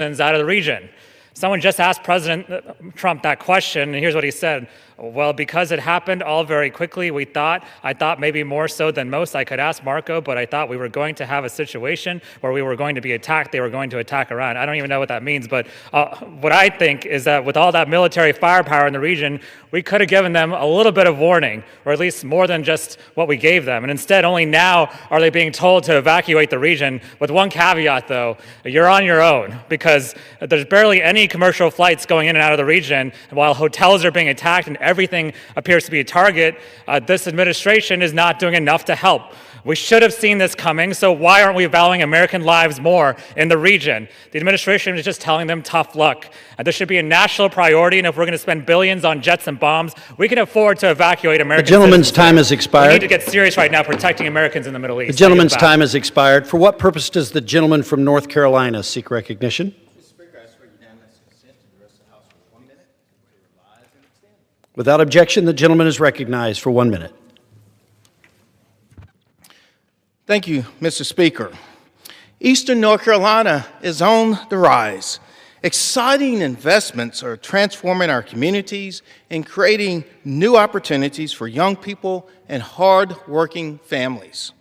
out of the region. Someone just asked President Trump that question, and here's what he said. Well, because it happened all very quickly, I thought maybe more so than most, I could ask Marco, but I thought we were going to have a situation where we were going to be attacked, they were going to attack Iran. I don't even know what that means, but what I think is that with all that military firepower in the region, we could have given them a little bit of warning, or at least more than just what we gave them. And instead, only now are they being told to evacuate the region, with one caveat though, you're on your own, because there's barely any commercial flights going in and out of the region, and while hotels are being attacked and everything appears to be a target, this administration is not doing enough to help. We should have seen this coming, so why aren't we valuing American lives more in the region? The administration is just telling them tough luck. This should be a national priority, and if we're going to spend billions on jets and bombs, we can afford to evacuate American citizens. The gentleman's time has expired. We need to get serious right now protecting Americans in the Middle East. The gentleman's time has expired. For what purpose does the gentleman from North Carolina seek recognition? Without objection, the gentleman is recognized for 1 minute. Thank you, Mr. Speaker. Eastern North Carolina is on the rise. Exciting investments are transforming our communities and creating new opportunities for young people and hard-working families.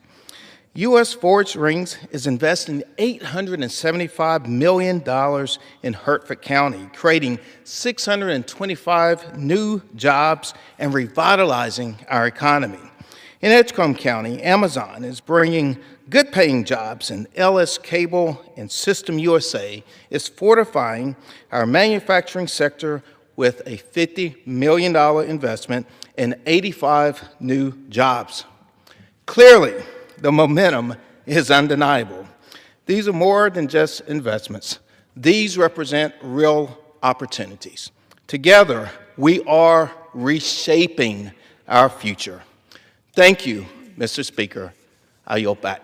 U.S. Forest Rings is investing $875 million in Hertford County, creating 625 new jobs and revitalizing our economy. In Edgecombe County, Amazon is bringing good-paying jobs, and LS Cable and System USA is fortifying our manufacturing sector with a $50 million investment and 85 new jobs. Clearly, the momentum is undeniable. These are more than just investments. These represent real opportunities. Together, we are reshaping our future. Thank you, Mr. Speaker. I yield back.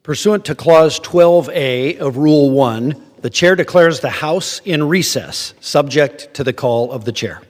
Pursuant to Clause 12A of Rule 1, the Chair declares the House in recess, subject to the call of the Chair.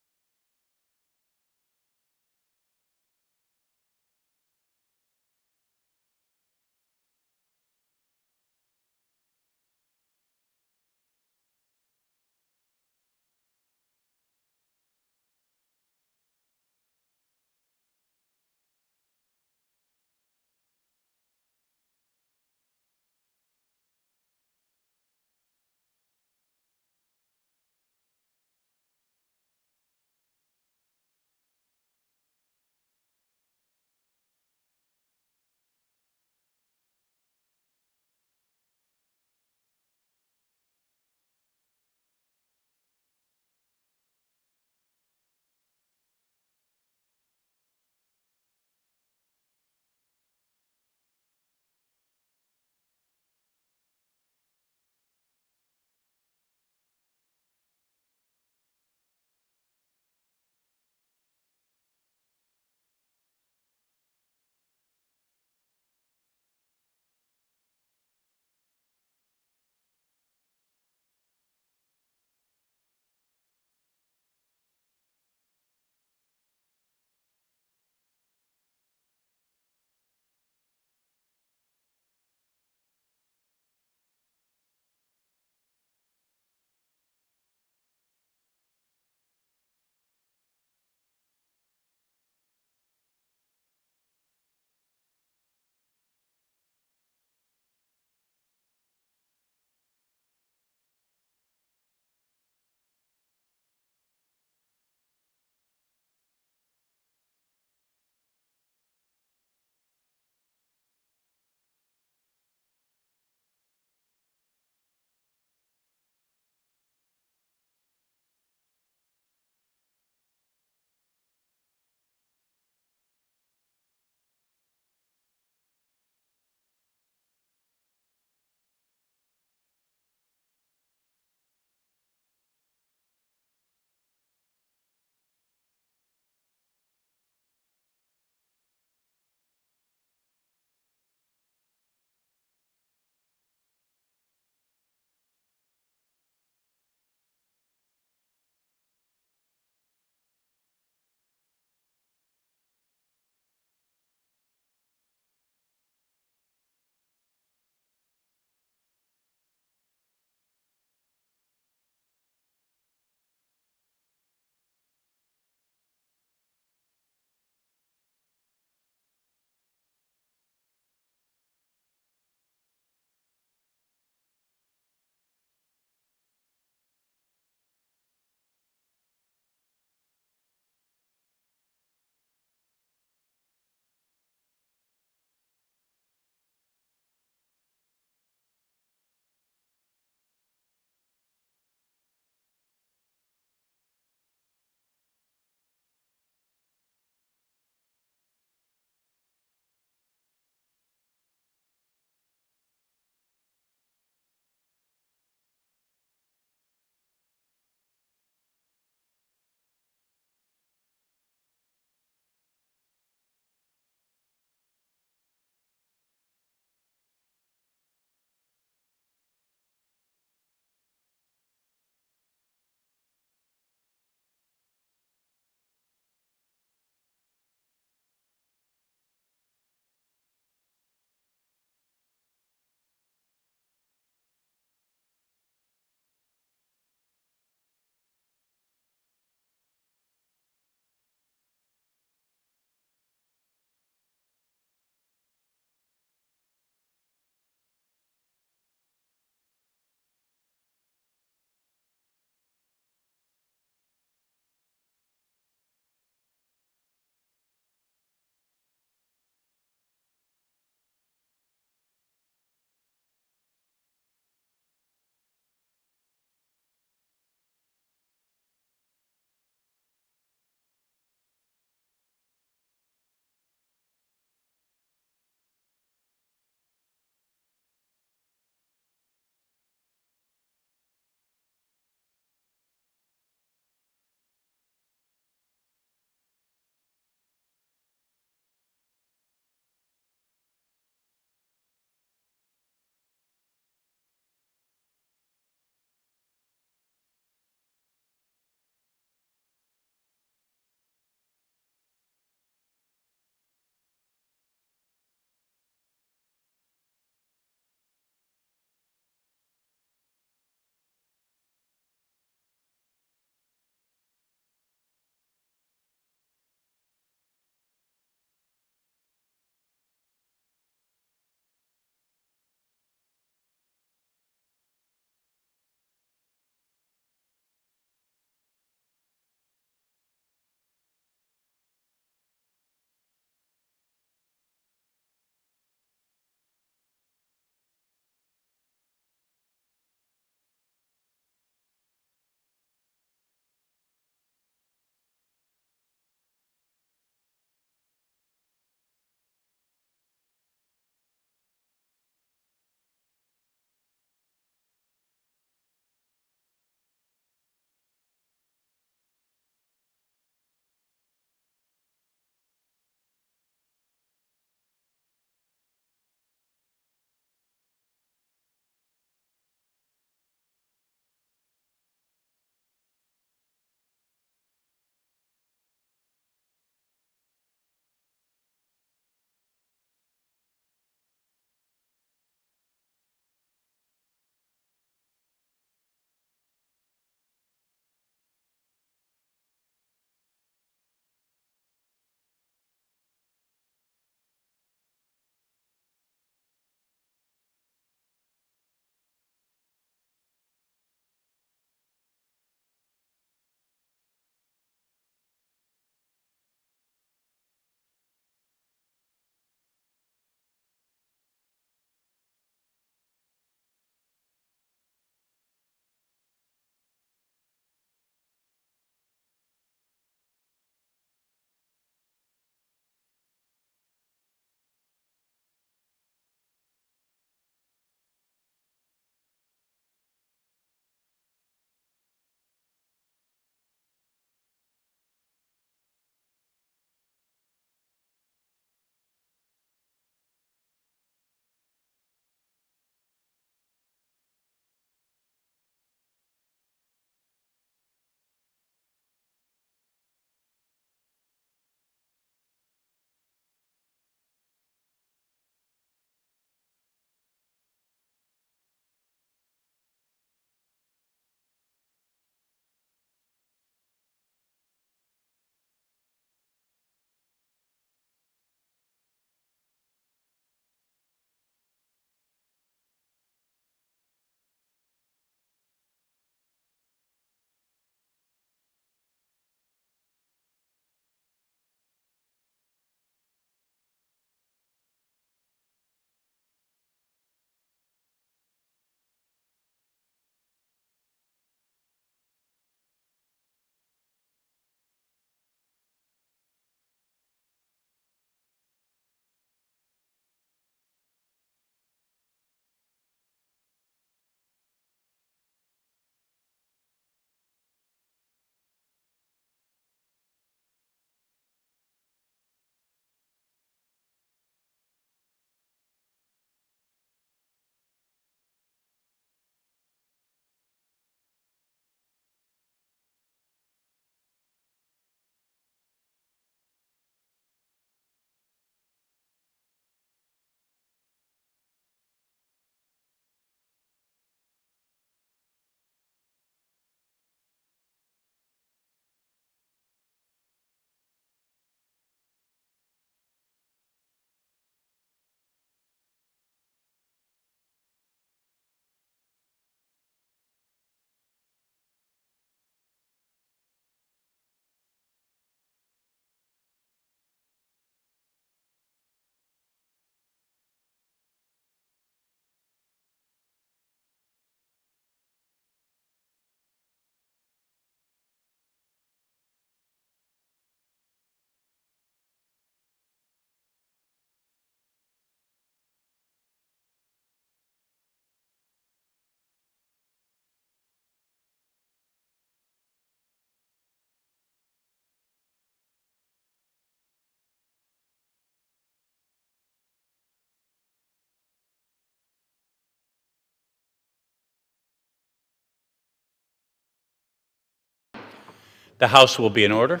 The House will be in order.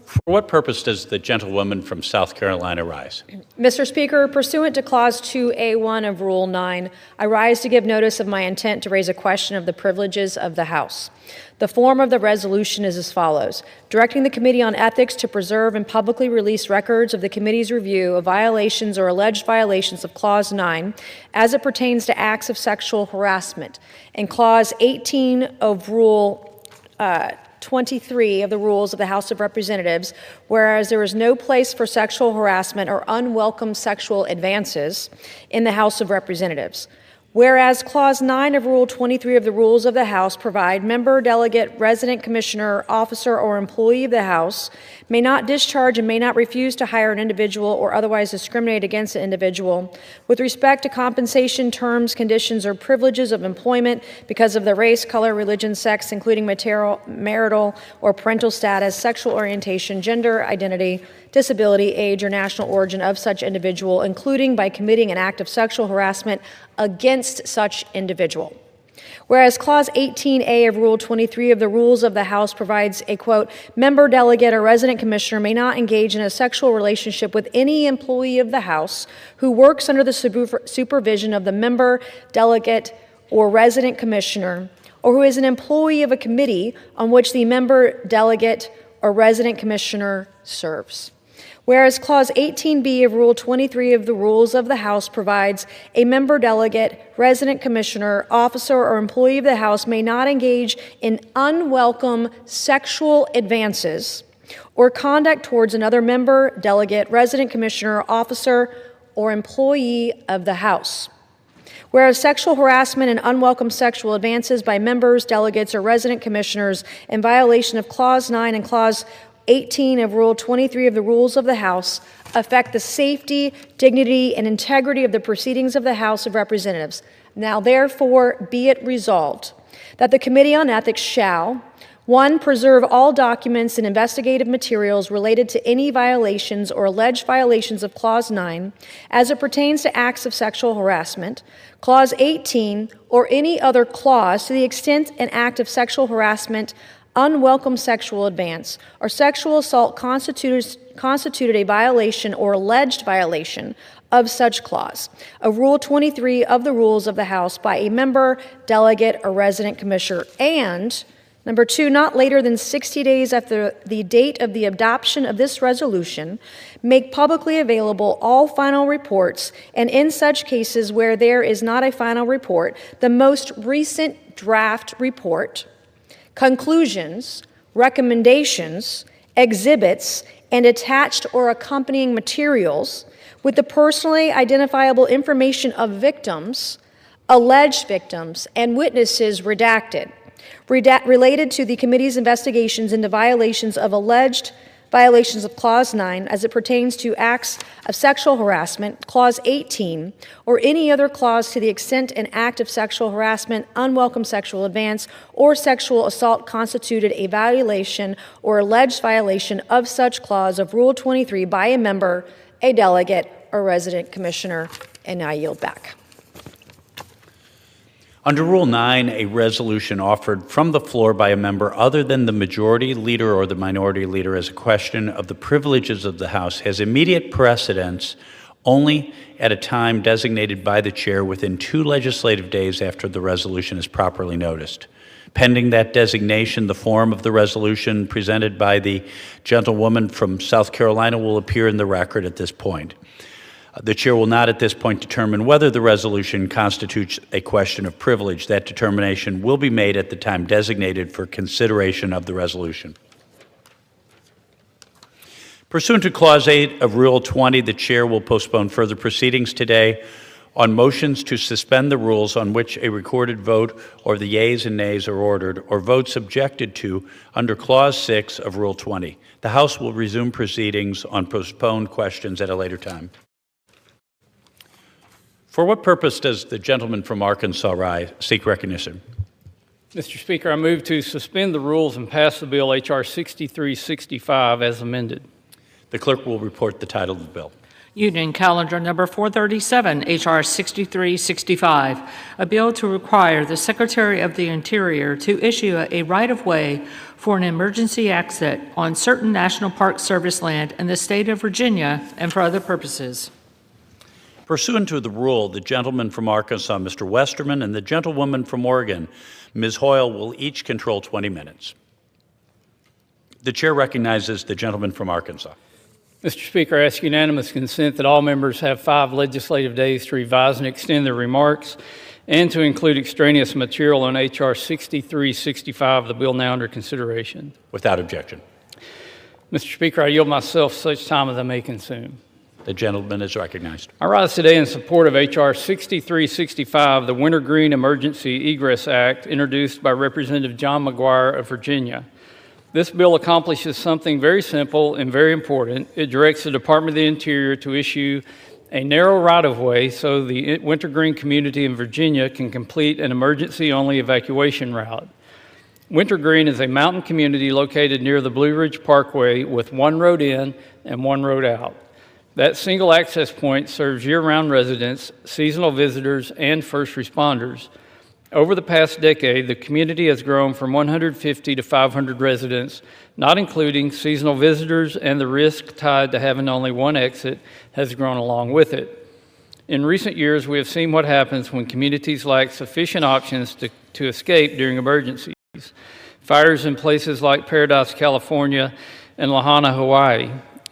For what purpose does the gentlewoman from South Carolina rise? Mr. Speaker, pursuant to Clause 2A1 of Rule 9, I rise to give notice of my intent to raise a question of the privileges of the House. The form of the resolution is as follows: directing the Committee on Ethics to preserve and publicly release records of the committee's review of violations or alleged violations of Clause 9 as it pertains to acts of sexual harassment. And Clause 18 of Rule 23 of the Rules of the House of Representatives, whereas there is no place for sexual harassment or unwelcome sexual advances in the House of Representatives. Whereas Clause 9 of Rule 23 of the Rules of the House provide member, delegate, resident commissioner, officer, or employee of the House may not discharge and may not refuse to hire an individual or otherwise discriminate against an individual with respect to compensation, terms, conditions, or privileges of employment because of their race, color, religion, sex, including marital or parental status, sexual orientation, gender identity, disability, age, or national origin of such individual, including by committing an act of sexual harassment against such individual. Whereas Clause 18A of Rule 23 of the Rules of the House provides a, quote, member, delegate, or resident commissioner may not engage in a sexual relationship with any employee of the House who works under the supervision of the member, delegate, or resident commissioner, or who is an employee of a committee on which the member, delegate, or resident commissioner serves. Whereas Clause 18B of Rule 23 of the Rules of the House provides a member, delegate, resident commissioner, officer, or employee of the House may not engage in unwelcome sexual advances or conduct towards another member, delegate, resident commissioner, officer, or employee of the House. Whereas sexual harassment and unwelcome sexual advances by members, delegates, or resident commissioners in violation of Clause 9 and Clause 18 of Rule 23 of the Rules of the House affect the safety, dignity, and integrity of the proceedings of the House of Representatives. Now, therefore, be it resolved that the Committee on Ethics shall, 1, preserve all documents and investigative materials related to any violations or alleged violations of Clause 9 as it pertains to acts of sexual harassment, Clause 18, or any other clause to the extent an act of sexual harassment, unwelcome sexual advance, or sexual assault constituted a violation or alleged violation of such clause of Rule 23 of the Rules of the House by a member, delegate, or resident commissioner, and number 2, not later than 60 days after the date of the adoption of this resolution, make publicly available all final reports, and in such cases where there is not a final report, the most recent draft report, conclusions, recommendations, exhibits, and attached or accompanying materials with the personally identifiable information of victims, alleged victims, and witnesses redacted, related to the committee's investigations into alleged violations of Clause 9 as it pertains to acts of sexual harassment, Clause 18, or any other clause to the extent an act of sexual harassment, unwelcome sexual advance, or sexual assault constituted a violation or alleged violation of such clause of Rule 23 by a member, a delegate, or resident commissioner. And I yield back. Under Rule 9, a resolution offered from the floor by a member other than the majority leader or the minority leader as a question of the privileges of the House has immediate precedence only at a time designated by the chair within 2 legislative days after the resolution is properly noticed. Pending that designation, the form of the resolution presented by the gentlewoman from South Carolina will appear in the record at this point. The chair will not at this point determine whether the resolution constitutes a question of privilege. That determination will be made at the time designated for consideration of the resolution. Pursuant to Clause 8 of Rule 20, the chair will postpone further proceedings today on motions to suspend the rules on which a recorded vote or the yeas and nays are ordered, or votes objected to under Clause 6 of Rule 20. The House will resume proceedings on postponed questions at a later time. For what purpose does the gentleman from Arkansas seek recognition? Mr. Speaker, I move to suspend the rules and pass the bill H.R. 6365 as amended. The clerk will report the title of the bill. Union Calendar Number 437, H.R. 6365, a bill to require the Secretary of the Interior to issue a right-of-way for an emergency exit on certain National Park Service land in the state of Virginia and for other purposes. Pursuant to the rule, the gentleman from Arkansas, Mr. Westerman, and the gentlewoman from Oregon, Ms. Hoyle, will each control 20 minutes. The chair recognizes the gentleman from Arkansas. Mr. Speaker, I ask unanimous consent that all members have 5 legislative days to revise and extend their remarks and to include extraneous material on H.R. 6365, the bill now under consideration. Without objection. Mr. Speaker, I yield myself such time as I may consume. The gentleman is recognized. I rise today in support of H.R. 6365, the Wintergreen Emergency Egress Act, introduced by Representative John McGuire of Virginia. This bill accomplishes something very simple and very important. It directs the Department of the Interior to issue a narrow right-of-way so the Wintergreen community in Virginia can complete an emergency-only evacuation route. Wintergreen is a mountain community located near the Blue Ridge Parkway with one road in and one road out. That single access point serves year-round residents, seasonal visitors, and first responders. Over the past decade, the community has grown from 150 to 500 residents, not including seasonal visitors, and the risk tied to having only one exit has grown along with it. In recent years, we have seen what happens when communities lack sufficient options to escape during emergencies. Fires in places like Paradise, California, and Lahaina, Hawaii,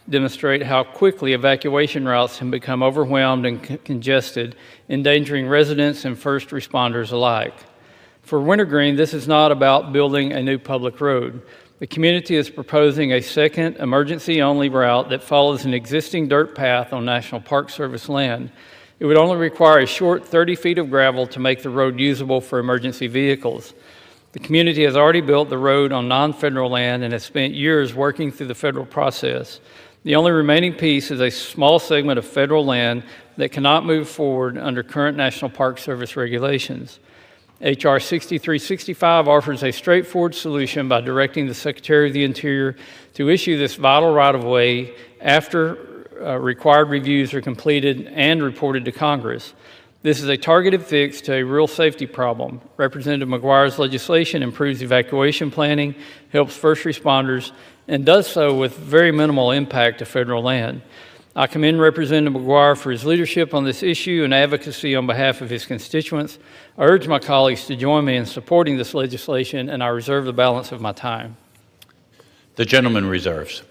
demonstrate how quickly evacuation routes can become overwhelmed and congested, endangering residents and first responders alike. For Wintergreen, this is not about building a new public road. The community is proposing a second emergency-only route that follows an existing dirt path on National Park Service land. It would only require a short 30 feet of gravel to make the road usable for emergency vehicles. The community has already built the road on non-federal land and has spent years working through the federal process. The only remaining piece is a small segment of federal land that cannot move forward under current National Park Service regulations. H.R. 6365 offers a straightforward solution by directing the Secretary of the Interior to issue this vital right-of-way after required reviews are completed and reported to Congress. This is a targeted fix to a real safety problem. Representative McGuire's legislation improves evacuation planning, helps first responders, and does so with very minimal impact to federal land. I commend Representative McGuire for his leadership on this issue and advocacy on behalf of his constituents. I urge my colleagues to join me in supporting this legislation, and I reserve the balance of my time. The gentleman reserves.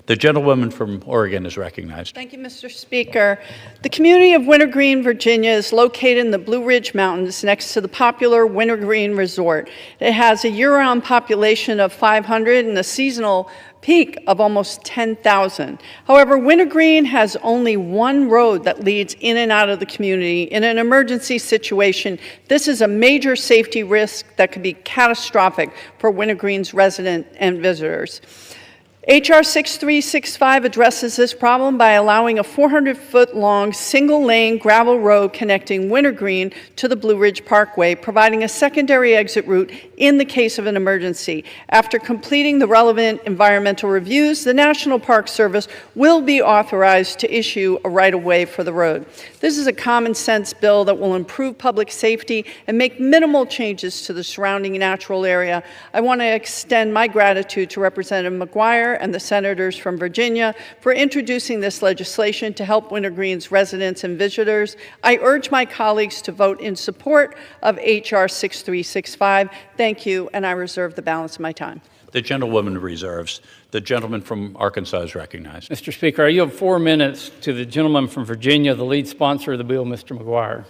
The gentlewoman from Oregon is recognized. Thank you, Mr. Speaker. The community of Wintergreen, Virginia is located in the Blue Ridge Mountains next to the popular Wintergreen Resort. It has a year-round population of 500 and a seasonal peak of almost 10,000. However, Wintergreen has only one road that leads in and out of the community. In an emergency situation, this is a major safety risk that could be catastrophic for Wintergreen's residents and visitors. H.R. 6365 addresses this problem by allowing a 400-foot-long single-lane gravel road connecting Wintergreen to the Blue Ridge Parkway, providing a secondary exit route in the case of an emergency. After completing the relevant environmental reviews, the National Park Service will be authorized to issue a right-of-way for the road. This is a common-sense bill that will improve public safety and make minimal changes to the surrounding natural area. I want to extend my gratitude to Representative McGuire and the senators from Virginia for introducing this legislation to help Wintergreen's residents and visitors. I urge my colleagues to vote in support of H.R. 6365. Thank you, and I reserve the balance of my time. The gentlewoman reserves. The gentleman from Arkansas is recognized. Mr. Speaker, I yield 4 minutes to the gentleman from Virginia, the lead sponsor of the bill, Mr. McGuire.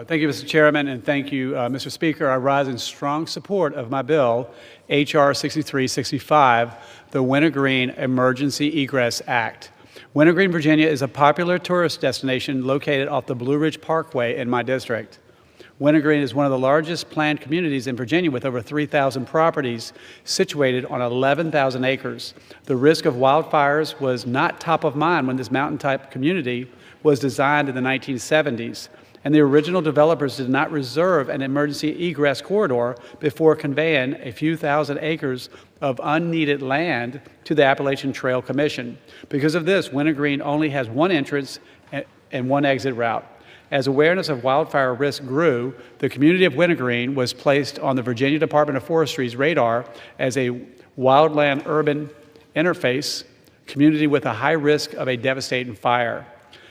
Thank you, Mr. Chairman, and thank you, Mr. Speaker. I rise in strong support of my bill, H.R. 6365, the Wintergreen Emergency Egress Act. Wintergreen, Virginia is a popular tourist destination located off the Blue Ridge Parkway in my district. Wintergreen is one of the largest planned communities in Virginia with over 3,000 properties situated on 11,000 acres. The risk of wildfires was not top of mind when this mountain-type community was designed in the 1970s. and the original developers did not reserve an emergency egress corridor before conveying a few thousand acres of unneeded land to the Appalachian Trail Commission. Because of this, Wintergreen only has one entrance and one exit route. As awareness of wildfire risk grew, the community of Wintergreen was placed on the Virginia Department of Forestry's radar as a wildland-urban interface community with a high risk of a devastating fire.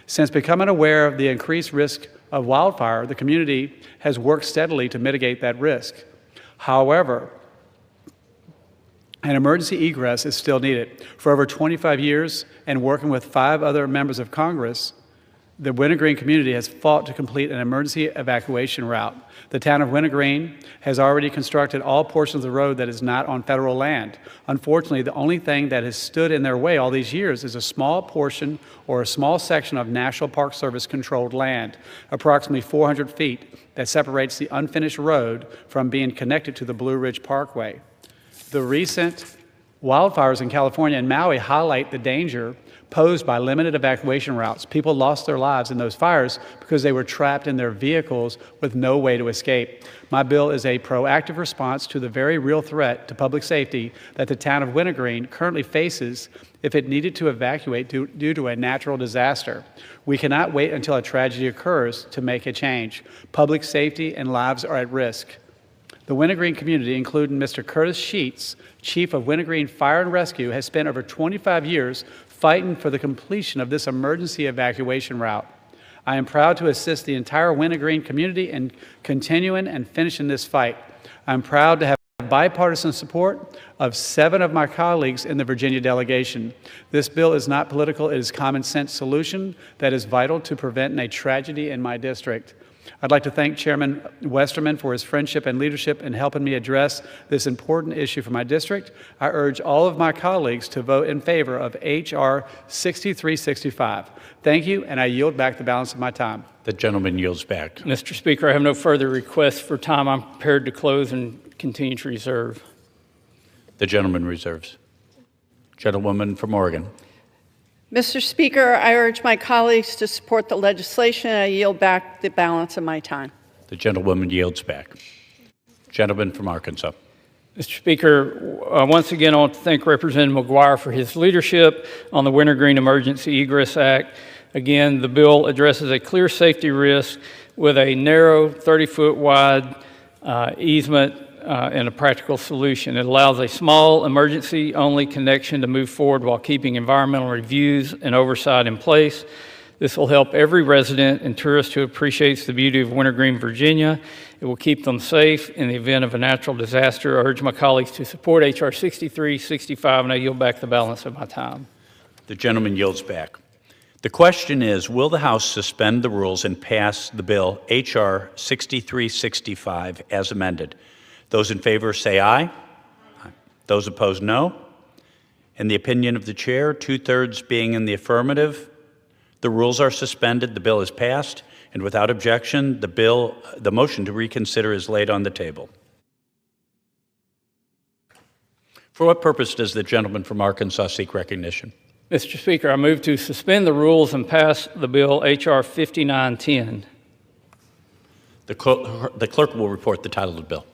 Since becoming aware of the increased risk of wildfire, the community has worked steadily to mitigate that risk. However, an emergency egress is still needed. For over 25 years, and working with 5 other members of Congress, the Wintergreen community has fought to complete an emergency evacuation route. The town of Wintergreen has already constructed all portions of the road that is not on federal land. Unfortunately, the only thing that has stood in their way all these years is a small portion or a small section of National Park Service controlled land, approximately 400 feet, that separates the unfinished road from being connected to the Blue Ridge Parkway. The recent wildfires in California and Maui highlight the danger posed by limited evacuation routes. People lost their lives in those fires because they were trapped in their vehicles with no way to escape. My bill is a proactive response to the very real threat to public safety that the town of Wintergreen currently faces if it needed to evacuate due to a natural disaster. We cannot wait until a tragedy occurs to make a change. Public safety and lives are at risk. The Wintergreen community, including Mr. Curtis Sheets, Chief of Wintergreen Fire and Rescue, has spent over 25 years fighting for the completion of this emergency evacuation route. I am proud to assist the entire Wintergreen community in continuing and finishing this fight. I'm proud to have bipartisan support of 7 of my colleagues in the Virginia delegation. This bill is not political, it is a common sense solution that is vital to preventing a tragedy in my district. I'd like to thank Chairman Westerman for his friendship and leadership in helping me address this important issue for my district. I urge all of my colleagues to vote in favor of H.R. 6365. Thank you, and I yield back the balance of my time. The gentleman yields back. Mr. Speaker, I have no further requests for time. I'm prepared to close and continue to reserve. The gentleman reserves. Gentlewoman from Oregon. Mr. Speaker, I urge my colleagues to support the legislation, and I yield back the balance of my time. The gentlewoman yields back. Gentleman from Arkansas. Mr. Speaker, once again, I want to thank Representative McGuire for his leadership on the Wintergreen Emergency Egress Act. Again, the bill addresses a clear safety risk with a narrow 30-foot wide easement and a practical solution. It allows a small emergency-only connection to move forward while keeping environmental reviews and oversight in place. This will help every resident and tourist who appreciates the beauty of Wintergreen, Virginia. It will keep them safe in the event of a natural disaster. I urge my colleagues to support H.R. 6365, and I yield back the balance of my time. The gentleman yields back. The question is, will the House suspend the rules and pass the bill H.R. 6365 as amended? Those in favor say aye. Aye. Those opposed, no. In the opinion of the chair, 2/3 being in the affirmative, the rules are suspended, the bill is passed, and without objection, the motion to reconsider is laid on the table. For what purpose does the gentleman from Arkansas seek recognition? Mr. Speaker, I move to suspend the rules and pass the bill H.R. 5910. The clerk will report the title of the bill.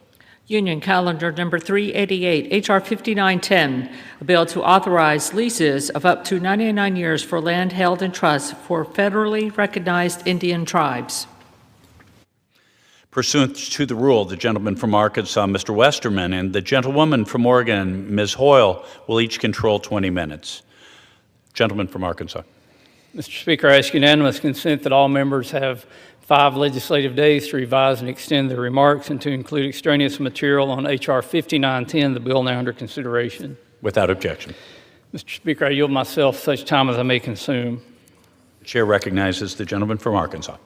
Union Calendar Number 388, H.R. 5910, a bill to authorize leases of up to 99 years for land held in trust for federally recognized Indian tribes. Pursuant to the rule, the gentleman from Arkansas, Mr. Westerman, and the gentlewoman from Oregon, Ms. Hoyle, will each control 20 minutes. Gentleman from Arkansas. Mr. Speaker, I ask unanimous consent that all members have 5 legislative days to revise and extend their remarks and to include extraneous material on H.R. 5910, the bill now under consideration. Without objection. Mr. Speaker, I yield myself such time as I may consume. The chair recognizes the gentleman from Arkansas.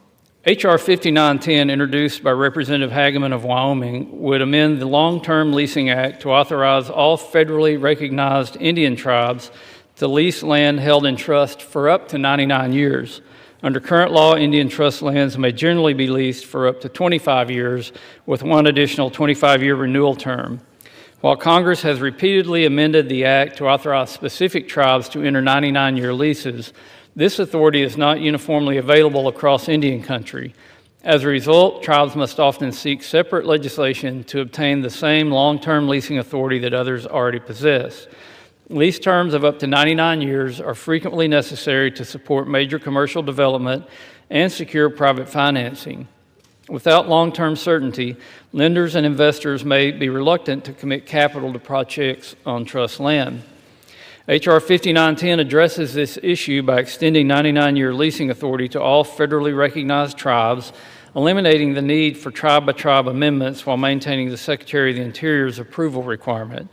H.R. 5910, introduced by Representative Hageman of Wyoming, would amend the Long-Term Leasing Act to authorize all federally recognized Indian tribes to lease land held in trust for up to 99 years. Under current law, Indian trust lands may generally be leased for up to 25 years with one additional 25-year renewal term. While Congress has repeatedly amended the Act to authorize specific tribes to enter 99-year leases, this authority is not uniformly available across Indian country. As a result, tribes must often seek separate legislation to obtain the same long-term leasing authority that others already possess. Lease terms of up to 99 years are frequently necessary to support major commercial development and secure private financing. Without long-term certainty, lenders and investors may be reluctant to commit capital to projects on trust land. H.R. 5910 addresses this issue by extending 99-year leasing authority to all federally recognized tribes, eliminating the need for tribe-by-tribe amendments while maintaining the Secretary of the Interior's approval requirement.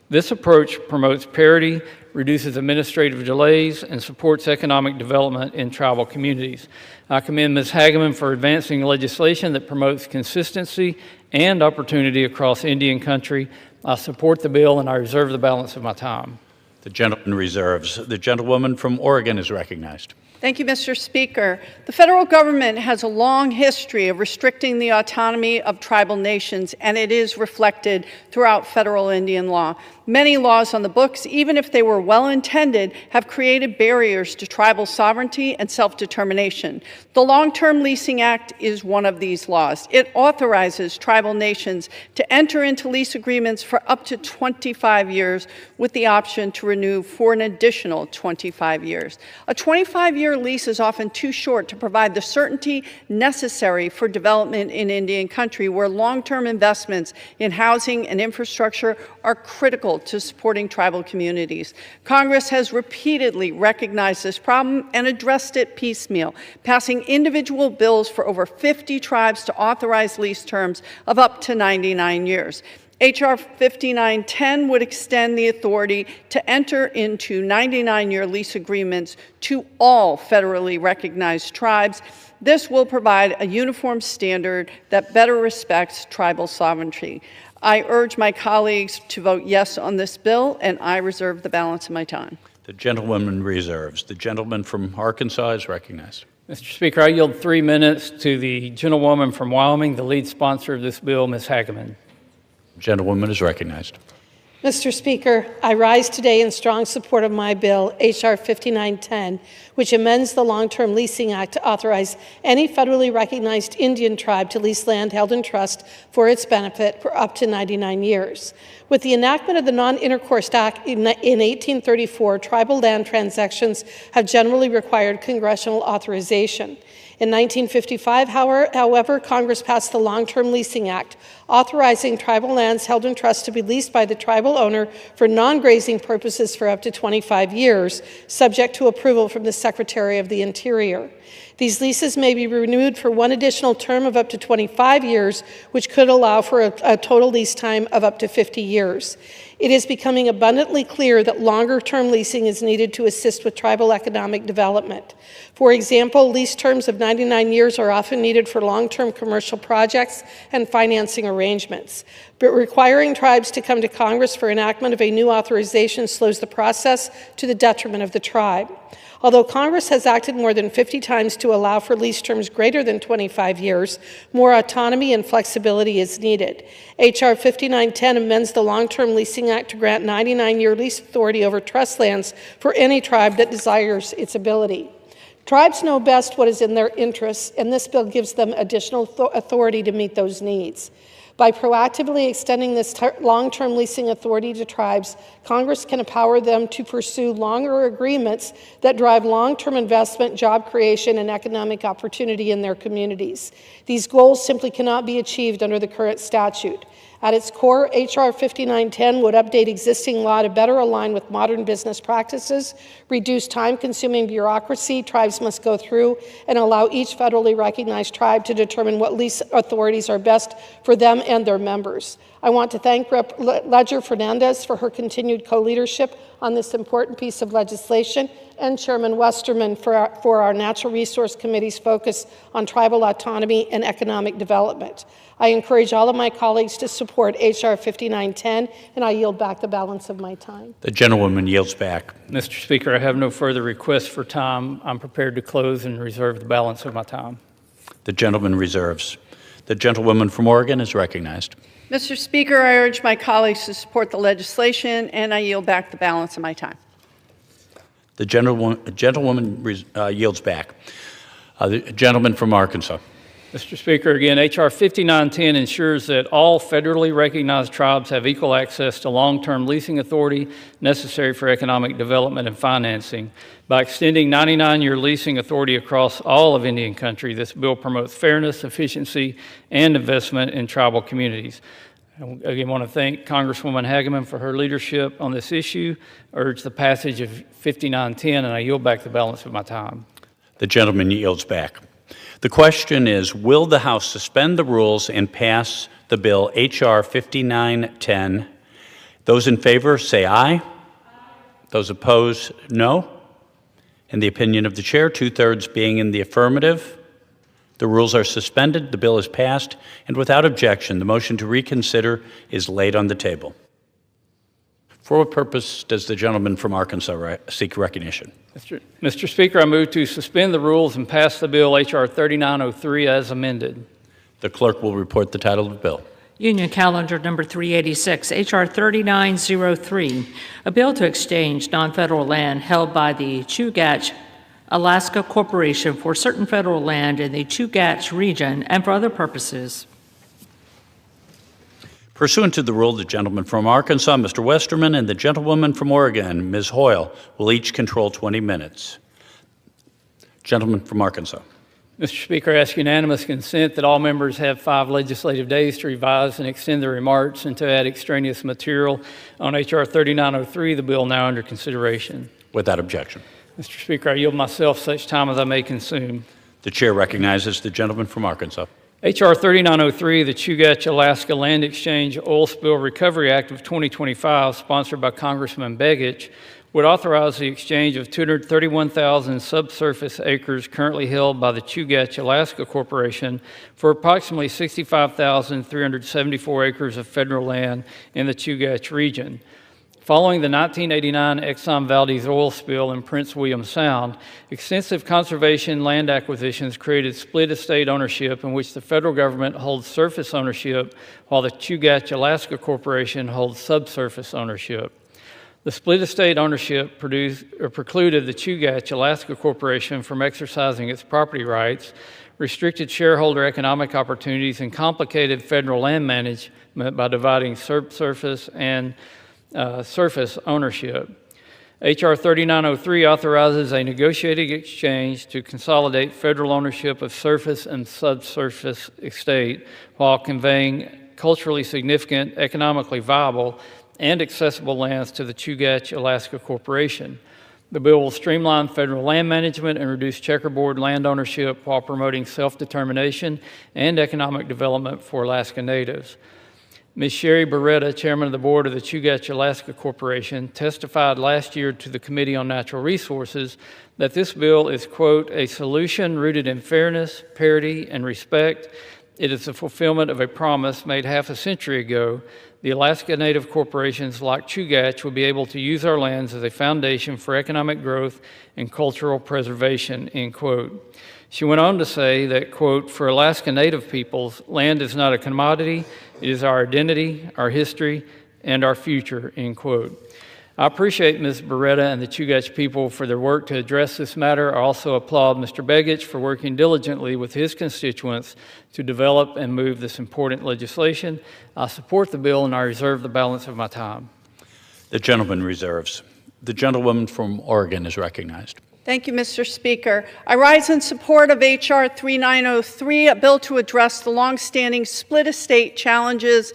This approach promotes parity, reduces administrative delays, and supports economic development in tribal communities. I commend Ms. Hageman for advancing legislation that promotes consistency and opportunity across Indian country. I support the bill, and I reserve the balance of my time. The gentleman reserves. The gentlewoman from Oregon is recognized. Thank you, Mr. Speaker. The federal government has a long history of restricting the autonomy of tribal nations, and it is reflected throughout federal Indian law. Many laws on the books, even if they were well-intended, have created barriers to tribal sovereignty and self-determination. The Long-Term Leasing Act is one of these laws. It authorizes tribal nations to enter into lease agreements for up to 25 years with the option to renew for an additional 25 years. A 25-year lease is often too short to provide the certainty necessary for development in Indian country, where long-term investments in housing and infrastructure are critical to supporting tribal communities. Congress has repeatedly recognized this problem and addressed it piecemeal, passing individual bills for over 50 tribes to authorize lease terms of up to 99 years. H.R. 5910 would extend the authority to enter into 99-year lease agreements to all federally recognized tribes. This will provide a uniform standard that better respects tribal sovereignty. I urge my colleagues to vote yes on this bill, and I reserve the balance of my time. The gentlewoman reserves. The gentleman from Arkansas is recognized. Mr. Speaker, I yield 3 minutes to the gentlewoman from Wyoming, the lead sponsor of this bill, Ms. Hageman. The gentlewoman is recognized. Mr. Speaker, I rise today in strong support of my bill, H.R. 5910, which amends the Long-Term Leasing Act to authorize any federally recognized Indian tribe to lease land held in trust for its benefit for up to 99 years. With the enactment of the Non-Intercourse Act in 1834, tribal land transactions have generally required congressional authorization. In 1955, however, Congress passed the Long-Term Leasing Act, authorizing tribal lands held in trust to be leased by the tribal owner for non-grazing purposes for up to 25 years, subject to approval from the Secretary of the Interior. These leases may be renewed for one additional term of up to 25 years, which could allow for a total lease time of up to 50 years. It is becoming abundantly clear that longer-term leasing is needed to assist with tribal economic development. For example, lease terms of 99 years are often needed for long-term commercial projects and financing arrangements. But requiring tribes to come to Congress for enactment of a new authorization slows the process to the detriment of the tribe. Although Congress has acted more than 50 times to allow for lease terms greater than 25 years, more autonomy and flexibility is needed. H.R. 5910 amends the Long-Term Leasing Act to grant 99-year lease authority over trust lands for any tribe that desires its ability. Tribes know best what is in their interests, and this bill gives them additional authority to meet those needs. By proactively extending this long-term leasing authority to tribes, Congress can empower them to pursue longer agreements that drive long-term investment, job creation, and economic opportunity in their communities. These goals simply cannot be achieved under the current statute. At its core, H.R. 5910 would update existing law to better align with modern business practices, reduce time-consuming bureaucracy tribes must go through, and allow each federally recognized tribe to determine what lease authorities are best for them and their members. I want to thank Rep. Ledger Fernandez for her continued co-leadership on this important piece of legislation, and Chairman Westerman for our Natural Resource Committee's focus on tribal autonomy and economic development. I encourage all of my colleagues to support H.R. 5910, and I yield back the balance of my time. The gentlewoman yields back. Mr. Speaker, I have no further requests for time. I'm prepared to close and reserve the balance of my time. The gentleman reserves. The gentlewoman from Oregon is recognized. Mr. Speaker, I urge my colleagues to support the legislation, and I yield back the balance of my time. The gentlewoman yields back. The gentleman from Arkansas. Mr. Speaker, again, H.R. 5910 ensures that all federally recognized tribes have equal access to long-term leasing authority necessary for economic development and financing. By extending 99-year leasing authority across all of Indian country, this bill promotes fairness, efficiency, and investment in tribal communities. I again want to thank Congresswoman Hageman for her leadership on this issue. I urge the passage of 5910, and I yield back the balance of my time. The gentleman yields back. The question is, will the House suspend the rules and pass the bill H.R. 5910? Those in favor say aye. Those opposed, no. In the opinion of the chair, 2/3 being in the affirmative, the rules are suspended, the bill is passed, and without objection, the motion to reconsider is laid on the table. For what purpose does the gentleman from Arkansas seek recognition? Mr. Speaker, I move to suspend the rules and pass the bill H.R. 3903 as amended. The clerk will report the title of the bill. Union Calendar number 386, H.R. 3903, a bill to exchange non-federal land held by the Chugach, Alaska Corporation for certain federal land in the Chugach region and for other purposes. Pursuant to the rule, the gentleman from Arkansas, Mr. Westerman, and the gentlewoman from Oregon, Ms. Hoyle, will each control 20 minutes. Gentleman from Arkansas. Mr. Speaker, I ask unanimous consent that all members have 5 legislative days to revise and extend their remarks and to add extraneous material on H.R. 3903, the bill now under consideration. Without objection. Mr. Speaker, I yield myself such time as I may consume. The chair recognizes the gentleman from Arkansas. H.R. 3903, the Chugach, Alaska Land Exchange Oil Spill Recovery Act of 2025, sponsored by Congressman Begich, would authorize the exchange of 231,000 subsurface acres currently held by the Chugach, Alaska Corporation for approximately 65,374 acres of federal land in the Chugach region. Following the 1989 Exxon Valdez oil spill in Prince William Sound, extensive conservation land acquisitions created split estate ownership in which the federal government holds surface ownership while the Chugach, Alaska Corporation holds subsurface ownership. The split estate ownership precluded the Chugach, Alaska Corporation from exercising its property rights, restricted shareholder economic opportunities, and complicated federal land management by dividing subsurface and surface ownership. H.R. 3903 authorizes a negotiated exchange to consolidate federal ownership of surface and subsurface estate while conveying culturally significant, economically viable, and accessible lands to the Chugach, Alaska Corporation. The bill will streamline federal land management and reduce checkerboard land ownership while promoting self-determination and economic development for Alaska Natives. Ms. Sherry Beretta, chairman of the board of the Chugach, Alaska Corporation, testified last year to the Committee on Natural Resources that this bill is, quote, a solution rooted in fairness, parity, and respect. It is the fulfillment of a promise made half a century ago. The Alaska Native corporations like Chugach will be able to use our lands as a foundation for economic growth and cultural preservation, end quote. She went on to say that, quote, for Alaska Native peoples, land is not a commodity, it is our identity, our history, and our future, end quote. I appreciate Ms. Beretta and the Chugach people for their work to address this matter. I also applaud Mr. Begich for working diligently with his constituents to develop and move this important legislation. I support the bill and I reserve the balance of my time. The gentleman reserves. The gentlewoman from Oregon is recognized. Thank you, Mr. Speaker. I rise in support of H.R. 3903, a bill to address the longstanding split estate challenges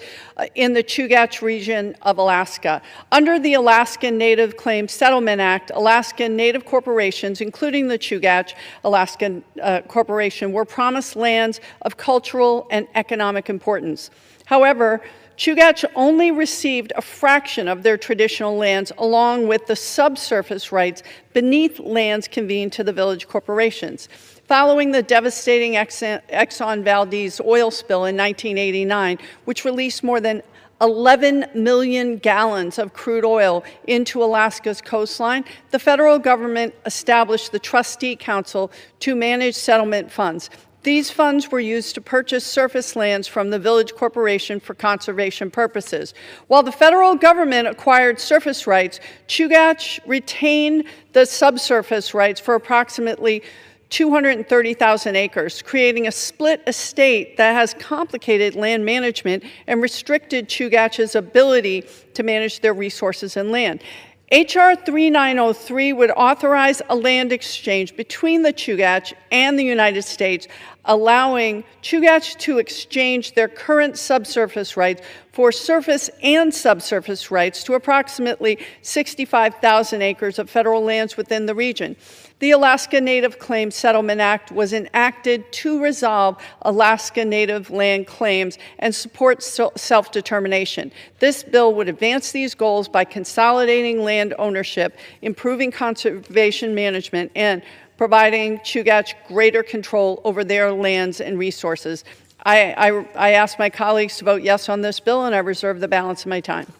in the Chugach region of Alaska. Under the Alaskan Native Claims Settlement Act, Alaskan Native corporations, including the Chugach Alaskan Corporation, were promised lands of cultural and economic importance. However, Chugach only received a fraction of their traditional lands along with the subsurface rights beneath lands convened to the village corporations. Following the devastating Exxon Valdez oil spill in 1989, which released more than 11 million gallons of crude oil into Alaska's coastline, the federal government established the Trustee Council to manage settlement funds. These funds were used to purchase surface lands from the village corporation for conservation purposes. While the federal government acquired surface rights, Chugach retained the subsurface rights for approximately 230,000 acres, creating a split estate that has complicated land management and restricted Chugach's ability to manage their resources and land. H.R. 3903 would authorize a land exchange between the Chugach and the United States, allowing Chugach to exchange their current subsurface rights for surface and subsurface rights to approximately 65,000 acres of federal lands within the region. The Alaska Native Claims Settlement Act was enacted to resolve Alaska Native land claims and support self-determination. This bill would advance these goals by consolidating land ownership, improving conservation management, and providing Chugach greater control over their lands and resources. I ask my colleagues to vote yes on this bill, and I reserve the balance of my time.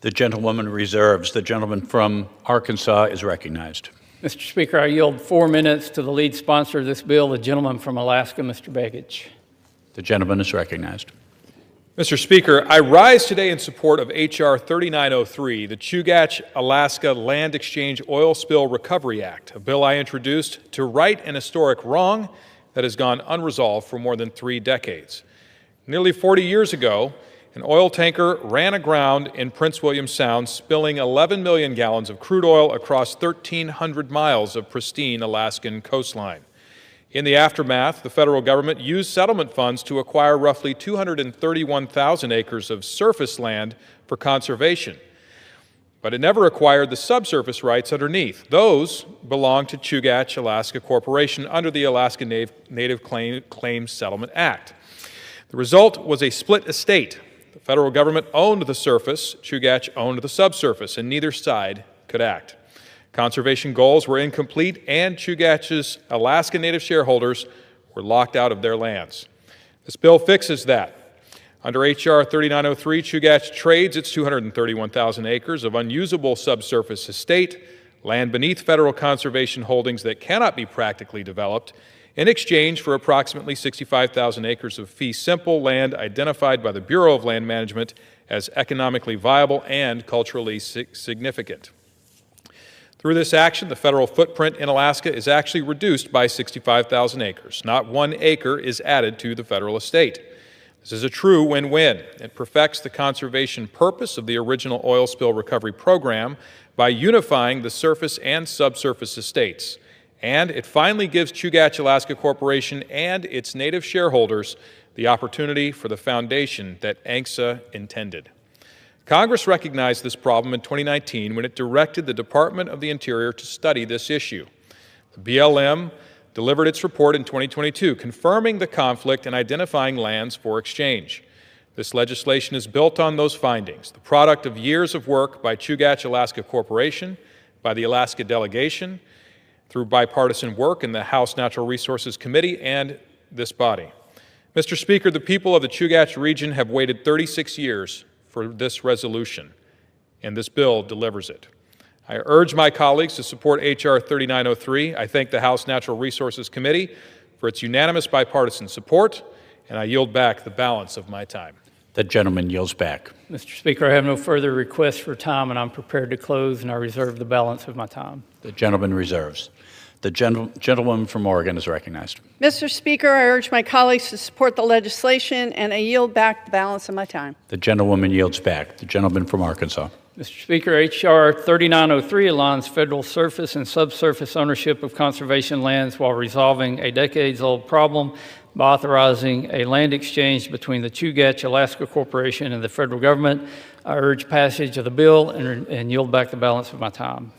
The gentlewoman reserves. The gentleman from Arkansas is recognized. Mr. Speaker, I yield 4 minutes to the lead sponsor of this bill, the gentleman from Alaska, Mr. Begich. The gentleman is recognized. Mr. Speaker, I rise today in support of H.R. 3903, the Chugach-Alaska Land Exchange Oil Spill Recovery Act, a bill I introduced to right an historic wrong that has gone unresolved for more than 3 decades. Nearly 40 years ago, an oil tanker ran aground in Prince William Sound, spilling 11 million gallons of crude oil across 1,300 miles of pristine Alaskan coastline. In the aftermath, the federal government used settlement funds to acquire roughly 231,000 acres of surface land for conservation. But it never acquired the subsurface rights underneath. Those belong to Chugach Alaska Corporation under the Alaska Native Claims Settlement Act. The result was a split estate. The federal government owned the surface, Chugach owned the subsurface, and neither side could act. Conservation goals were incomplete, and Chugach's Alaska Native shareholders were locked out of their lands. This bill fixes that. Under H.R. 3903, Chugach trades its 231,000 acres of unusable subsurface estate, land beneath federal conservation holdings that cannot be practically developed, in exchange for approximately 65,000 acres of fee simple land identified by the Bureau of Land Management as economically viable and culturally significant. Through this action, the federal footprint in Alaska is actually reduced by 65,000 acres. Not 1 acre is added to the federal estate. This is a true win-win. It perfects the conservation purpose of the original oil spill recovery program by unifying the surface and subsurface estates. And it finally gives Chugach Alaska Corporation and its Native shareholders the opportunity for the foundation that ANCSA intended. Congress recognized this problem in 2019 when it directed the Department of the Interior to study this issue. The BLM delivered its report in 2022, confirming the conflict and identifying lands for exchange. This legislation is built on those findings, the product of years of work by Chugach Alaska Corporation, by the Alaska Delegation, through bipartisan work in the House Natural Resources Committee and this body. Mr. Speaker, the people of the Chugach region have waited 36 years for this resolution, and this bill delivers it. I urge my colleagues to support H.R. 3903. I thank the House Natural Resources Committee for its unanimous bipartisan support, and I yield back the balance of my time. The gentleman yields back. Mr. Speaker, I have no further requests for time, and I'm prepared to close, and I reserve the balance of my time. The gentleman reserves. The gentlewoman from Oregon is recognized. Mr. Speaker, I urge my colleagues to support the legislation, and I yield back the balance of my time. The gentlewoman yields back. The gentleman from Arkansas. Mr. Speaker, H.R. 3903 aligns federal surface and subsurface ownership of conservation lands while resolving a decades-old problem by authorizing a land exchange between the Chugach Alaska Corporation and the federal government. I urge passage of the bill and yield back the balance of my time.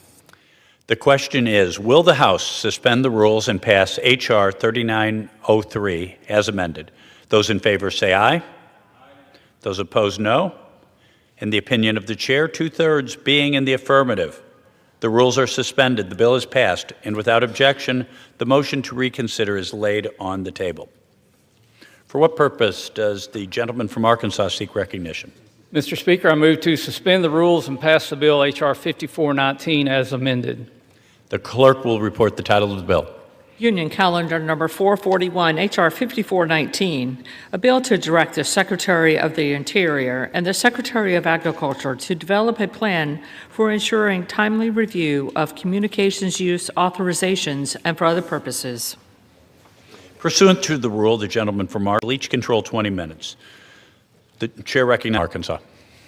The question is, will the House suspend the rules and pass H.R. 3903 as amended? Those in favor say aye. Aye. Those opposed, no. In the opinion of the chair, 2/3 being in the affirmative, the rules are suspended, the bill is passed, and without objection, the motion to reconsider is laid on the table. For what purpose does the gentleman from Arkansas seek recognition? Mr. Speaker, I move to suspend the rules and pass the bill H.R. 5419 as amended. The clerk will report the title of the bill. Union Calendar Number 441, H.R. 5419, a bill to direct the Secretary of the Interior and the Secretary of Agriculture to develop a plan for ensuring timely review of communications use authorizations and for other purposes. Pursuant to the rule, the gentleman from Arkansas will each control 20 minutes. The chair recognizes Arkansas.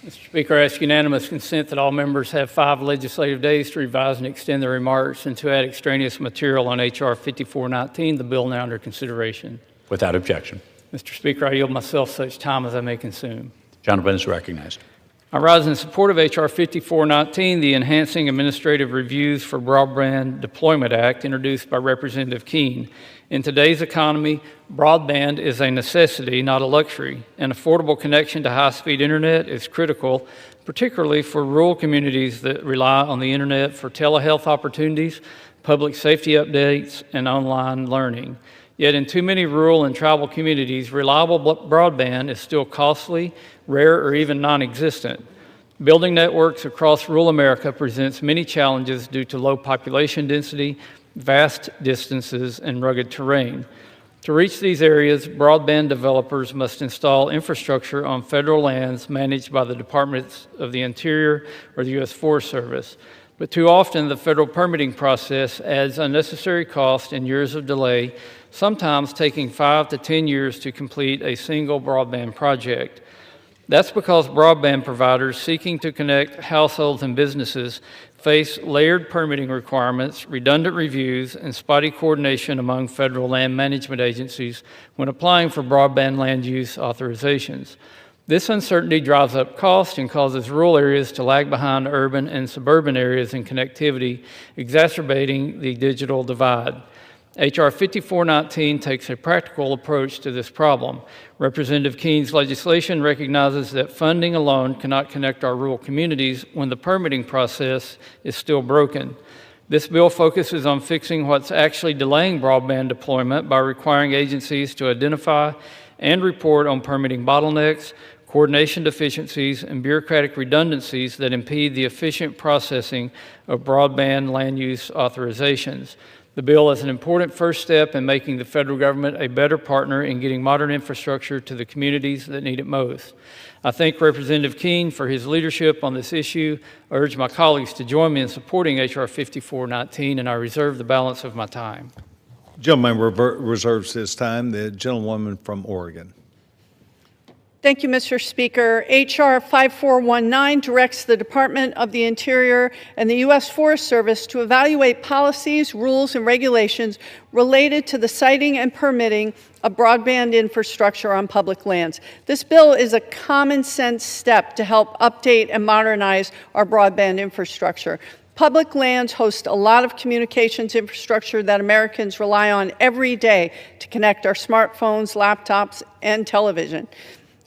Mr. Speaker, I ask unanimous consent that all members have 5 legislative days to revise and extend their remarks and to add extraneous material on H.R. 5419, the bill now under consideration. Without objection. Mr. Speaker, I yield myself such time as I may consume. Gentleman is recognized. I rise in support of H.R. 5419, the Enhancing Administrative Reviews for Broadband Deployment Act, introduced by Representative Keene. In today's economy, broadband is a necessity, not a luxury. An affordable connection to high-speed internet is critical, particularly for rural communities that rely on the internet for telehealth opportunities, public safety updates, and online learning. Yet in too many rural and tribal communities, reliable broadband is still costly, rare, or even non-existent. Building networks across rural America presents many challenges due to low population density, vast distances, and rugged terrain. To reach these areas, broadband developers must install infrastructure on federal lands managed by the Departments of the Interior or the U.S. Forest Service. But too often, the federal permitting process adds unnecessary cost and years of delay, sometimes taking 5 to 10 years to complete a single broadband project. That's because broadband providers seeking to connect households and businesses face layered permitting requirements, redundant reviews, and spotty coordination among federal land management agencies when applying for broadband land use authorizations. This uncertainty drives up cost and causes rural areas to lag behind urban and suburban areas in connectivity, exacerbating the digital divide. H.R. 5419 takes a practical approach to this problem. Representative Keene's legislation recognizes that funding alone cannot connect our rural communities when the permitting process is still broken. This bill focuses on fixing what's actually delaying broadband deployment by requiring agencies to identify and report on permitting bottlenecks, coordination deficiencies, and bureaucratic redundancies that impede the efficient processing of broadband land use authorizations. The bill is an important first step in making the federal government a better partner in getting modern infrastructure to the communities that need it most. I thank Representative Keene for his leadership on this issue. I urge my colleagues to join me in supporting H.R. 5419, and I reserve the balance of my time. Gentleman reserves his time. The gentlewoman from Oregon. Thank you, Mr. Speaker. H.R. 5419 directs the Department of the Interior and the U.S. Forest Service to evaluate policies, rules, and regulations related to the siting and permitting of broadband infrastructure on public lands. This bill is a common sense step to help update and modernize our broadband infrastructure. Public lands host a lot of communications infrastructure that Americans rely on every day to connect our smartphones, laptops, and television.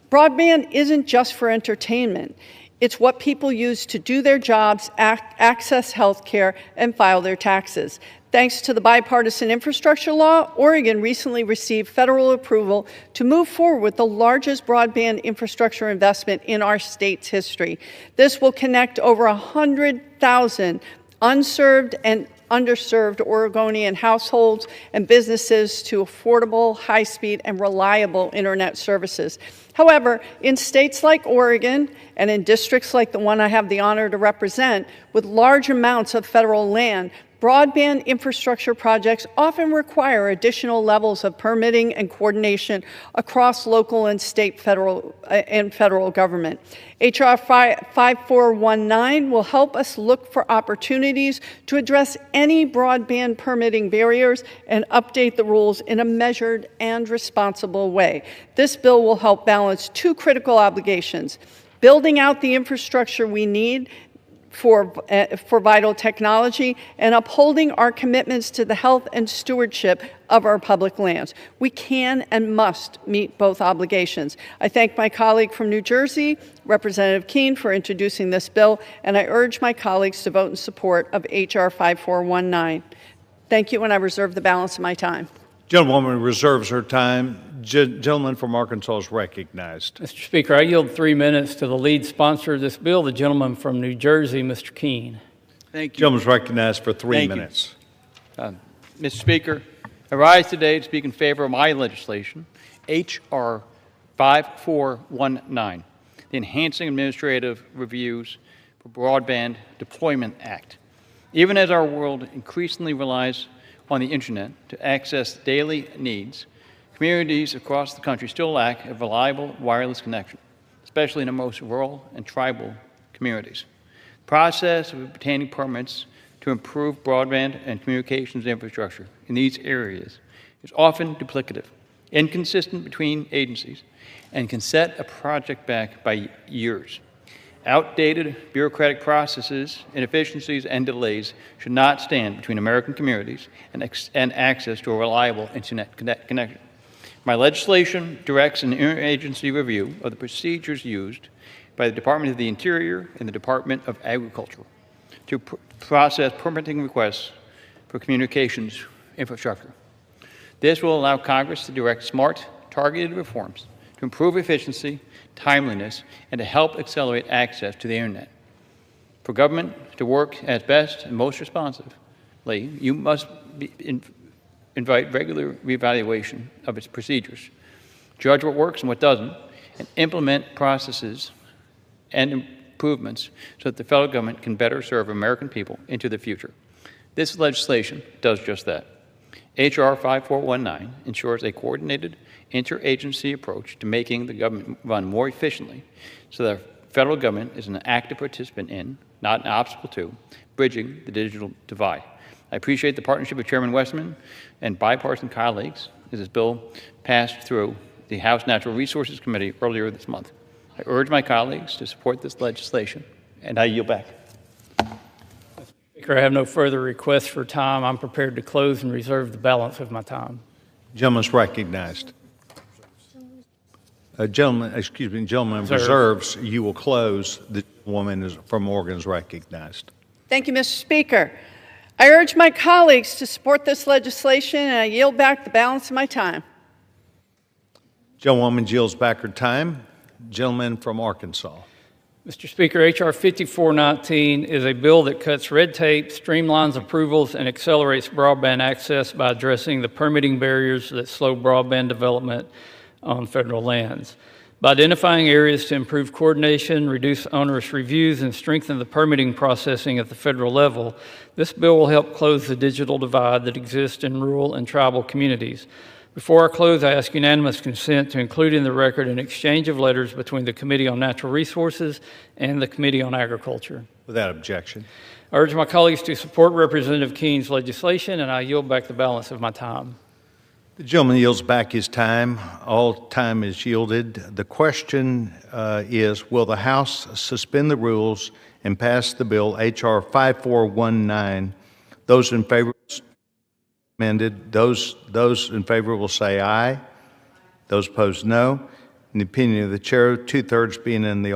Broadband isn't just for entertainment. It's what people use to do their jobs, access health care, and file their taxes. Thanks to the bipartisan infrastructure law, Oregon recently received federal approval to move forward with the largest broadband infrastructure investment in our state's history. This will connect over 100,000 unserved and underserved Oregonian households and businesses to affordable, high-speed, and reliable internet services. However, in states like Oregon and in districts like the one I have the honor to represent, with large amounts of federal land, broadband infrastructure projects often require additional levels of permitting and coordination across local and state federal government. H.R. 5419 will help us look for opportunities to address any broadband permitting barriers and update the rules in a measured and responsible way. This bill will help balance two critical obligations: building out the infrastructure we need for vital technology, and upholding our commitments to the health and stewardship of our public lands. We can and must meet both obligations. I thank my colleague from New Jersey, Representative Keene, for introducing this bill, and I urge my colleagues to vote in support of H.R. 5419. Thank you, and I reserve the balance of my time. Gentlewoman reserves her time. Gentleman from Arkansas is recognized. Mr. Speaker, I yield 3 minutes to the lead sponsor of this bill, the gentleman from New Jersey, Mr. Keene. Thank you. Gentleman's recognized for 3 minutes. Mr. Speaker, I rise today to speak in favor of my legislation, H.R. 5419, the Enhancing Administrative Reviews for Broadband Deployment Act. Even as our world increasingly relies on the internet to access daily needs, communities across the country still lack a reliable wireless connection, especially in the most rural and tribal communities. The process of obtaining permits to improve broadband and communications infrastructure in these areas is often duplicative, inconsistent between agencies, and can set a project back by years. Outdated bureaucratic processes, inefficiencies, and delays should not stand between American communities and access to a reliable internet connection. My legislation directs an interagency review of the procedures used by the Department of the Interior and the Department of Agriculture to process permitting requests for communications infrastructure. This will allow Congress to direct smart, targeted reforms to improve efficiency, timeliness, and to help accelerate access to the internet. For government to work as best and most responsibly, you must invite regular reevaluation of its procedures, judge what works and what doesn't, and implement processes and improvements so that the federal government can better serve American people into the future. This legislation does just that. H.R. 5419 ensures a coordinated interagency approach to making the government run more efficiently so that the federal government is an active participant in, not an obstacle to, bridging the digital divide. I appreciate the partnership of Chairman Westman and bipartisan colleagues as this bill passed through the House Natural Resources Committee earlier this month. I urge my colleagues to support this legislation, and I yield back. Speaker, I have no further requests for time. I'm prepared to close and reserve the balance of my time. Gentleman's recognized. Gentleman reserves. You will close. The woman from Oregon is recognized. Thank you, Mr. Speaker. I urge my colleagues to support this legislation, and I yield back the balance of my time. Gentlewoman yields back her time. Gentleman from Arkansas. Mr. Speaker, H.R. 5419 is a bill that cuts red tape, streamlines approvals, and accelerates broadband access by addressing the permitting barriers that slow broadband development on federal lands. By identifying areas to improve coordination, reduce onerous reviews, and strengthen the permitting processing at the federal level, this bill will help close the digital divide that exists in rural and tribal communities. Before I close, I ask unanimous consent to include in the record an exchange of letters between the Committee on Natural Resources and the Committee on Agriculture. Without objection. I urge my colleagues to support Representative Keene's legislation, and I yield back the balance of my time. The gentleman yields back his time. All time is yielded. The question is, will the House suspend the rules and pass the bill H.R. 5419? Those in favor, amended. Those in favor will say aye. Those opposed, no. In the opinion of the chair, 2/3 being in the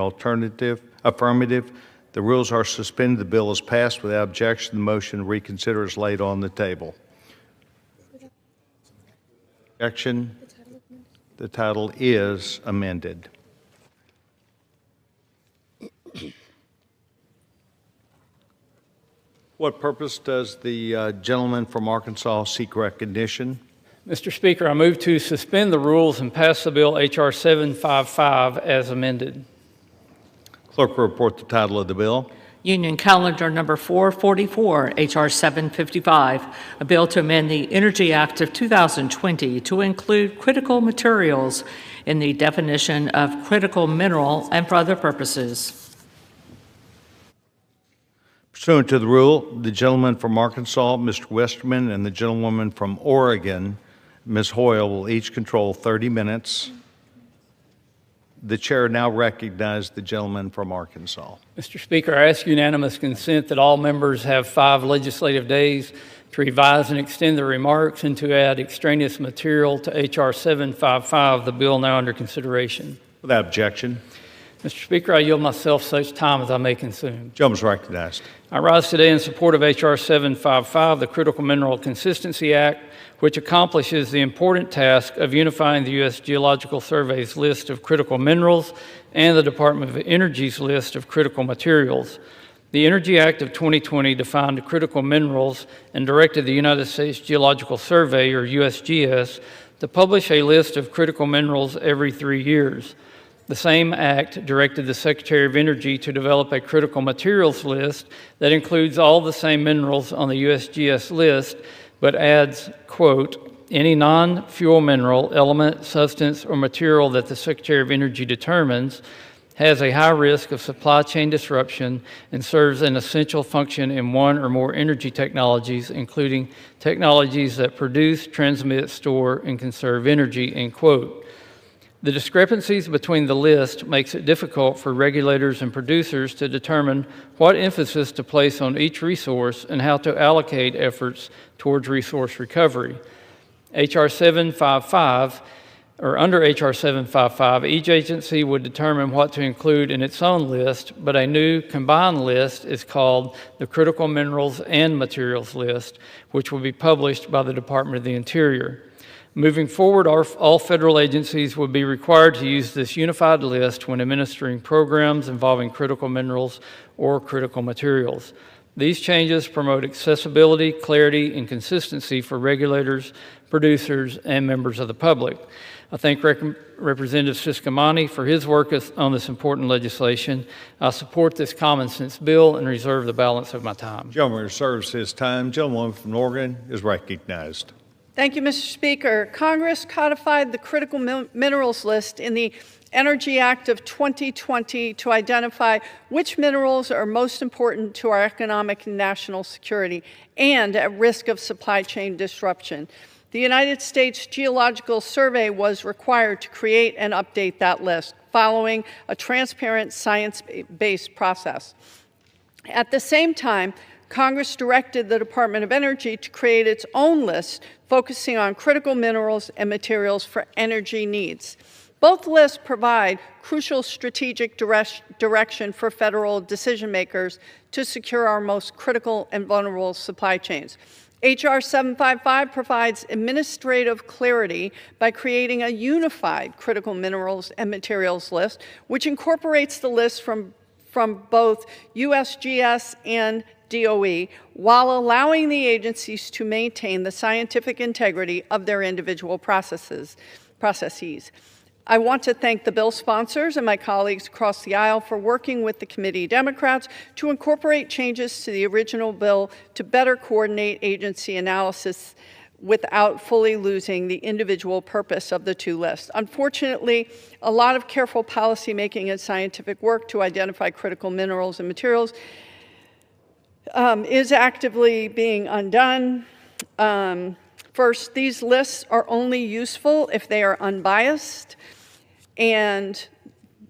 affirmative, the rules are suspended. The bill is passed without objection. The motion to reconsider is laid on the table. Objection. The title is amended. What purpose does the gentleman from Arkansas seek recognition? Mr. Speaker, I move to suspend the rules and pass the bill H.R. 755 as amended. Clerk will report the title of the bill. Union Calendar Number 444, H.R. 755, a bill to amend the Energy Act of 2020 to include critical materials in the definition of critical mineral and for other purposes. Pursuant to the rule, the gentleman from Arkansas, Mr. Westerman, and the gentlewoman from Oregon, Ms. Hoyle, will each control 30 minutes. The chair now recognizes the gentleman from Arkansas. Mr. Speaker, I ask unanimous consent that all members have 5 legislative days to revise and extend their remarks and to add extraneous material to H.R. 755, the bill now under consideration. Without objection. Mr. Speaker, I yield myself such time as I may consume. Gentleman is recognized. I rise today in support of H.R. 755, the Critical Mineral Consistency Act, which accomplishes the important task of unifying the U.S. Geological Survey's list of critical minerals and the Department of Energy's list of critical materials. The Energy Act of 2020 defined critical minerals and directed the United States Geological Survey, or USGS, to publish a list of critical minerals every 3 years. The same act directed the Secretary of Energy to develop a critical materials list that includes all the same minerals on the USGS list, but adds, quote, any non-fuel mineral, element, substance, or material that the Secretary of Energy determines has a high risk of supply chain disruption and serves an essential function in one or more energy technologies, including technologies that produce, transmit, store, and conserve energy, end quote. The discrepancies between the list makes it difficult for regulators and producers to determine what emphasis to place on each resource and how to allocate efforts towards resource recovery. H.R. 755, or under H.R. 755, each agency would determine what to include in its own list, but a new combined list is called the Critical Minerals and Materials List, which will be published by the Department of the Interior. Moving forward, all federal agencies will be required to use this unified list when administering programs involving critical minerals or critical materials. These changes promote accessibility, clarity, and consistency for regulators, producers, and members of the public. I thank Representative Ciscomani for his work on this important legislation. I support this common sense bill and reserve the balance of my time. Gentleman reserves his time. Gentleman from Oregon is recognized. Thank you, Mr. Speaker. Congress codified the critical minerals list in the Energy Act of 2020 to identify which minerals are most important to our economic and national security and at risk of supply chain disruption. The United States Geological Survey was required to create and update that list following a transparent, science-based process. At the same time, Congress directed the Department of Energy to create its own list focusing on critical minerals and materials for energy needs. Both lists provide crucial strategic direction for federal decision makers to secure our most critical and vulnerable supply chains. H.R. 755 provides administrative clarity by creating a unified critical minerals and materials list, which incorporates the list from both USGS and DOE, while allowing the agencies to maintain the scientific integrity of their individual processes. I want to thank the bill sponsors and my colleagues across the aisle for working with the committee Democrats to incorporate changes to the original bill to better coordinate agency analysis without fully losing the individual purpose of the two lists. Unfortunately, a lot of careful policymaking and scientific work to identify critical minerals and materials is actively being undone. First, these lists are only useful if they are unbiased, and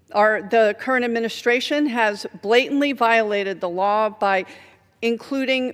the current administration has blatantly violated the law by including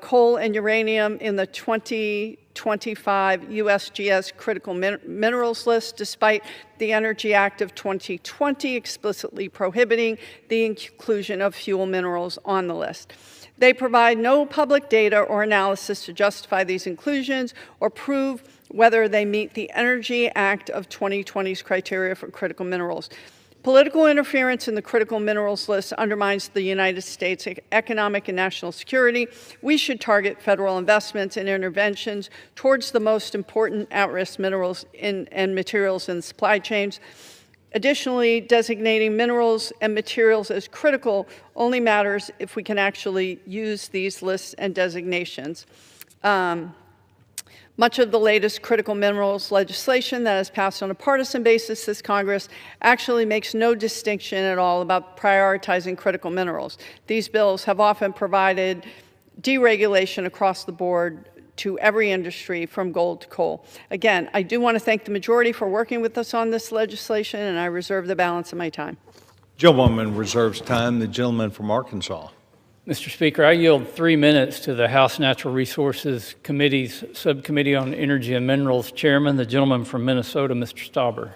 coal and uranium in the 2025 USGS critical minerals list, despite the Energy Act of 2020 explicitly prohibiting the inclusion of fuel minerals on the list. They provide no public data or analysis to justify these inclusions or prove whether they meet the Energy Act of 2020's criteria for critical minerals. Political interference in the critical minerals list undermines the United States' economic and national security. We should target federal investments and interventions towards the most important at-risk minerals and materials in supply chains. Additionally, designating minerals and materials as critical only matters if we can actually use these lists and designations. Much of the latest critical minerals legislation that has passed on a partisan basis this Congress actually makes no distinction at all about prioritizing critical minerals. These bills have often provided deregulation across the board to every industry from gold to coal. Again, I do want to thank the majority for working with us on this legislation, and I reserve the balance of my time. Gentleman reserves time. The gentleman from Arkansas. Mr. Speaker, I yield 3 minutes to the House Natural Resources Committee's Subcommittee on Energy and Minerals Chairman, the gentleman from Minnesota, Mr. Stauber.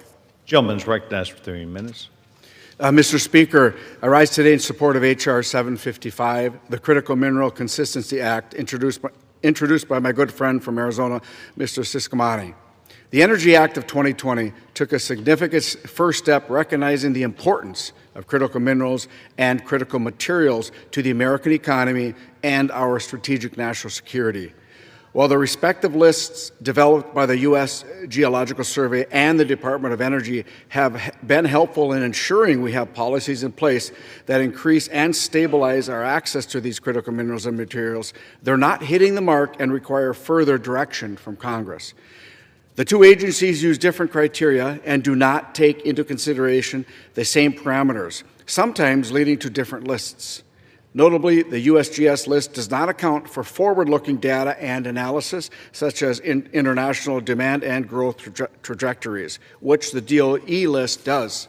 Gentleman's recognized for 3 minutes. Mr. Speaker, I rise today in support of H.R. 755, the Critical Mineral Consistency Act, introduced by my good friend from Arizona, Mr. Ciscomani. The Energy Act of 2020 took a significant first step recognizing the importance of critical minerals and critical materials to the American economy and our strategic national security. While the respective lists developed by the U.S. Geological Survey and the Department of Energy have been helpful in ensuring we have policies in place that increase and stabilize our access to these critical minerals and materials, they're not hitting the mark and require further direction from Congress. The two agencies use different criteria and do not take into consideration the same parameters, sometimes leading to different lists. Notably, the USGS list does not account for forward-looking data and analysis, such as international demand and growth trajectories, which the DOE list does.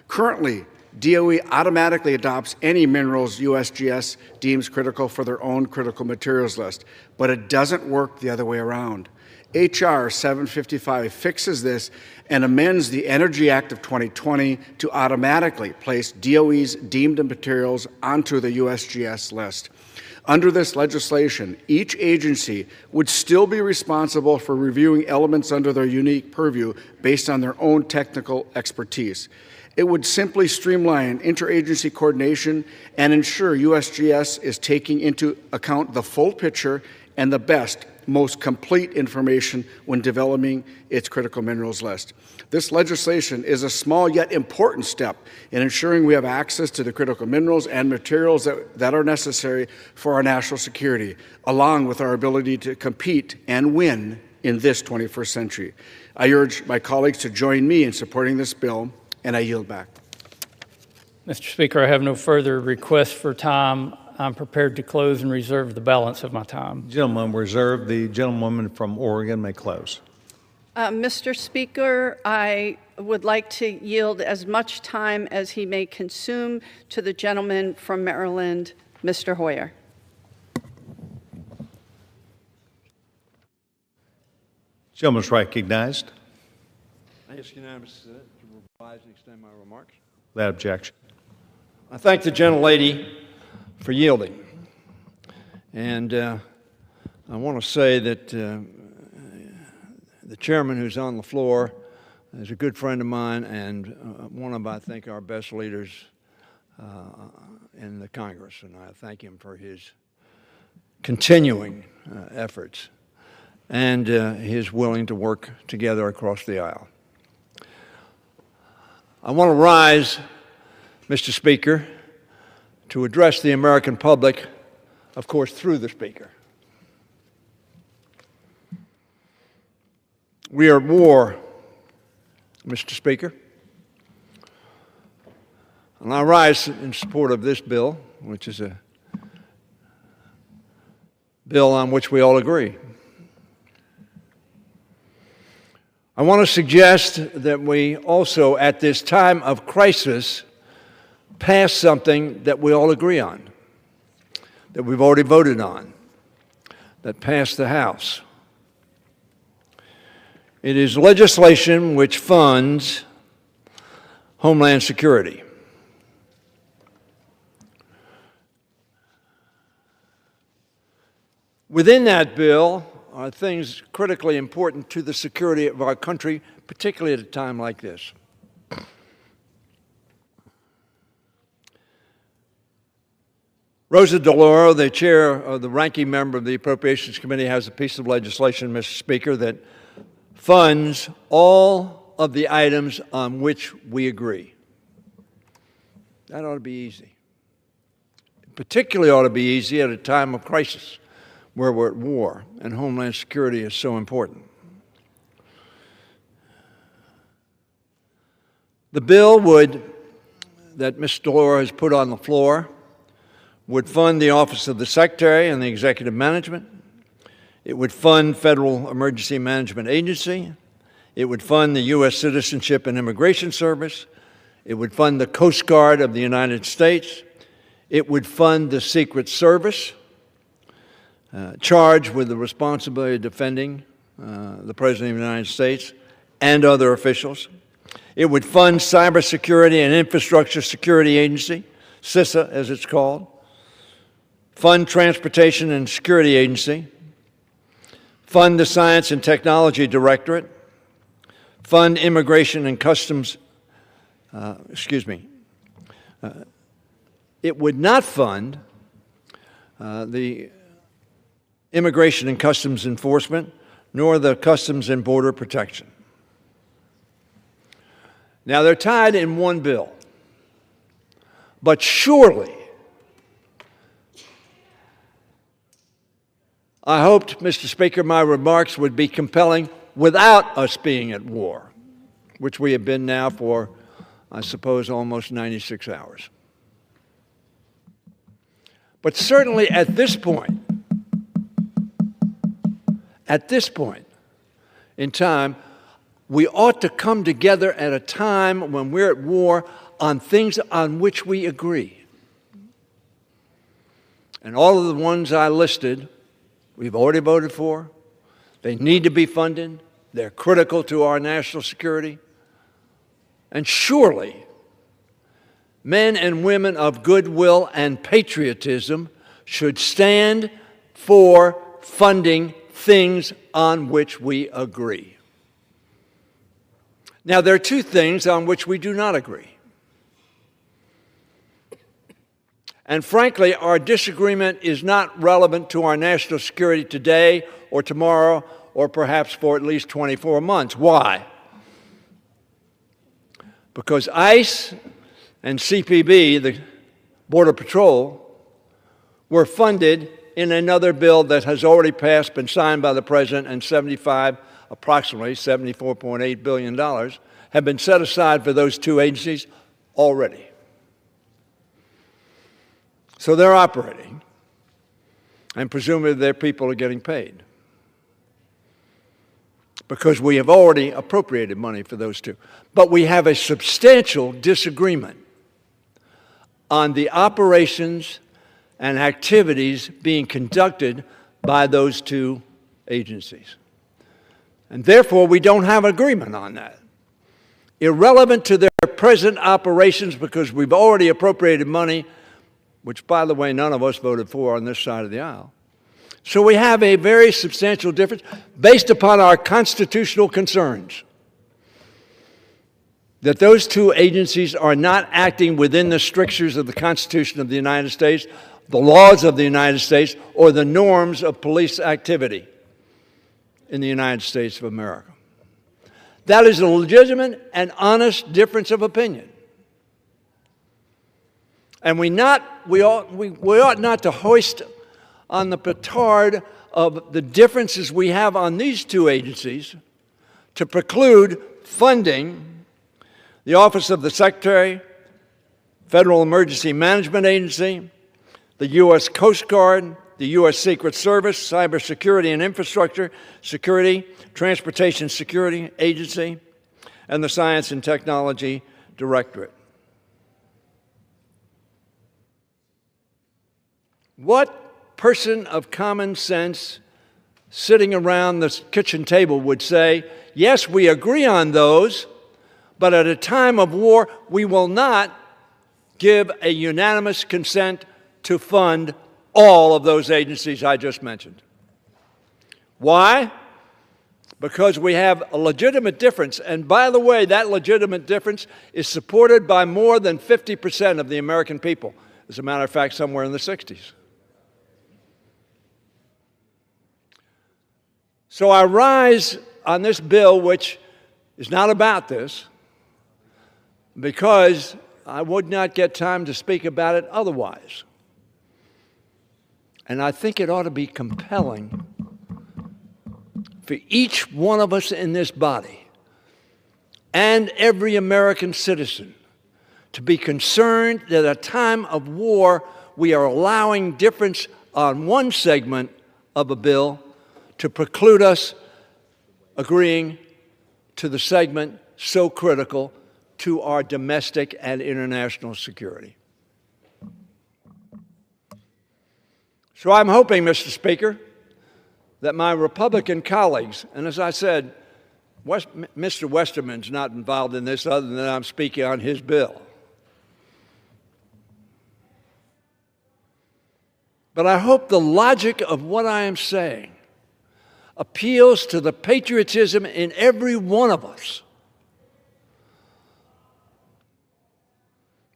Currently, DOE automatically adopts any minerals USGS deems critical for their own critical materials list, but it doesn't work the other way around. H.R. 755 fixes this and amends the Energy Act of 2020 to automatically place DOE's deemed materials onto the USGS list. Under this legislation, each agency would still be responsible for reviewing elements under their unique purview based on their own technical expertise. It would simply streamline interagency coordination and ensure USGS is taking into account the full picture and the best, most complete information when developing its critical minerals list. This legislation is a small yet important step in ensuring we have access to the critical minerals and materials that are necessary for our national security, along with our ability to compete and win in this 21st century. I urge my colleagues to join me in supporting this bill, and I yield back. Mr. Speaker, I have no further requests for time. I'm prepared to close and reserve the balance of my time. Gentleman reserved. The gentlewoman from Oregon may close. Mr. Speaker, I would like to yield as much time as he may consume to the gentleman from Maryland, Mr. Hoyer. Gentleman is recognized. I ask unanimous consent to revise and extend my remarks. Without objection. I thank the gentlelady for yielding. And I want to say that the chairman who's on the floor is a good friend of mine and one of, I think, our best leaders in the Congress. And I thank him for his continuing efforts and his willing to work together across the aisle. I want to rise, Mr. Speaker, to address the American public, of course, through the Speaker. We are at war, Mr. Speaker. And I rise in support of this bill, which is a bill on which we all agree. I want to suggest that we also, at this time of crisis, pass something that we all agree on, that we've already voted on, that passed the House. It is legislation which funds Homeland Security. Within that bill are things critically important to the security of our country, particularly at a time like this. Rosa DeLauro, the chair of the ranking member of the Appropriations Committee, has a piece of legislation, Mr. Speaker, that funds all of the items on which we agree. That ought to be easy. It particularly ought to be easy at a time of crisis where we're at war and Homeland Security is so important. The bill that Ms. DeLauro has put on the floor would fund the Office of the Secretary and the Executive Management. It would fund Federal Emergency Management Agency. It would fund the U.S. Citizenship and Immigration Service. It would fund the Coast Guard of the United States. It would fund the Secret Service, charged with the responsibility of defending the President of the United States and other officials. It would fund Cybersecurity and Infrastructure Security Agency, CISA as it's called, fund Transportation and Security Agency, fund the Science and Technology Directorate, fund immigration and customs, it would not fund the immigration and customs enforcement, nor the customs and border protection. Now, they're tied in one bill, but surely, I hoped, Mr. Speaker, my remarks would be compelling without us being at war, which we have been now for, I suppose, almost 96 hours. But certainly at this point in time, we ought to come together at a time when we're at war on things on which we agree. And all of the ones I listed, we've already voted for. They need to be funded. They're critical to our national security. And surely, men and women of goodwill and patriotism should stand for funding things on which we agree. Now, there are two things on which we do not agree. And frankly, our disagreement is not relevant to our national security today or tomorrow or perhaps for at least 24 months. Why? Because ICE and CPB, the Border Patrol, were funded in another bill that has already passed, been signed by the President, and approximately $74.8 billion have been set aside for those two agencies already. So they're operating, and presumably their people are getting paid, because we have already appropriated money for those two. But we have a substantial disagreement on the operations and activities being conducted by those two agencies. And therefore, we don't have agreement on that. Irrelevant to their present operations, because we've already appropriated money, which, by the way, none of us voted for on this side of the aisle. So we have a very substantial difference based upon our constitutional concerns that those two agencies are not acting within the strictures of the Constitution of the United States, the laws of the United States, or the norms of police activity in the United States of America. That is a legitimate and honest difference of opinion. And we ought not to hoist on the petard of the differences we have on these two agencies to preclude funding the Office of the Secretary, Federal Emergency Management Agency, the U.S. Coast Guard, the U.S. Secret Service, Cybersecurity and Infrastructure Security, Transportation Security Agency, and the Science and Technology Directorate. What person of common sense sitting around the kitchen table would say, yes, we agree on those, but at a time of war, we will not give a unanimous consent to fund all of those agencies I just mentioned? Why? Because we have a legitimate difference. And by the way, that legitimate difference is supported by more than 50% of the American people. As a matter of fact, somewhere in the 60s. So I rise on this bill, which is not about this, because I would not get time to speak about it otherwise. And I think it ought to be compelling for each one of us in this body and every American citizen to be concerned that at a time of war, we are allowing difference on one segment of a bill to preclude us agreeing to the segment so critical to our domestic and international security. So I'm hoping, Mr. Speaker, that my Republican colleagues, and as I said, Mr. Westerman's not involved in this other than I'm speaking on his bill. But I hope the logic of what I am saying appeals to the patriotism in every one of us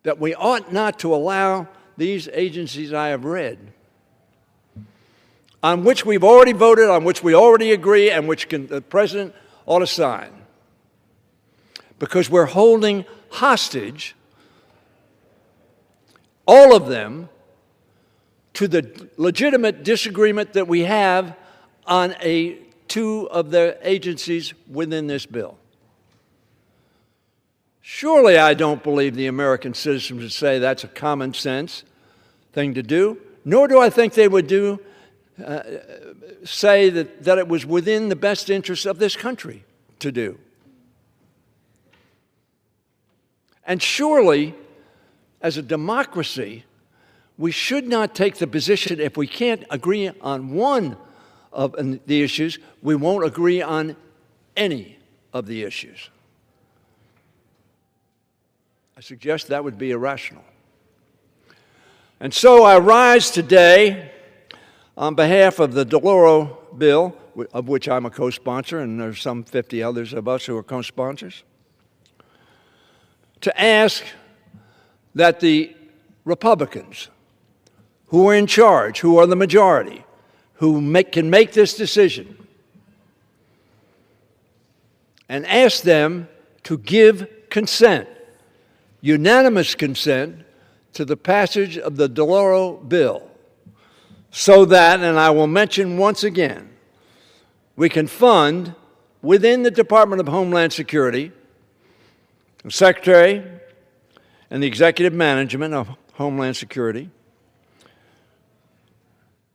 that we ought not to allow these agencies I have read, on which we've already voted, on which we already agree, and which the President ought to sign, because we're holding hostage all of them to the legitimate disagreement that we have on two of the agencies within this bill. Surely I don't believe the American citizens would say that's a common sense thing to do, nor do I think they would say that it was within the best interest of this country to do. And surely, as a democracy, we should not take the position, if we can't agree on one of the issues, we won't agree on any of the issues. I suggest that would be irrational. And so I rise today on behalf of the DeLauro bill, of which I'm a co-sponsor, and there's some 50 others of us who are co-sponsors, to ask that the Republicans who are in charge, who are the majority, who can make this decision, and ask them to give consent, unanimous consent, to the passage of the DeLauro bill, so that, and I will mention once again, we can fund within the Department of Homeland Security, the Secretary and the Executive Management of Homeland Security,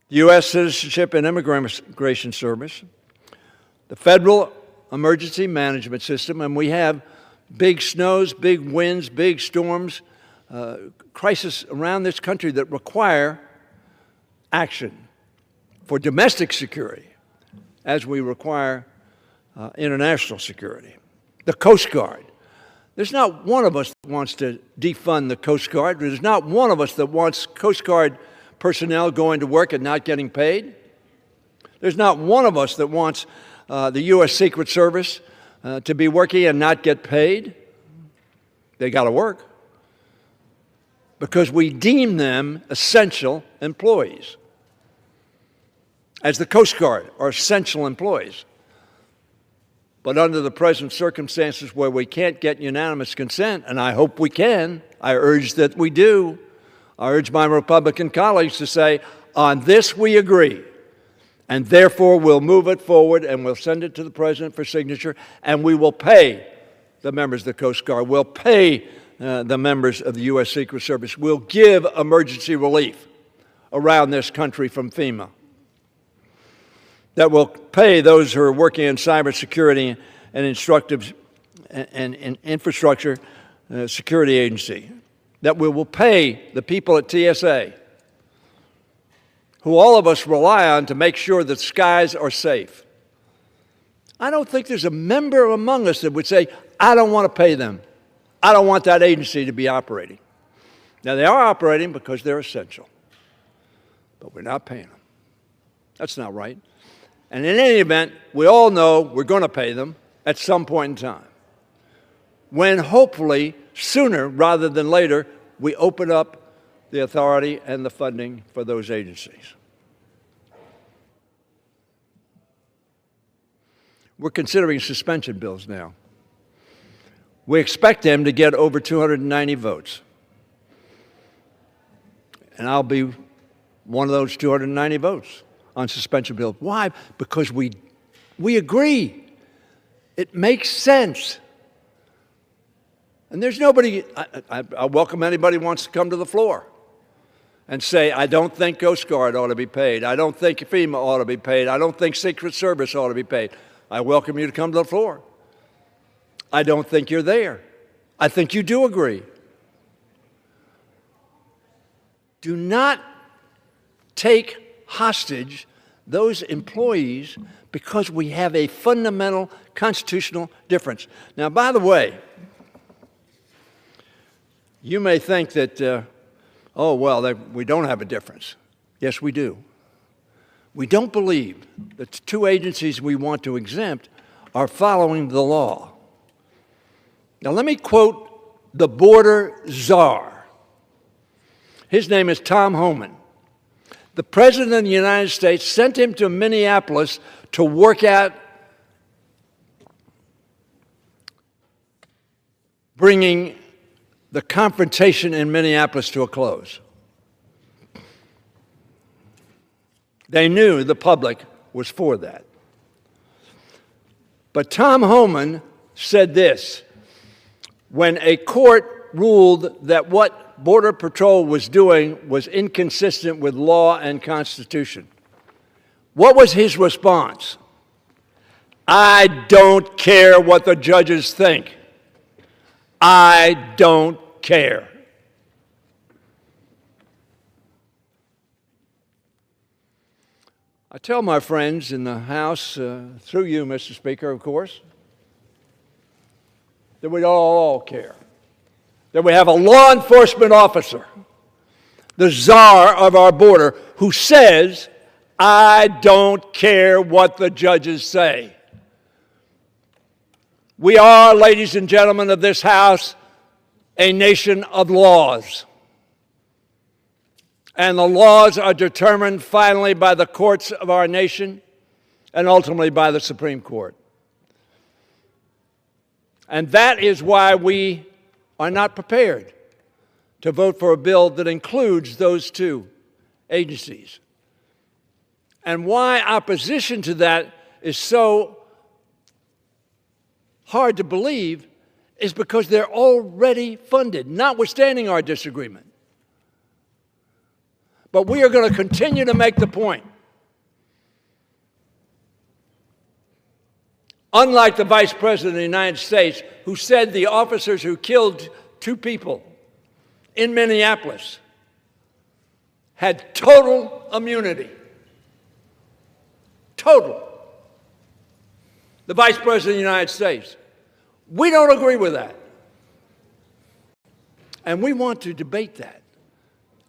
the U.S. Citizenship and Immigration Service, the Federal Emergency Management System, and we have big snows, big winds, big storms, crises around this country that require action for domestic security as we require international security. The Coast Guard. There's not one of us that wants to defund the Coast Guard. There's not one of us that wants Coast Guard personnel going to work and not getting paid. There's not one of us that wants the U.S. Secret Service to be working and not get paid. They got to work because we deem them essential employees, as the Coast Guard are essential employees. But under the present circumstances where we can't get unanimous consent, and I hope we can, I urge that we do, I urge my Republican colleagues to say, on this we agree, and therefore we'll move it forward and we'll send it to the President for signature, and we will pay the members of the Coast Guard, we'll pay the members of the U.S. Secret Service, we'll give emergency relief around this country from FEMA, that will pay those who are working in cybersecurity and instructive and infrastructure security agency, that we will pay the people at TSA, who all of us rely on to make sure that skies are safe. I don't think there's a member among us that would say, I don't want to pay them. I don't want that agency to be operating. Now, they are operating because they're essential, but we're not paying them. That's not right. And in any event, we all know we're going to pay them at some point in time, when hopefully sooner rather than later, we open up the authority and the funding for those agencies. We're considering suspension bills now. We expect them to get over 290 votes. And I'll be one of those 290 votes on suspension bills. Why? Because we agree. It makes sense. And there's nobody, I welcome anybody who wants to come to the floor and say, I don't think Coast Guard ought to be paid. I don't think FEMA ought to be paid. I don't think Secret Service ought to be paid. I welcome you to come to the floor. I don't think you're there. I think you do agree. Do not take hostage those employees because we have a fundamental constitutional difference. Now, by the way, you may think that, oh, well, we don't have a difference. Yes, we do. We don't believe that the two agencies we want to exempt are following the law. Now, let me quote the border czar, His name is Tom Homan. The President of the United States sent him to Minneapolis to work out bringing the confrontation in Minneapolis to a close. They knew the public was for that. But Tom Homan said this: when a court ruled that what Border Patrol was doing was inconsistent with law and Constitution, what was his response? I don't care what the judges think. I don't care. I tell my friends in the House, through you, Mr. Speaker, of course, that we all care. That we have a law enforcement officer, the czar of our border, who says, I don't care what the judges say. We are, ladies and gentlemen of this House, a nation of laws. And the laws are determined finally by the courts of our nation and ultimately by the Supreme Court. And that is why we are not prepared to vote for a bill that includes those two agencies. And why opposition to that is so hard to believe is because they're already funded, notwithstanding our disagreement. But we are going to continue to make the point. Unlike the Vice President of the United States, who said the officers who killed 2 people in Minneapolis had total immunity. Total. The Vice President of the United States. We don't agree with that. And we want to debate that.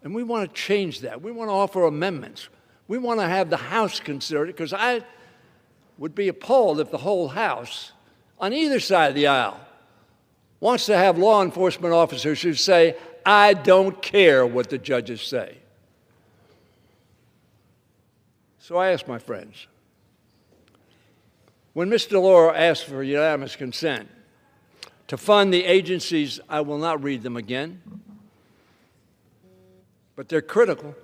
And we want to change that. We want to offer amendments. We want to have the House consider it, because I would be appalled if the whole House, on either side of the aisle, wants to have law enforcement officers who say, I don't care what the judges say. So I ask my friends, when Ms. DeLauro asked for unanimous consent to fund the agencies, I will not read them again, but they're critical.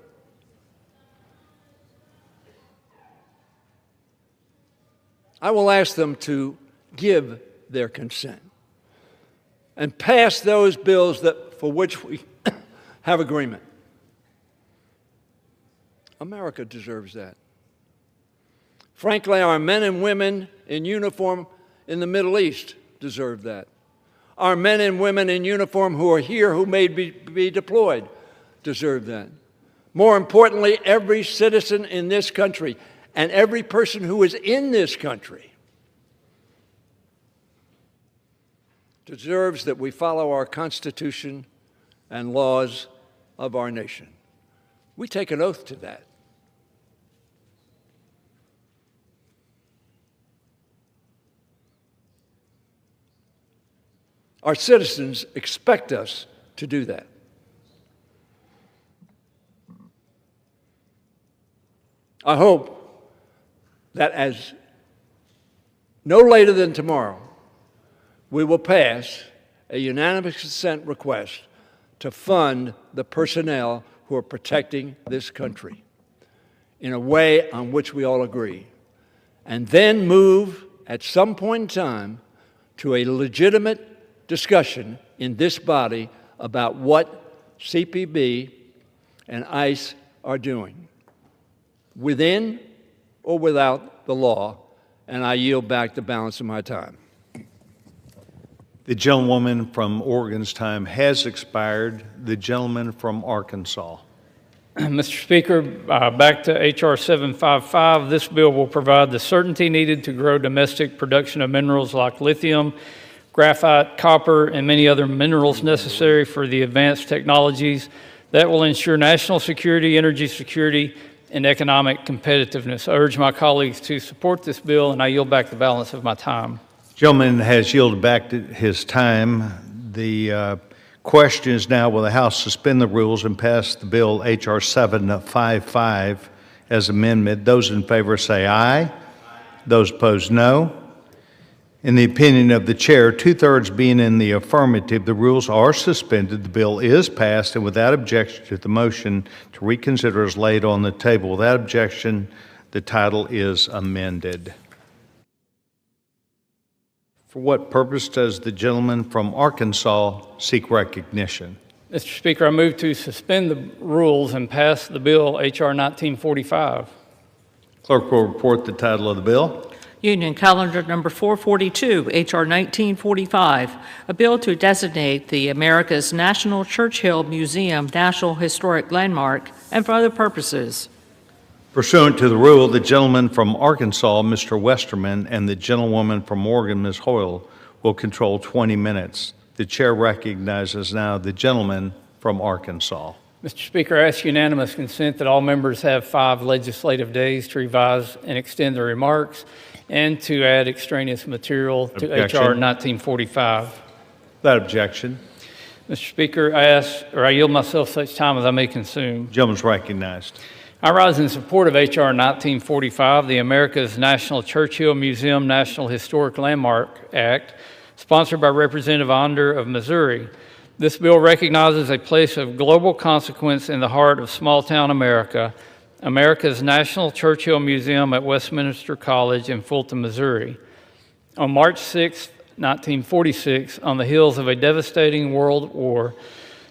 I will ask them to give their consent and pass those bills for which we have agreement. America deserves that. Frankly, our men and women in uniform in the Middle East deserve that. Our men and women in uniform who are here, who may be deployed, deserve that. More importantly, every citizen in this country and every person who is in this country deserves that we follow our Constitution and laws of our nation. We take an oath to that. Our citizens expect us to do that. I hope that as no later than tomorrow, we will pass a unanimous consent request to fund the personnel who are protecting this country in a way on which we all agree, and then move at some point in time to a legitimate discussion in this body about what CPB and ICE are doing, within or without the law, and I yield back the balance of my time. The gentlewoman from Oregon's time has expired. The gentleman from Arkansas. Mr. Speaker, back to H.R. 755. This bill will provide the certainty needed to grow domestic production of minerals like lithium, graphite, copper, and many other minerals necessary for the advanced technologies that will ensure national security, energy security, and economic competitiveness. I urge my colleagues to support this bill, and I yield back the balance of my time. Gentleman has yielded back his time. The Question is now, will the House suspend the rules and pass the bill H.R. 755 as amendment? Those in favor say aye. Those opposed, no. In the opinion of the chair, 2/3 being in the affirmative, the rules are suspended, the bill is passed, and without objection to the motion to reconsider is laid on the table. Without objection, the title is amended. For what purpose does the gentleman from Arkansas seek recognition? Mr. Speaker, I move to suspend the rules and pass the bill H.R. 1945. Clerk will report the title of the bill. Union Calendar Number 442, H.R. 1945, a bill to designate the America's National Churchill Museum National Historic Landmark and for other purposes. Pursuant to the rule, the gentleman from Arkansas, Mr. Westerman, and the gentlewoman from Oregon, Ms. Hoyle, will control 20 minutes. The chair recognizes now the gentleman from Arkansas. Mr. Speaker, I ask unanimous consent that all members have 5 legislative days to revise and extend their remarks and to add extraneous material to H.R. 1945. Without objection. Mr. Speaker, I yield myself such time as I may consume. Gentleman's recognized. I rise in support of H.R. 1945, the America's National Churchill Museum National Historic Landmark Act, sponsored by Representative Onder of Missouri. This bill recognizes a place of global consequence in the heart of small-town America, America's National Churchill Museum at Westminster College in Fulton, Missouri. On March 6, 1946, on the heels of a devastating world war,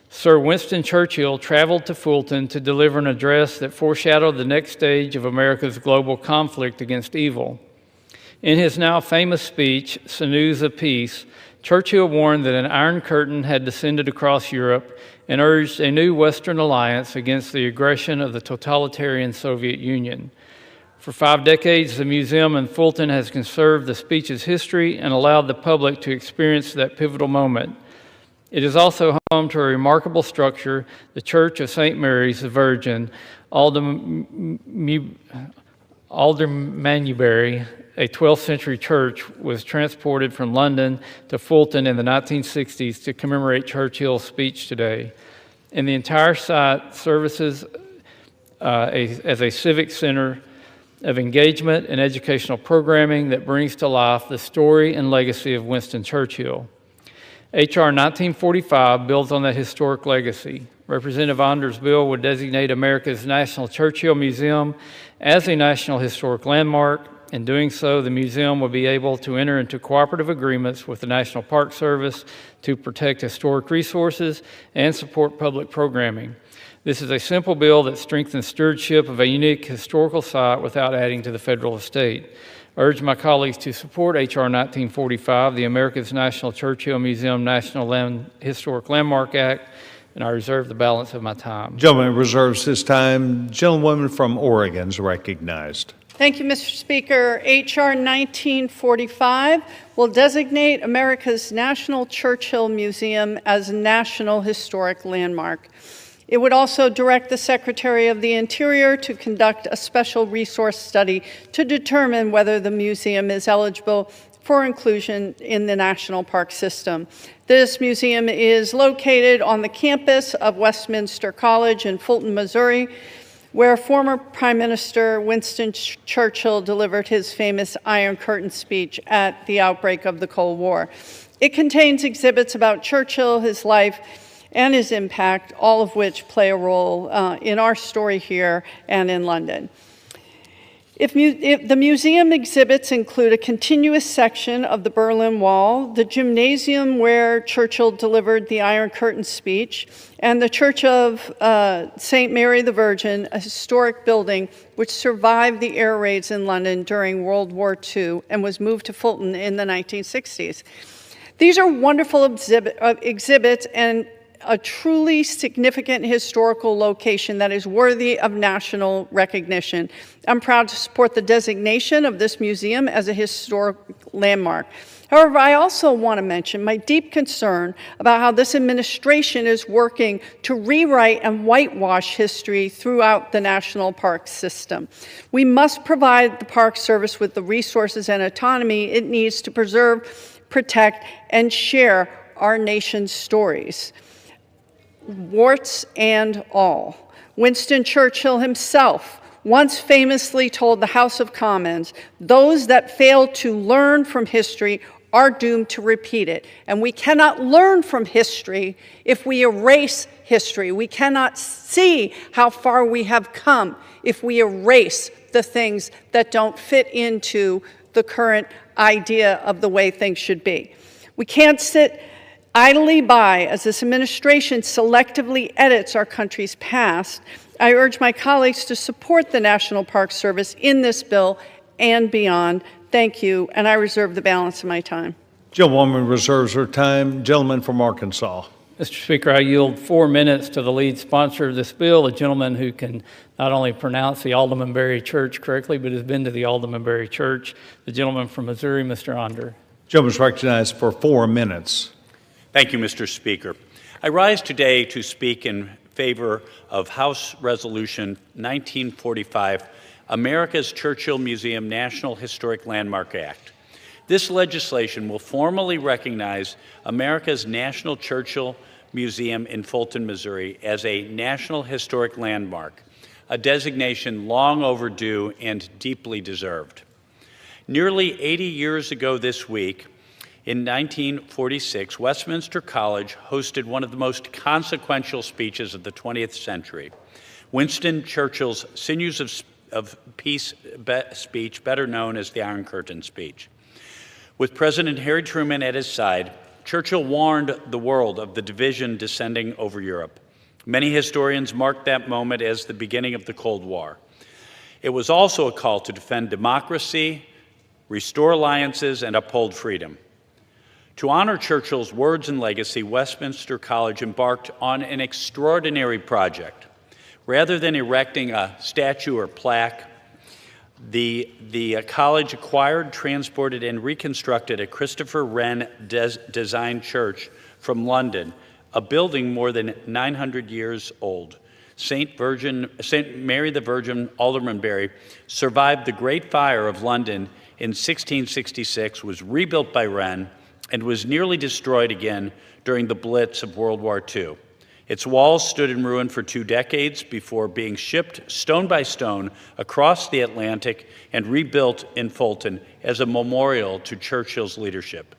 Sir Winston Churchill traveled to Fulton to deliver an address that foreshadowed the next stage of America's global conflict against evil. In his now famous speech, Sinews of Peace, Churchill warned that an Iron Curtain had descended across Europe and urged a new Western alliance against the aggression of the totalitarian Soviet Union. For 5 decades, the museum in Fulton has conserved the speech's history and allowed the public to experience that pivotal moment. It is also home to a remarkable structure, the Church of St. Mary's the Virgin, Aldermanbury, a 12th century church, was transported from London to Fulton in the 1960s to commemorate Churchill's speech today. And the entire site services as a civic center of engagement and educational programming that brings to life the story and legacy of Winston Churchill. H.R. 1945 builds on that historic legacy. Representative Onder's bill would designate America's National Churchill Museum as a National Historic Landmark. In doing so, the museum will be able to enter into cooperative agreements with the National Park Service to protect historic resources and support public programming. This is a simple bill that strengthens stewardship of a unique historical site without adding to the federal estate. I urge my colleagues to support H.R. 1945, the America's National Churchill Museum National Historic Landmark Act, and I reserve the balance of my time. Gentleman reserves his time. Gentlewoman from Oregon is recognized. Thank you, Mr. Speaker. H.R. 1945 will designate America's National Churchill Museum as a National Historic Landmark. It would also direct the Secretary of the Interior to conduct a special resource study to determine whether the museum is eligible for inclusion in the National Park System. This museum is located on the campus of Westminster College in Fulton, Missouri, where former Prime Minister Winston Churchill delivered his famous Iron Curtain speech at the outbreak of the Cold War. It contains exhibits about Churchill, his life, and his impact, all of which play a role in our story here and in London. If the museum exhibits include a continuous section of the Berlin Wall, the gymnasium where Churchill delivered the Iron Curtain speech, and the Church of St. Mary the Virgin, a historic building which survived the air raids in London during World War II and was moved to Fulton in the 1960s. These are wonderful exhibits and a truly significant historical location that is worthy of national recognition. I'm proud to support the designation of this museum as a historic landmark. However, I also want to mention my deep concern about how this administration is working to rewrite and whitewash history throughout the national park system. We must provide the Park Service with the resources and autonomy it needs to preserve, protect, and share our nation's stories. warts and all. Winston Churchill himself once famously told the House of Commons, "Those that fail to learn from history are doomed to repeat it." And we cannot learn from history if we erase history. We cannot see how far we have come if we erase the things that don't fit into the current idea of the way things should be. We can't sit idly by as this administration selectively edits our country's past. I urge my colleagues to support the National Park Service in this bill and beyond. Thank you, and I reserve the balance of my time. Gentlewoman reserves her time. Gentleman from Arkansas. Mr. Speaker, I yield 4 minutes to the lead sponsor of this bill, a gentleman who can not only pronounce the Aldermanbury Church correctly, but has been to the Aldermanbury Church, the gentleman from Missouri, Mr. Onder. Gentleman is recognized for 4 minutes. Thank you, Mr. Speaker. I rise today to speak in favor of House Resolution 1945, America's Churchill Museum National Historic Landmark Act. This legislation will formally recognize America's National Churchill Museum in Fulton, Missouri as a National Historic Landmark, a designation long overdue and deeply deserved. Nearly 80 years ago this week, in 1946, Westminster College hosted one of the most consequential speeches of the 20th century, Winston Churchill's Sinews of Peace speech, better known as the Iron Curtain speech. With President Harry Truman at his side, Churchill warned the world of the division descending over Europe. Many historians mark that moment as the beginning of the Cold War. It was also a call to defend democracy, restore alliances, and uphold freedom. To honor Churchill's words and legacy, Westminster College embarked on an extraordinary project. Rather than erecting a statue or plaque, the college acquired, transported, and reconstructed a Christopher Wren designed church from London, a building more than 900 years old. St. Mary the Virgin Aldermanbury survived the Great Fire of London in 1666, was rebuilt by Wren, and was nearly destroyed again during the Blitz of World War II. Its walls stood in ruin for 2 decades before being shipped stone by stone across the Atlantic and rebuilt in Fulton as a memorial to Churchill's leadership.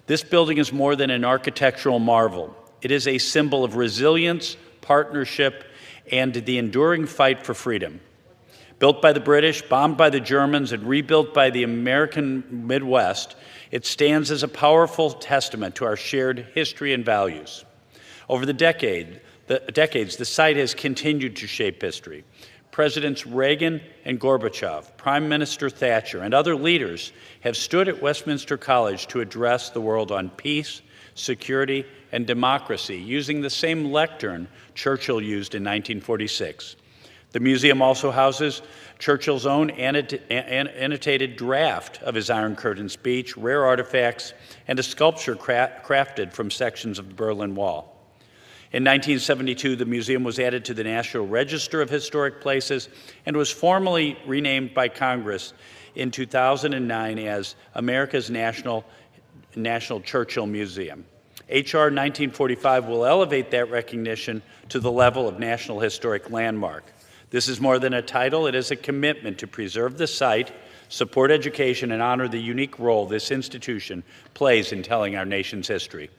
This building is more than an architectural marvel. It is a symbol of resilience, partnership, and the enduring fight for freedom. Built by the British, bombed by the Germans, and rebuilt by the American Midwest, it stands as a powerful testament to our shared history and values. Over the decades, the site has continued to shape history. Presidents Reagan and Gorbachev, Prime Minister Thatcher, and other leaders have stood at Westminster College to address the world on peace, security, and democracy, using the same lectern Churchill used in 1946. The museum also houses Churchill's own annotated draft of his Iron Curtain speech, rare artifacts, and a sculpture crafted from sections of the Berlin Wall. In 1972, the museum was added to the National Register of Historic Places and was formally renamed by Congress in 2009 as America's National Churchill Museum. H.R. 1945 will elevate that recognition to the level of National Historic Landmark. This is more than a title, it is a commitment to preserve the site, support education, and honor the unique role this institution plays in telling our nation's history.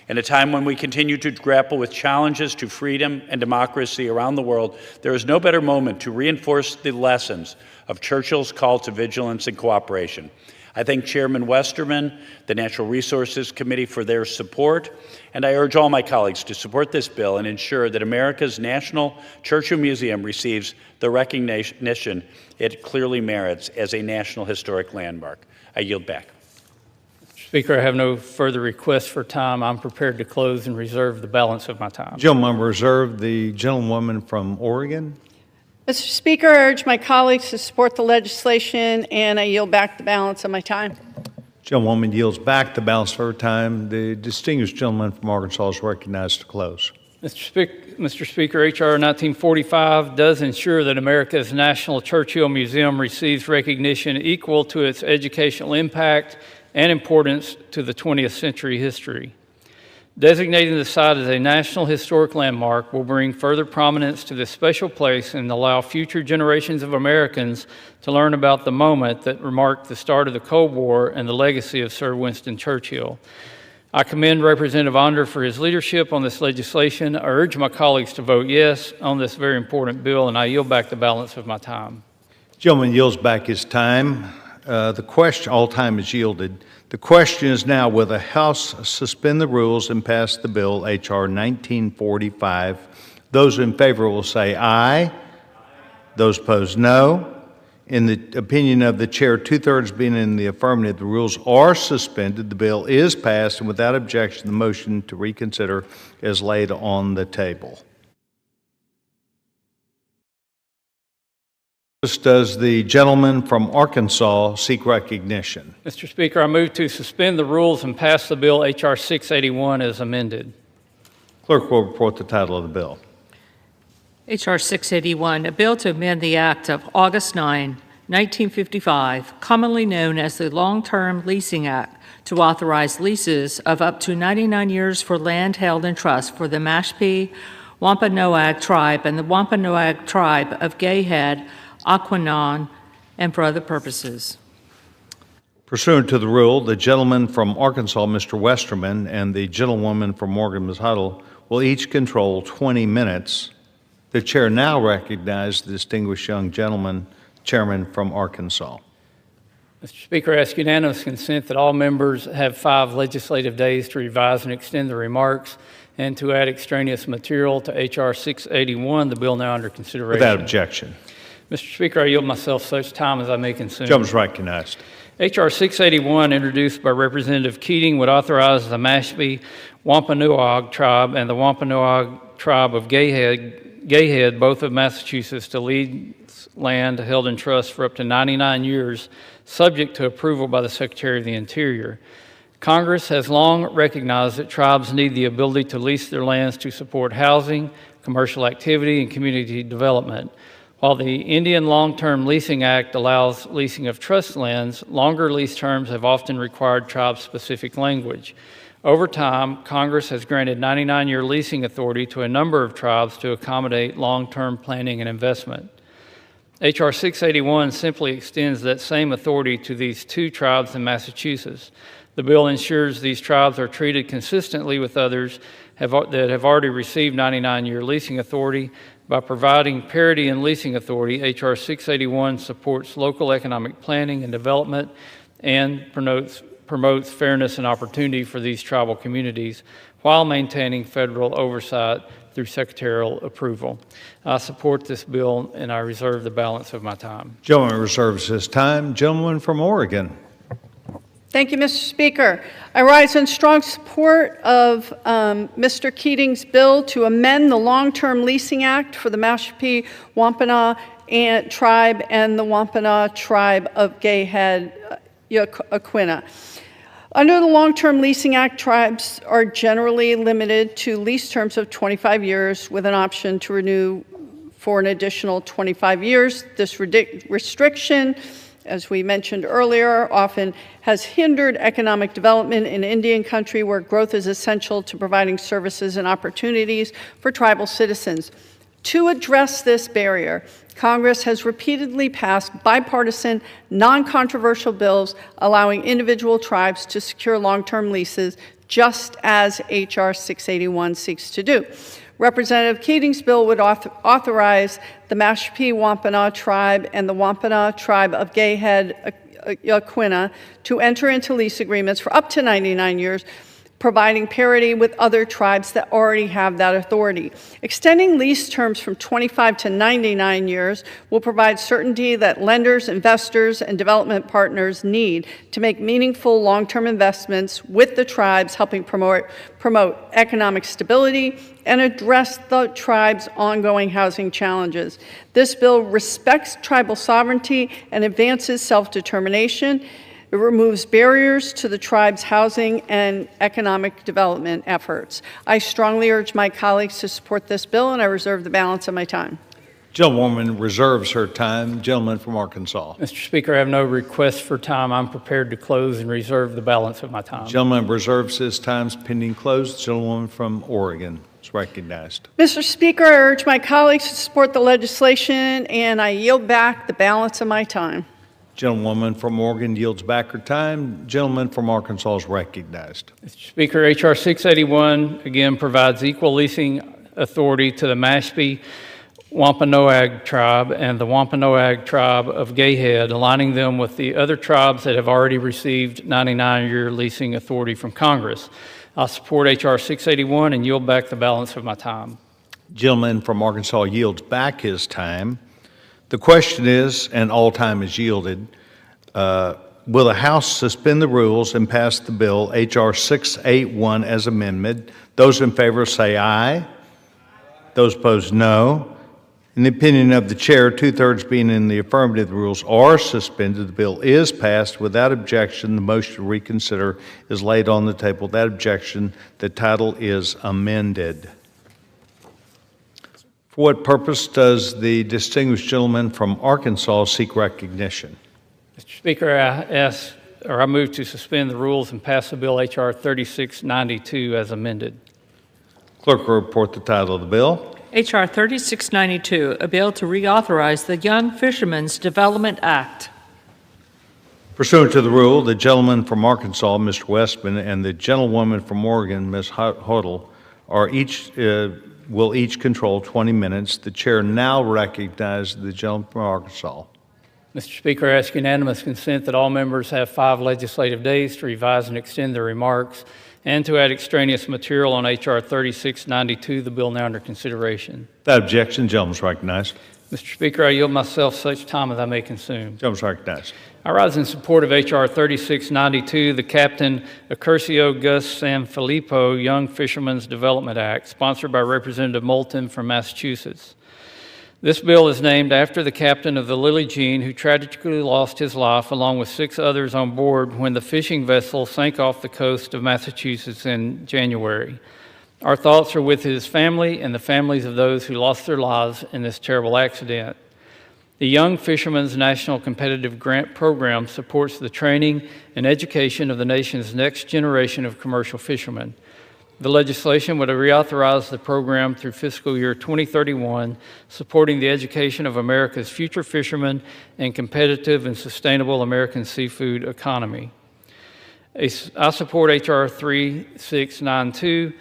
In a time when we continue to grapple with challenges to freedom and democracy around the world, there is no better moment to reinforce the lessons of Churchill's call to vigilance and cooperation. I thank Chairman Westerman, the Natural Resources Committee for their support, and I urge all my colleagues to support this bill and ensure that America's National Churchill Museum receives the recognition it clearly merits as a National Historic Landmark. I yield back. Speaker, I have no further requests for time. I'm prepared to close and reserve the balance of my time. Gentleman reserved. The gentlewoman from Oregon. Mr. Speaker, I urge my colleagues to support the legislation, and I yield back the balance of my time. Gentlewoman yields back the balance of her time. The distinguished gentleman from Arkansas is recognized to close. Mr. Speaker, H.R. 1945 does ensure that America's National Churchill Museum receives recognition equal to its educational impact and importance to the 20th century history. Designating the site as a National Historic Landmark will bring further prominence to this special place and allow future generations of Americans to learn about the moment that marked the start of the Cold War and the legacy of Sir Winston Churchill. I commend Representative Onder for his leadership on this legislation. I urge my colleagues to vote yes on this very important bill, and I yield back the balance of my time. Gentleman yields back his time. All time is yielded. The question is now, will the House suspend the rules and pass the bill, H.R. 1945? Those in favor will say aye. Those opposed, no. In the opinion of the chair, two-thirds being in the affirmative, the rules are suspended. The bill is passed, and without objection, the motion to reconsider is laid on the table. Does the gentleman from Arkansas seek recognition? Mr. Speaker, I move to suspend the rules and pass the bill H.R. 681 as amended. Clerk will report the title of the bill. H.R. 681, a bill to amend the Act of August 9, 1955, commonly known as the Long-Term Leasing Act, to authorize leases of up to 99 years for land held in trust for the Mashpee Wampanoag tribe and the Wampanoag tribe of Gayhead, Aquanon, and for other purposes. Pursuant to the rule, the gentleman from Arkansas, Mr. Westerman, and the gentlewoman from Morgan, Ms. Huddle, will each control 20 minutes. The chair now recognizes the distinguished young gentleman, chairman from Arkansas. Mr. Speaker, I ask unanimous consent that all members have 5 legislative days to revise and extend their remarks and to add extraneous material to H.R. 681, the bill now under consideration. Without objection. Mr. Speaker, I yield myself such time as I may consume. Gentleman is recognized. H.R. 681, introduced by Representative Keating, would authorize the Mashpee Wampanoag tribe and the Wampanoag tribe of Gayhead, both of Massachusetts, to lease land held in trust for up to 99 years, subject to approval by the Secretary of the Interior. Congress has long recognized that tribes need the ability to lease their lands to support housing, commercial activity, and community development. While the Indian Long-Term Leasing Act allows leasing of trust lands, longer lease terms have often required tribe-specific language. Over time, Congress has granted 99-year leasing authority to a number of tribes to accommodate long-term planning and investment. H.R. 681 simply extends that same authority to these 2 tribes in Massachusetts. The bill ensures these tribes are treated consistently with others that have already received 99-year leasing authority. By providing parity in leasing authority, H.R. 681 supports local economic planning and development and promotes fairness and opportunity for these tribal communities while maintaining federal oversight through secretarial approval. I support this bill and I reserve the balance of my time. Gentleman reserves his time. Gentleman from Oregon. Thank you, Mr. Speaker. I rise in strong support of Mr. Keating's bill to amend the Long-Term Leasing Act for the Mashpee Wampanoag tribe and the Wampanoag tribe of Gayhead, Aquina. Under the Long-Term Leasing Act, tribes are generally limited to lease terms of 25 years with an option to renew for an additional 25 years. This restriction, as we mentioned earlier, often has hindered economic development in Indian country where growth is essential to providing services and opportunities for tribal citizens. To address this barrier, Congress has repeatedly passed bipartisan, non-controversial bills allowing individual tribes to secure long-term leases, just as H.R. 681 seeks to do. Representative Keating's bill would authorize the Mashpee Wampanoag tribe and the Wampanoag tribe of Gayhead, Aquina to enter into lease agreements for up to 99 years, providing parity with other tribes that already have that authority. Extending lease terms from 25 to 99 years will provide certainty that lenders, investors, and development partners need to make meaningful long-term investments with the tribes, helping promote economic stability and address the tribe's ongoing housing challenges. This bill respects tribal sovereignty and advances self-determination. It removes barriers to the tribe's housing and economic development efforts. I strongly urge my colleagues to support this bill, and I reserve the balance of my time. Gentlewoman reserves her time. Gentleman from Arkansas. Mr. Speaker, I have no request for time. I'm prepared to close and reserve the balance of my time. Gentleman reserves his time pending closed. Gentlewoman from Oregon is recognized. Mr. Speaker, I urge my colleagues to support the legislation, and I yield back the balance of my time. Gentlewoman from Oregon yields back her time. Gentleman from Arkansas is recognized. Mr. Speaker, H.R. 681 again provides equal leasing authority to the Mashpee Wampanoag tribe and the Wampanoag tribe of Gayhead, aligning them with the other tribes that have already received 99-year leasing authority from Congress. I'll support H.R. 681 and yield back the balance of my time. Gentleman from Arkansas yields back his time. The question is, and all time is yielded, will the House suspend the rules and pass the bill H.R. 681 as amended? Those in favor say aye. Those opposed, no. In the opinion of the chair, 2/3 being in the affirmative, the rules are suspended. The bill is passed without objection. The motion to reconsider is laid on the table. Without objection, the title is amended. For what purpose does the distinguished gentleman from Arkansas seek recognition? Mr. Speaker, I move to suspend the rules and pass the bill H.R. 3692 as amended. Clerk will report the title of the bill. H.R. 3692, a bill to reauthorize the Young Fishermen's Development Act. Pursuant to the rule, the gentleman from Arkansas, Mr. Westman, and the gentlewoman from Oregon, Ms. Hodel, will each control 20 minutes. The chair now recognizes the gentleman from Arkansas. Mr. Speaker, I ask unanimous consent that all members have 5 legislative days to revise and extend their remarks and to add extraneous material on H.R. 3692, the bill now under consideration. Without objection, the gentleman is recognized. Mr. Speaker, I yield myself such time as I may consume. The gentleman is recognized. I rise in support of H.R. 3692, the Captain Accurcio Gus Sanfilippo Young Fishermen's Development Act, sponsored by Representative Moulton from Massachusetts. This bill is named after the captain of the Lily Jean, who tragically lost his life along with 6 others on board when the fishing vessel sank off the coast of Massachusetts in January. Our thoughts are with his family and the families of those who lost their lives in this terrible accident. The Young Fishermen's National Competitive Grant Program supports the training and education of the nation's next generation of commercial fishermen. The legislation would reauthorize the program through fiscal year 2031, supporting the education of America's future fishermen and competitive and sustainable American seafood economy. I support H.R. 3692,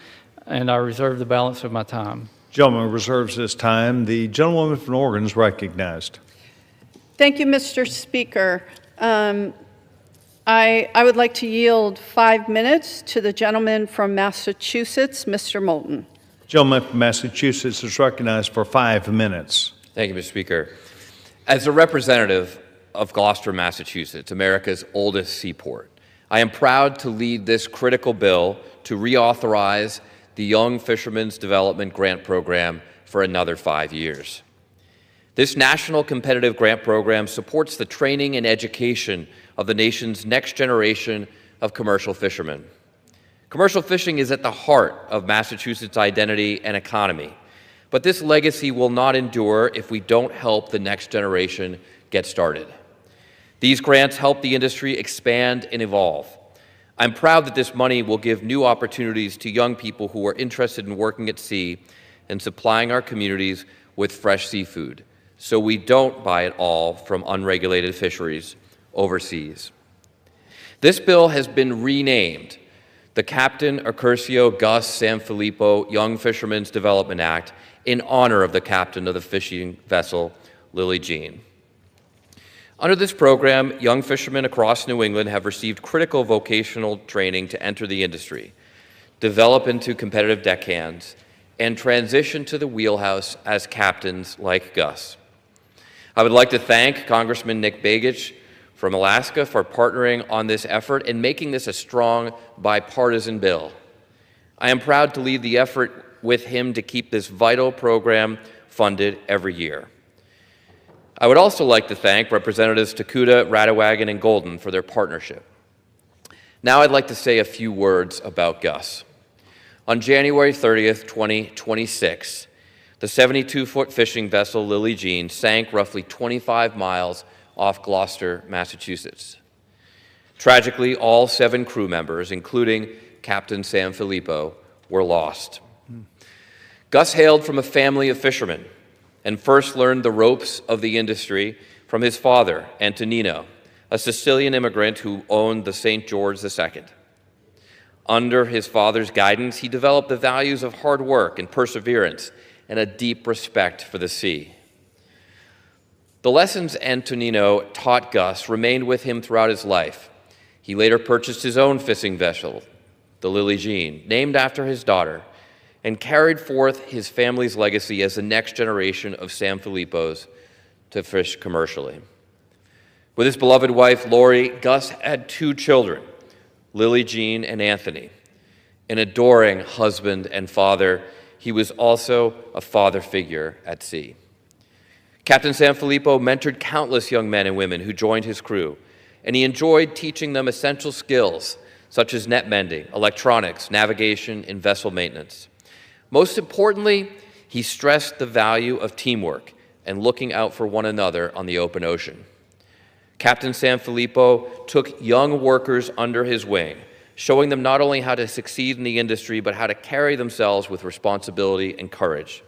and I reserve the balance of my time. Gentleman reserves his time. The gentlewoman from Oregon is recognized. Thank you, Mr. Speaker. I would like to yield 5 minutes to the gentleman from Massachusetts, Mr. Moulton. Gentleman from Massachusetts is recognized for 5 minutes. Thank you, Mr. Speaker. As a representative of Gloucester, Massachusetts, America's oldest seaport, I am proud to lead this critical bill to reauthorize the Young Fishermen's Development Grant Program for another 5 years. This national competitive grant program supports the training and education of the nation's next generation of commercial fishermen. Commercial fishing is at the heart of Massachusetts' identity and economy, but this legacy will not endure if we don't help the next generation get started. These grants help the industry expand and evolve. I'm proud that this money will give new opportunities to young people who are interested in working at sea and supplying our communities with fresh seafood, so we don't buy it all from unregulated fisheries overseas. This bill has been renamed the Captain Accurcio Gus Sanfilippo Young Fishermen's Development Act in honor of the captain of the fishing vessel Lily Jean. Under this program, young fishermen across New England have received critical vocational training to enter the industry, develop into competitive deckhands, and transition to the wheelhouse as captains like Gus. I would like to thank Congressman Nick Begich from Alaska for partnering on this effort and making this a strong bipartisan bill. I am proud to lead the effort with him to keep this vital program funded every year. I would also like to thank Representatives Takuda, Radewagen, and Golden for their partnership. Now I'd like to say a few words about Gus. On January 30th, 2026, The 72-foot fishing vessel Lily Jean sank roughly 25 miles off Gloucester, Massachusetts. Tragically, all 7 crew members, including Captain Sanfilippo, were lost. Gus hailed from a family of fishermen and first learned the ropes of the industry from his father, Antonino, a Sicilian immigrant who owned the St. George II. Under his father's guidance, he developed the values of hard work and perseverance and a deep respect for the sea. The lessons Antonino taught Gus remained with him throughout his life. He later purchased his own fishing vessel, the Lily Jean, named after his daughter, and carried forth his family's legacy as the next generation of Sanfilippos to fish commercially. With his beloved wife, Lori, Gus had 2 children, Lily Jean and Anthony. An adoring husband and father, he was also a father figure at sea. Captain Sanfilippo mentored countless young men and women who joined his crew, and he enjoyed teaching them essential skills such as net mending, electronics, navigation, and vessel maintenance. Most importantly, he stressed the value of teamwork and looking out for one another on the open ocean. Captain Sanfilippo took young workers under his wing, showing them not only how to succeed in the industry, but how to carry themselves with responsibility and courage.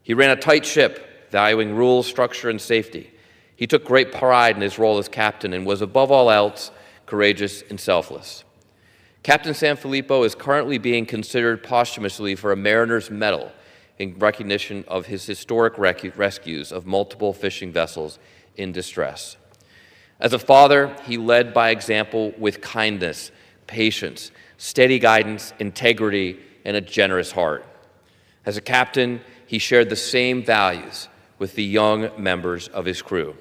He ran a tight ship, valuing rules, structure, and safety. He took great pride in his role as captain and was, above all else, courageous and selfless. Captain Sanfilippo is currently being considered posthumously for a Mariner's Medal in recognition of his historic rescues of multiple fishing vessels in distress. As a father, he led by example with kindness, patience, steady guidance, integrity, and a generous heart. As a captain, he shared the same values with the young members of his crew.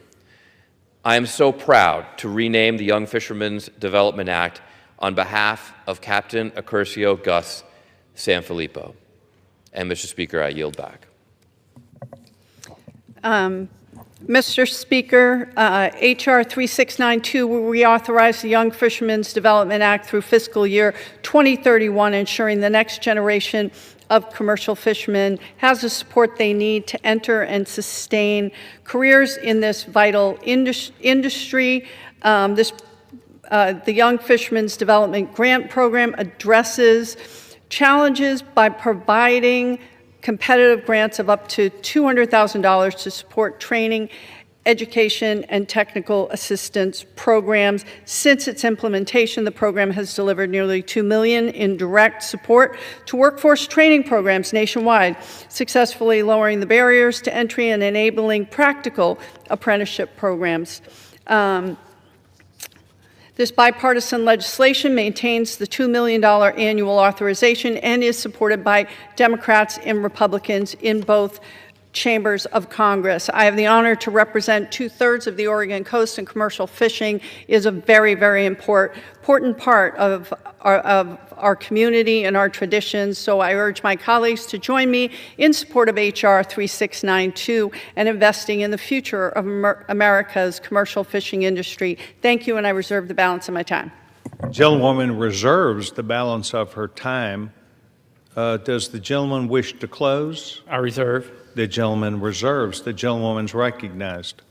I am so proud to rename the Young Fishermen's Development Act on behalf of Captain Accurcio Gus Sanfilippo. And Mr. Speaker, I yield back. Mr. Speaker, H.R. 3692 will reauthorize the Young Fishermen's Development Act through fiscal year 2031, ensuring the next generation of commercial fishermen has the support they need to enter and sustain careers in this vital industry. The Young Fishermen's Development Grant Program addresses challenges by providing competitive grants of up to $200,000 to support training, education, and technical assistance programs. Since its implementation, the program has delivered nearly $2 million in direct support to workforce training programs nationwide, successfully lowering the barriers to entry and enabling practical apprenticeship programs. This bipartisan legislation maintains the $2 million annual authorization and is supported by Democrats and Republicans in both chambers of Congress. I have the honor to represent 2/3 of the Oregon coast, and commercial fishing is a very, very important part of our community and our traditions. So I urge my colleagues to join me in support of H.R. 3692 and investing in the future of America's commercial fishing industry. Thank you, and I reserve the balance of my time. Gentlewoman reserves the balance of her time. Does the gentleman wish to close? I reserve. The gentleman reserves. The gentlewoman's recognized.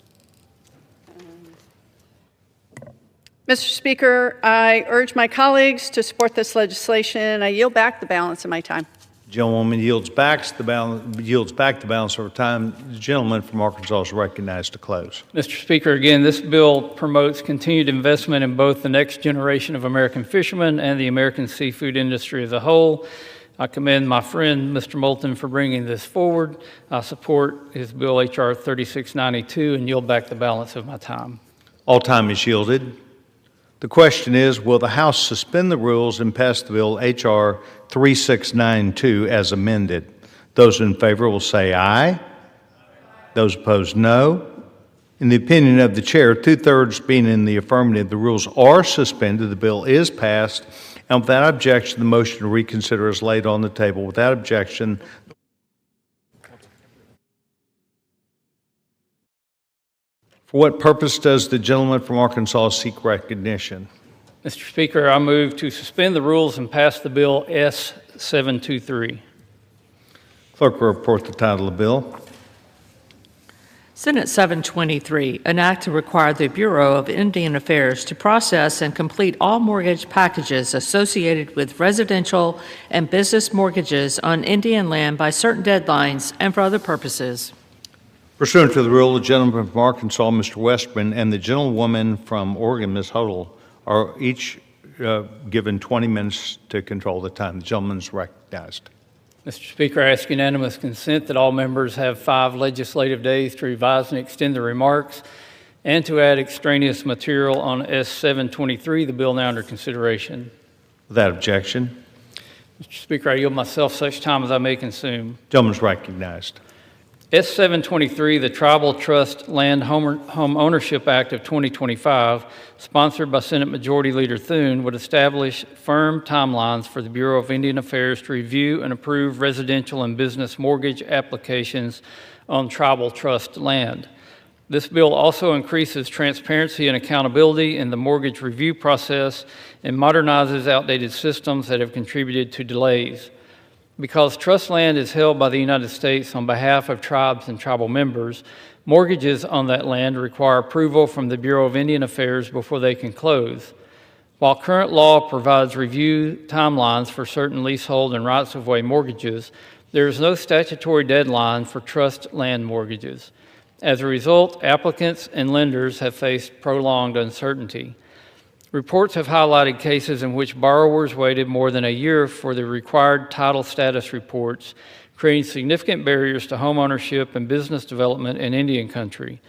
Mr. Speaker, I urge my colleagues to support this legislation, and I yield back the balance of my time. Gentlewoman yields back the balance of her time. The gentleman from Arkansas is recognized to close. Mr. Speaker, again, this bill promotes continued investment in both the next generation of American fishermen and the American seafood industry as a whole. I commend my friend, Mr. Moulton, for bringing this forward. I support his bill, H.R. 3692, and yield back the balance of my time. All time is yielded. The question is, will the House suspend the rules and pass the bill H.R. 3692 as amended? Those in favor will say aye. Those opposed, no. In the opinion of the chair, 2/3 being in the affirmative, the rules are suspended. The bill is passed. And without objection, the motion to reconsider is laid on the table. Without objection, for what purpose does the gentleman from Arkansas seek recognition? Mr. Speaker, I move to suspend the rules and pass the bill S723. Clerk will report the title of the bill. Senate 723, an act to require the Bureau of Indian Affairs to process and complete all mortgage packages associated with residential and business mortgages on Indian land by certain deadlines and for other purposes. Pursuant to the rule, the gentleman from Arkansas, Mr. Westman, and the gentlewoman from Oregon, Ms. Huddle, are each given 20 minutes to control the time. The gentleman is recognized. Mr. Speaker, I ask unanimous consent that all members have 5 legislative days to revise and extend their remarks and to add extraneous material on S723, the bill now under consideration. Without objection. Mr. Speaker, I yield myself such time as I may consume. Gentleman is recognized. S723, the Tribal Trust Land Home Ownership Act of 2025, sponsored by Senate Majority Leader Thune, would establish firm timelines for the Bureau of Indian Affairs to review and approve residential and business mortgage applications on tribal trust land. This bill also increases transparency and accountability in the mortgage review process and modernizes outdated systems that have contributed to delays. Because trust land is held by the United States on behalf of tribes and tribal members, mortgages on that land require approval from the Bureau of Indian Affairs before they can close. While current law provides review timelines for certain leasehold and rights-of-way mortgages, there is no statutory deadline for trust land mortgages. As a result, applicants and lenders have faced prolonged uncertainty. Reports have highlighted cases in which borrowers waited more than a year for the required title status reports, creating significant barriers to home ownership and business development in Indian country.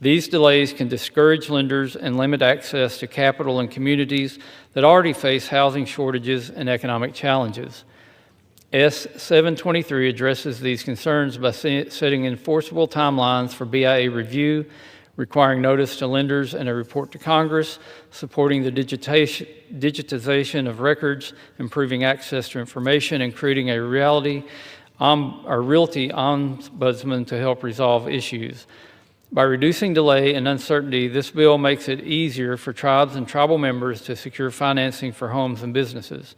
These delays can discourage lenders and limit access to capital in communities that already face housing shortages and economic challenges. S723 addresses these concerns by setting enforceable timelines for BIA review, requiring notice to lenders and a report to Congress, supporting the digitization of records, improving access to information, and creating a realty ombudsman to help resolve issues. By reducing delay and uncertainty, this bill makes it easier for tribes and tribal members to secure financing for homes and businesses.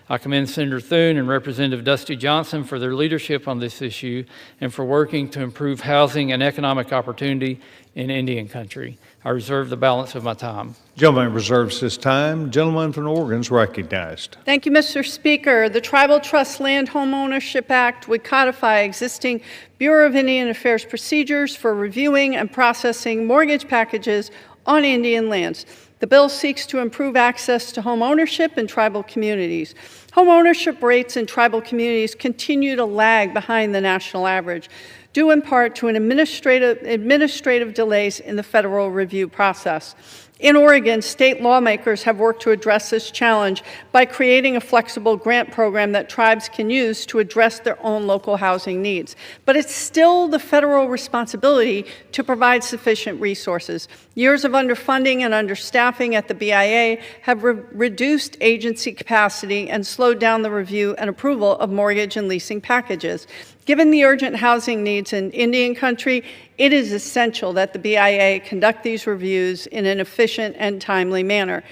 I commend Senator Thune and Representative Dusty Johnson for their leadership on this issue and for working to improve housing and economic opportunity in Indian country. I reserve the balance of my time. Gentleman reserves his time. Gentleman from Oregon is recognized. Thank you, Mr. Speaker. The Tribal Trust Land Home Ownership Act would codify existing Bureau of Indian Affairs procedures for reviewing and processing mortgage packages on Indian lands. The bill seeks to improve access to home ownership in tribal communities. Home ownership rates in tribal communities continue to lag behind the national average, due in part to administrative delays in the federal review process. In Oregon, state lawmakers have worked to address this challenge by creating a flexible grant program that tribes can use to address their own local housing needs. But it's still the federal responsibility to provide sufficient resources. Years of underfunding and understaffing at the BIA have reduced agency capacity and slowed down the review and approval of mortgage and leasing packages. Given the urgent housing needs in Indian country, it is essential that the BIA conduct these reviews in an efficient and timely manner.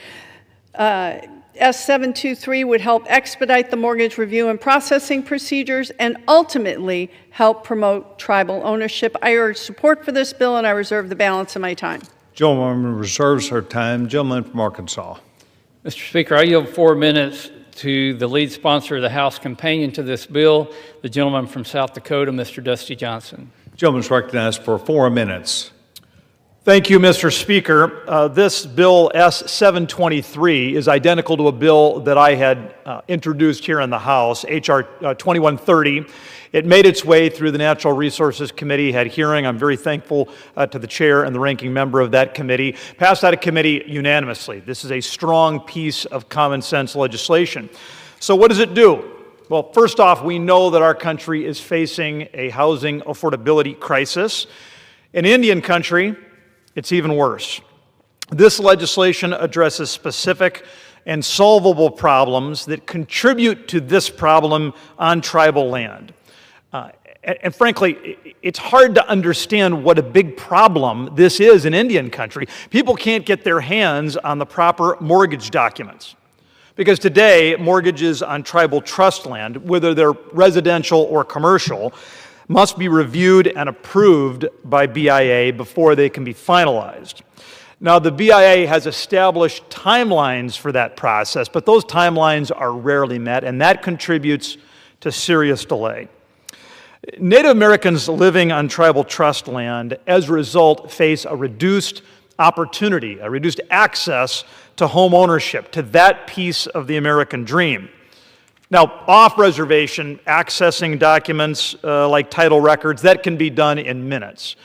S723 would help expedite the mortgage review and processing procedures and ultimately help promote tribal ownership. I urge support for this bill, and I reserve the balance of my time. Gentleman reserves her time. Gentleman from Arkansas. Mr. Speaker, I yield 4 minutes to the lead sponsor of the House companion to this bill, the gentleman from South Dakota, Mr. Dusty Johnson. Gentleman is recognized for 4 minutes. Thank you, Mr. Speaker. This bill, S723, is identical to a bill that I had introduced here in the House, H.R. 2130. It made its way through the Natural Resources Committee, had hearing. I'm very thankful to the chair and the ranking member of that committee. Passed out of committee unanimously. This is a strong piece of common sense legislation. So what does it do? Well, first off, we know that our country is facing a housing affordability crisis. In Indian country, it's even worse. This legislation addresses specific and solvable problems that contribute to this problem on tribal land. And frankly, it's hard to understand what a big problem this is in Indian country. People can't get their hands on the proper mortgage documents. Because today, mortgages on tribal trust land, whether they're residential or commercial, must be reviewed and approved by BIA before they can be finalized. Now, the BIA has established timelines for that process, but those timelines are rarely met, and that contributes to serious delay. Native Americans living on tribal trust land, as a result, face a reduced opportunity, a reduced access to home ownership, to that piece of the American dream. Now, off-reservation, accessing documents like title records, that can be done in minutes.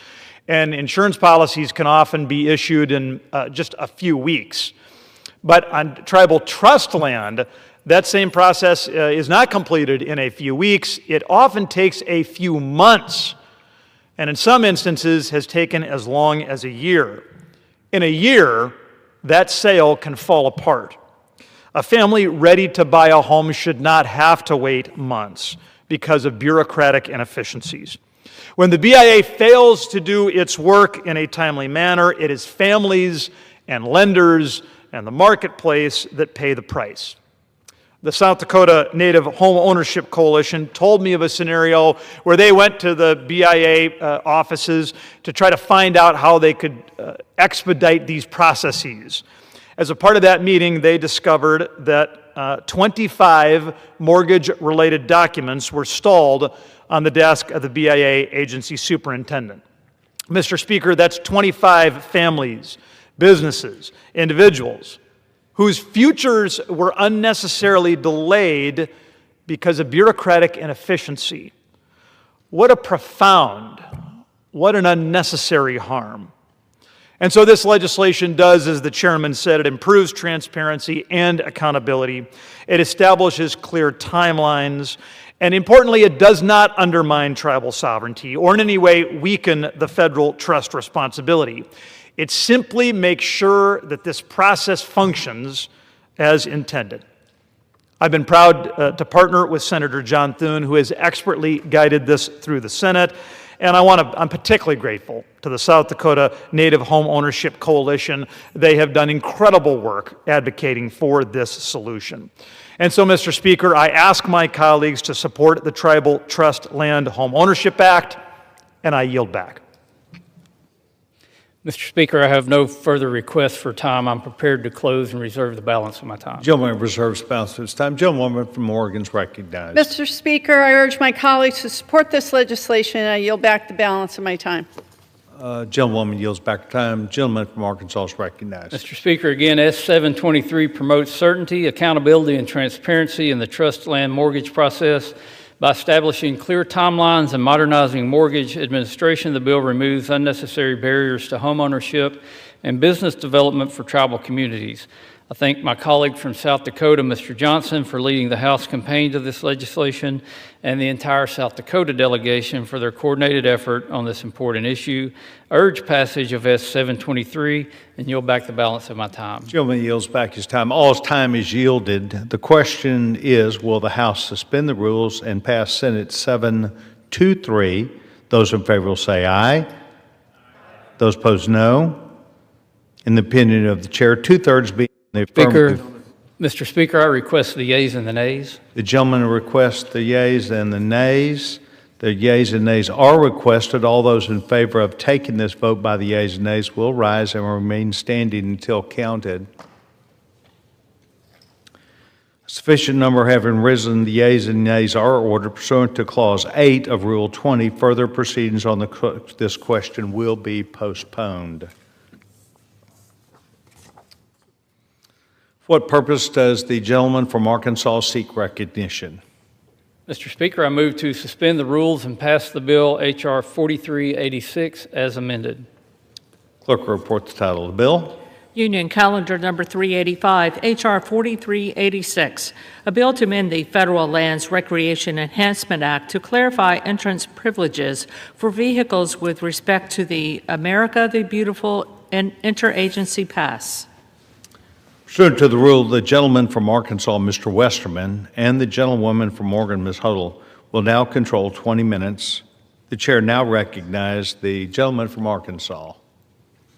And insurance policies can often be issued in just a few weeks. But on tribal trust land, that same process is not completed in a few weeks. It often takes a few months, and in some instances has taken as long as a year. In a year, that sale can fall apart. A family ready to buy a home should not have to wait months because of bureaucratic inefficiencies. When the BIA fails to do its work in a timely manner, it is families and lenders and the marketplace that pay the price. The South Dakota Native Home Ownership Coalition told me of a scenario where they went to the BIA offices to try to find out how they could expedite these processes. As a part of that meeting, they discovered that 25 mortgage-related documents were stalled on the desk of the BIA agency superintendent. Mr. Speaker, that's 25 families, businesses, individuals whose futures were unnecessarily delayed because of bureaucratic inefficiency. What a profound, what an unnecessary harm. And so this legislation does, as the chairman said, it improves transparency and accountability. It establishes clear timelines. And importantly, it does not undermine tribal sovereignty or in any way weaken the federal trust responsibility. It simply makes sure that this process functions as intended. I've been proud to partner with Senator John Thune, who has expertly guided this through the Senate. And I'm particularly grateful to the South Dakota Native Home Ownership Coalition. They have done incredible work advocating for this solution. And so, Mr. Speaker, I ask my colleagues to support the Tribal Trust Land Home Ownership Act, and I yield back. Mr. Speaker, I have no further requests for time. I'm prepared to close and reserve the balance of my time. Gentleman reserves the balance of his time. Gentlewoman from Oregon is recognized. Mr. Speaker, I urge my colleagues to support this legislation, and I yield back the balance of my time. Gentlewoman yields back time. Gentleman from Arkansas is recognized. Mr. Speaker, again, S723 promotes certainty, accountability, and transparency in the trust land mortgage process. By establishing clear timelines and modernizing mortgage administration, the bill removes unnecessary barriers to homeownership and business development for tribal communities. I thank my colleague from South Dakota, Mr. Johnson, for leading the House campaign to this legislation, and the entire South Dakota delegation for their coordinated effort on this important issue. I urge passage of S723 and yield back the balance of my time. Gentleman yields back his time. All his time is yielded. The question is, will the House suspend the rules and pass Senate 723? Those in favor will say aye. Those opposed, no. In the opinion of the chair, two-thirds being the affirmative. Mr. Speaker, I request the yeas and the nays. The gentleman requests the yeas and the nays. The yeas and nays are requested. All those in favor of taking this vote by the yeas and nays will rise and remain standing until counted. A sufficient number having risen, the yeas and nays are ordered pursuant to Clause 8 of Rule 20. Further proceedings on this question will be postponed. For what purpose does the gentleman from Arkansas seek recognition? Mr. Speaker, I move to suspend the rules and pass the bill H.R. 4386 as amended. Clerk will report the title of the bill. Union Calendar Number 385, H.R. 4386, a bill to amend the Federal Lands Recreation Enhancement Act to clarify entrance privileges for vehicles with respect to the America the Beautiful Interagency Pass. Pursuant to the rule, the gentleman from Arkansas, Mr. Westerman, and the gentlewoman from Oregon, Ms. Huddle, will now control 20 minutes. The chair now recognizes the gentleman from Arkansas.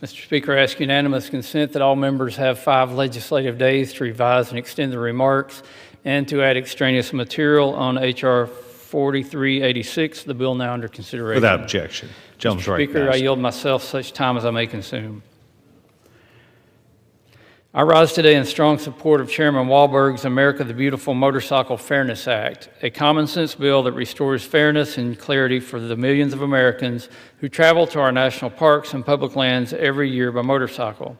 Mr. Speaker, I ask unanimous consent that all members have 5 legislative days to revise and extend the remarks and to add extraneous material on H.R. 4386, the bill now under consideration. Without objection. Gentleman's Mr. Speaker, I recognized. yield myself such time as I may consume. I rise today in strong support of Chairman Walberg's America the Beautiful Motorcycle Fairness Act, a common-sense bill that restores fairness and clarity for the millions of Americans who travel to our national parks and public lands every year by motorcycle.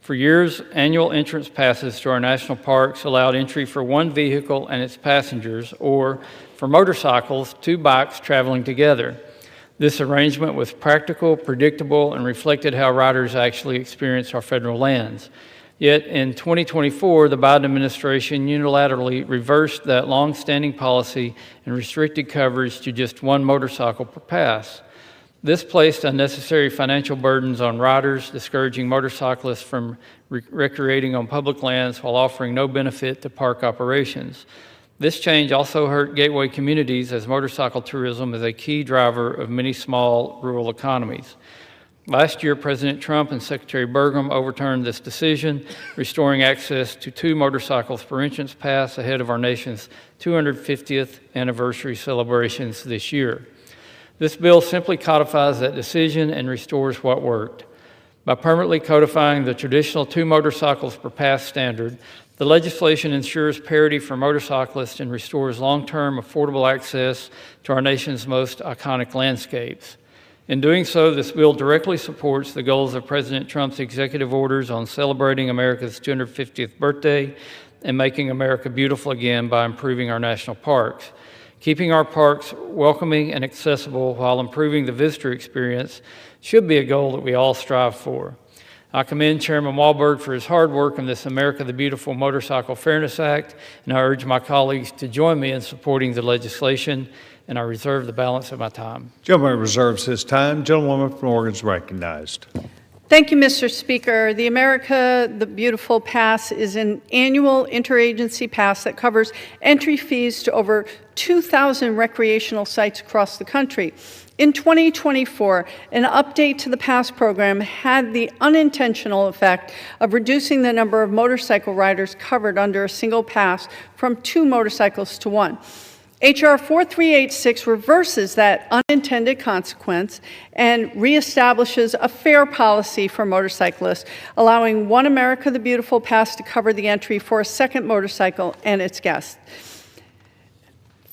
For years, annual entrance passes to our national parks allowed entry for one vehicle and its passengers, or for motorcycles, 2 bikes traveling together. This arrangement was practical, predictable, and reflected how riders actually experience our federal lands. Yet in 2024, the Biden administration unilaterally reversed that long-standing policy and restricted coverage to just one motorcycle per pass. This placed unnecessary financial burdens on riders, discouraging motorcyclists from recreating on public lands while offering no benefit to park operations. This change also hurt gateway communities, as motorcycle tourism is a key driver of many small rural economies. Last year, President Trump and Secretary Burgum overturned this decision, restoring access to 2 motorcycles per entrance pass ahead of our nation's 250th anniversary celebrations this year. This bill simply codifies that decision and restores what worked. By permanently codifying the traditional 2 motorcycles per pass standard, the legislation ensures parity for motorcyclists and restores long-term affordable access to our nation's most iconic landscapes. In doing so, this bill directly supports the goals of President Trump's executive orders on celebrating America's 250th birthday and making America beautiful again by improving our national parks. Keeping our parks welcoming and accessible while improving the visitor experience should be a goal that we all strive for. I commend Chairman Walberg for his hard work on this America the Beautiful Motorcycle Fairness Act, and I urge my colleagues to join me in supporting the legislation, and I reserve the balance of my time. Gentleman reserves his time. Gentlewoman from Oregon is recognized. Thank you, Mr. Speaker. The America the Beautiful Pass is an annual interagency pass that covers entry fees to over 2,000 recreational sites across the country. In 2024, an update to the pass program had the unintentional effect of reducing the number of motorcycle riders covered under a single pass from 2 motorcycles to 1. H.R. 4386 reverses that unintended consequence and reestablishes a fair policy for motorcyclists, allowing one America the Beautiful pass to cover the entry for a second motorcycle and its guests.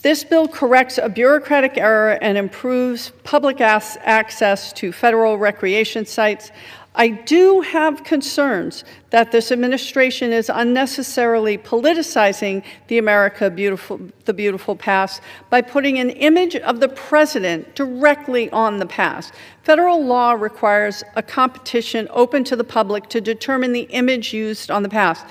This bill corrects a bureaucratic error and improves public access to federal recreation sites. I do have concerns that this administration is unnecessarily politicizing the America the Beautiful Pass by putting an image of the president directly on the pass. Federal law requires a competition open to the public to determine the image used on the pass,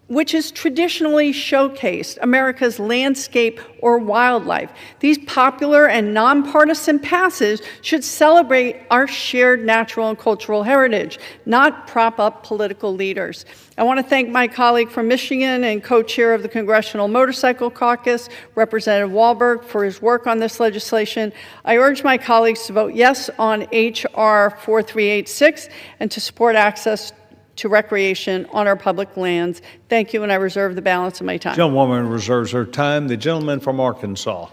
which is traditionally showcased America's landscape or wildlife. These popular and nonpartisan passes should celebrate our shared natural and cultural heritage, not prop up political leaders. I want to thank my colleague from Michigan and co-chair of the Congressional Motorcycle Caucus, Representative Walberg, for his work on this legislation. I urge my colleagues to vote yes on H.R. 4386 and to support access to recreation on our public lands. Thank you, and I reserve the balance of my time. Gentlewoman reserves her time. The gentleman from Arkansas.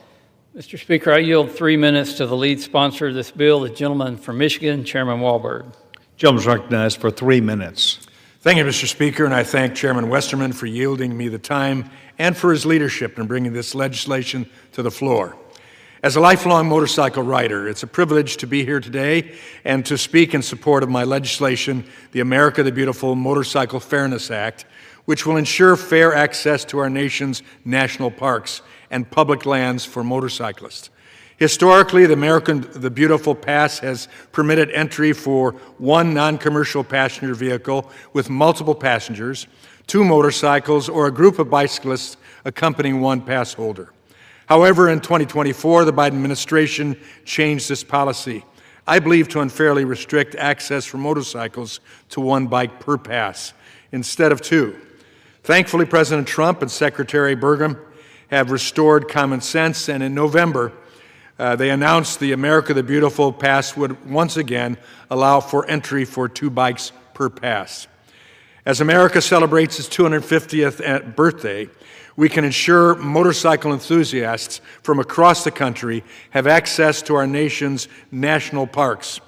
Mr. Speaker, I yield 3 minutes to the lead sponsor of this bill, the gentleman from Michigan, Chairman Walberg. Gentleman is recognized for 3 minutes. Thank you, Mr. Speaker, and I thank Chairman Westerman for yielding me the time and for his leadership in bringing this legislation to the floor. As a lifelong motorcycle rider, it's a privilege to be here today and to speak in support of my legislation, the America the Beautiful Motorcycle Fairness Act, which will ensure fair access to our nation's national parks and public lands for motorcyclists. Historically, the America the Beautiful Pass has permitted entry for one non-commercial passenger vehicle with multiple passengers, 2 motorcycles, or a group of bicyclists accompanying one pass holder. However, in 2024, the Biden administration changed this policy, I believe to unfairly restrict access for motorcycles to 1 bike per pass instead of 2. Thankfully, President Trump and Secretary Burgum have restored common sense, and in November, They announced the America the Beautiful pass would once again allow for entry for 2 bikes per pass. As America celebrates its 250th birthday, we can ensure motorcycle enthusiasts from across the country have access to our nation's national parks.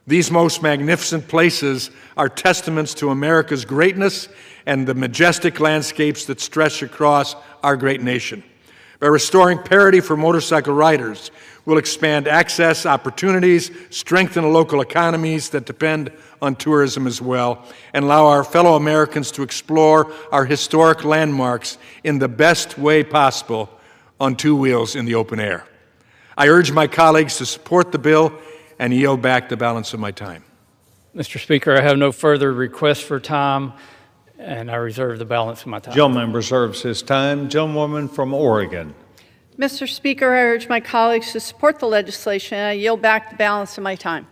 These most magnificent places are testaments to America's greatness and the majestic landscapes that stretch across our great nation. By restoring parity for motorcycle riders, we'll expand access opportunities, strengthen local economies that depend on tourism as well, and allow our fellow Americans to explore our historic landmarks in the best way possible on 2 wheels in the open air. I urge my colleagues to support the bill and yield back the balance of my time. Mr. Speaker, I have no further requests for time, and I reserve the balance of my time. Gentleman reserves his time. Gentlewoman from Oregon. Mr. Speaker, I urge my colleagues to support the legislation, and I yield back the balance of my time.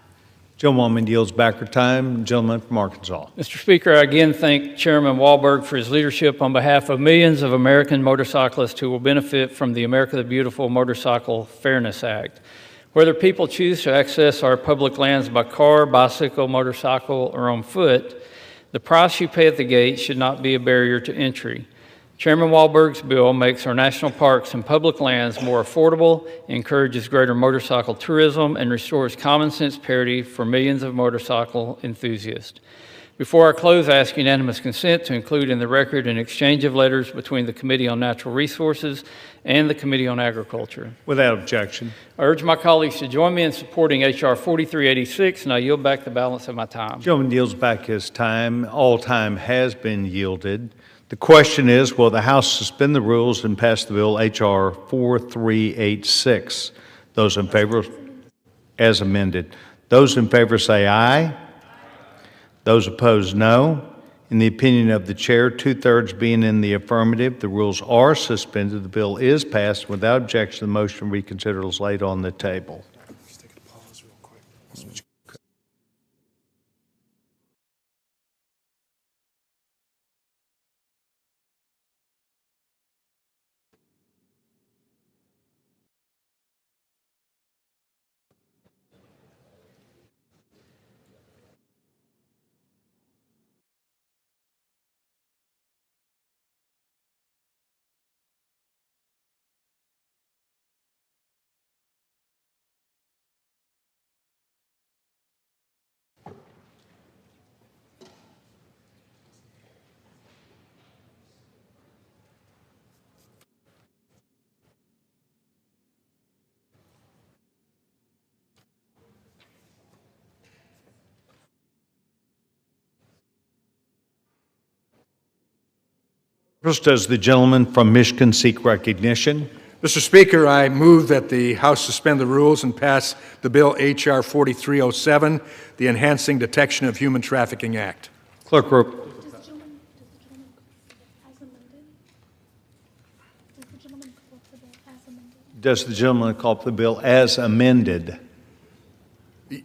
Gentlewoman yields back her time. Gentleman from Arkansas. Mr. Speaker, I again thank Chairman Walberg for his leadership on behalf of millions of American motorcyclists who will benefit from the America the Beautiful Motorcycle Fairness Act. Whether people choose to access our public lands by car, bicycle, motorcycle, or on foot, the price you pay at the gate should not be a barrier to entry. Chairman Walberg's bill makes our national parks and public lands more affordable, encourages greater motorcycle tourism, and restores common sense parity for millions of motorcycle enthusiasts. Before I close, I ask unanimous consent to include in the record an exchange of letters between the Committee on Natural Resources and the Committee on Agriculture. Without objection. I urge my colleagues to join me in supporting H.R. 4386, and I yield back the balance of my time. Gentleman yields back his time. All time has been yielded. The question is, will the House suspend the rules and pass the bill H.R. 4386? Those in favor, as amended. Those in favor say aye. Those opposed, no. In the opinion of the chair, 2/3 being in the affirmative, the rules are suspended. The bill is passed. Without objection, the motion to reconsider is laid on the table. First, does the gentleman from Michigan seek recognition? Mr. Speaker, I move that the House suspend the rules and pass the bill H.R. 4307, the Enhancing Detection of Human Trafficking Act. Clerk, does the gentleman call up the bill as amended?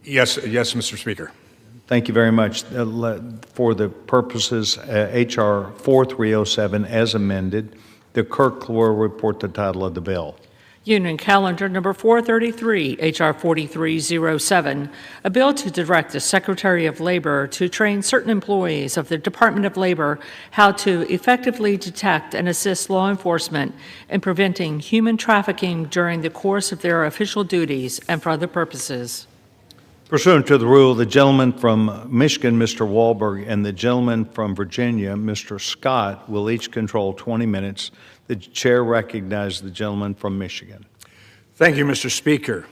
Yes, Mr. Speaker. Thank you very much. For the purposes H.R. 4307 as amended, the clerk will report the title of the bill. Union Calendar Number 433, H.R. 4307, a bill to direct the Secretary of Labor to train certain employees of the Department of Labor how to effectively detect and assist law enforcement in preventing human trafficking during the course of their official duties and for other purposes. Pursuant to the rule, the gentleman from Michigan, Mr. Walberg, and the gentleman from Virginia, Mr. Scott, will each control 20 minutes. The chair recognizes the gentleman from Michigan. Thank you, Mr. Speaker.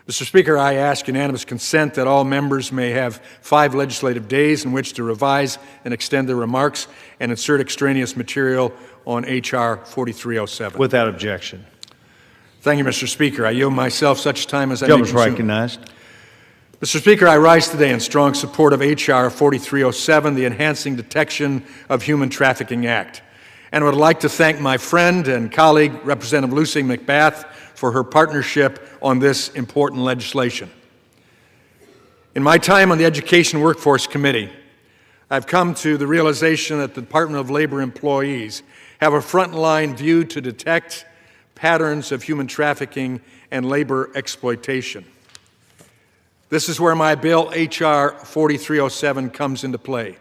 Mr. Speaker, I ask unanimous consent that all members may have 5 legislative days in which to revise and extend their remarks and insert extraneous material on H.R. 4307. Without objection. Thank you, Mr. Speaker. I yield myself such time as I may Gentleman is consume. recognized. Mr. Speaker, I rise today in strong support of H.R. 4307, the Enhancing Detection of Human Trafficking Act, and would like to thank my friend and colleague, Representative Lucy McBath, for her partnership on this important legislation. In my time on the Education Workforce Committee, I've come to the realization that the Department of Labor employees have a frontline view to detect patterns of human trafficking and labor exploitation. This is where my bill, H.R. 4307, comes into play.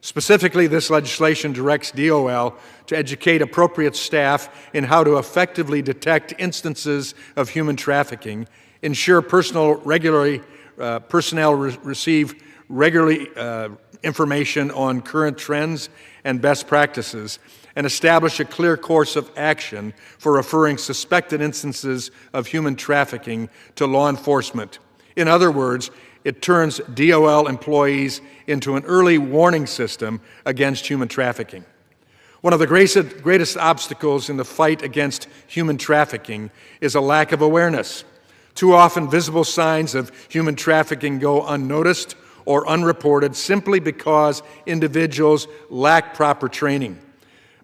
Specifically, this legislation directs DOL to educate appropriate staff in how to effectively detect instances of human trafficking, ensure personnel receive regularly information on current trends and best practices, and establish a clear course of action for referring suspected instances of human trafficking to law enforcement. In other words, it turns DOL employees into an early warning system against human trafficking. One of the greatest obstacles in the fight against human trafficking is a lack of awareness. Too often, visible signs of human trafficking go unnoticed or unreported simply because individuals lack proper training.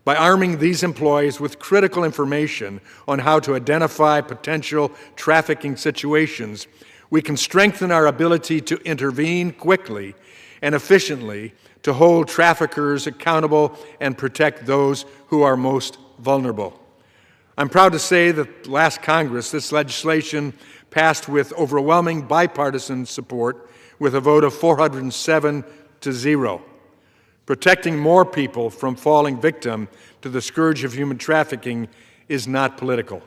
By arming these employees with critical information on how to identify potential trafficking situations, we can strengthen our ability to intervene quickly and efficiently to hold traffickers accountable and protect those who are most vulnerable. I'm proud to say that last Congress, this legislation passed with overwhelming bipartisan support with a vote of 407 to 0. Protecting more people from falling victim to the scourge of human trafficking is not political.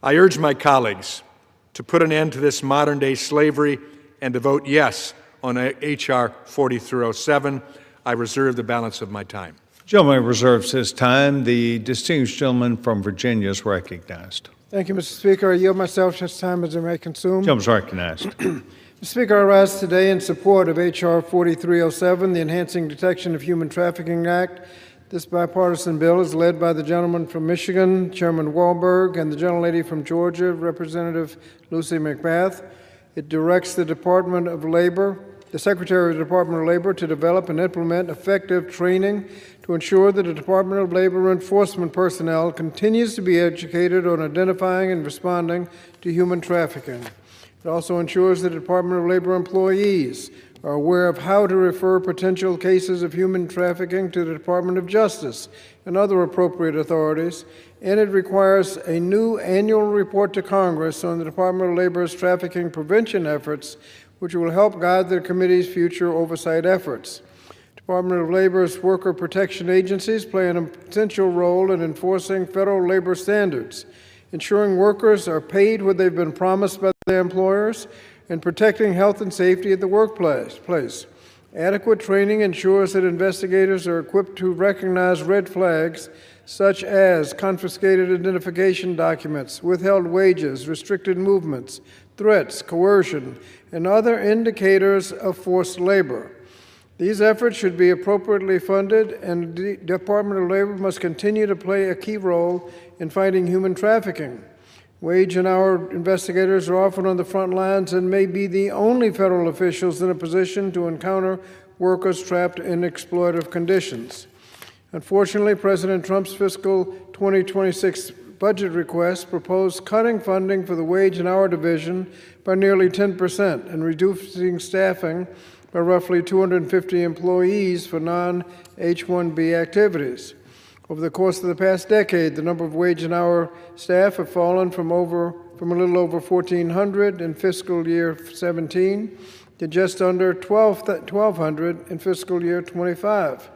I urge my colleagues to put an end to this modern-day slavery and to vote yes on H.R. 4307. I reserve the balance of my time. Gentleman reserves his time. The distinguished gentleman from Virginia is recognized. Thank you, Mr. Speaker. I yield myself such time as I may consume. Gentleman's recognized. Mr. Speaker, I rise today in support of H.R. 4307, the Enhancing Detection of Human Trafficking Act. This bipartisan bill is led by the gentleman from Michigan, Chairman Walberg, and the gentlelady from Georgia, Representative Lucy McBath. It directs the Department of Labor, the Secretary of the Department of Labor, to develop and implement effective training to ensure that the Department of Labor enforcement personnel continues to be educated on identifying and responding to human trafficking. It also ensures that the Department of Labor employees are aware of how to refer potential cases of human trafficking to the Department of Justice and other appropriate authorities, and it requires a new annual report to Congress on the Department of Labor's trafficking prevention efforts, which will help guide the committee's future oversight efforts. Department of Labor's worker protection agencies play an essential role in enforcing federal labor standards, ensuring workers are paid what they've been promised by their employers, and protecting health and safety at the workplace. Adequate training ensures that investigators are equipped to recognize red flags such as confiscated identification documents, withheld wages, restricted movements, threats, coercion, and other indicators of forced labor. These efforts should be appropriately funded, and the Department of Labor must continue to play a key role in fighting human trafficking. Wage and hour investigators are often on the front lines and may be the only federal officials in a position to encounter workers trapped in exploitative conditions. Unfortunately, President Trump's fiscal 2026 budget request proposed cutting funding for the Wage and Hour Division by nearly 10% and reducing staffing by roughly 250 employees for non-H-1B activities. Over the course of the past decade, the number of wage and hour staff have fallen from a little over 1,400 in fiscal year 17 to just under 1,200 in fiscal year 25.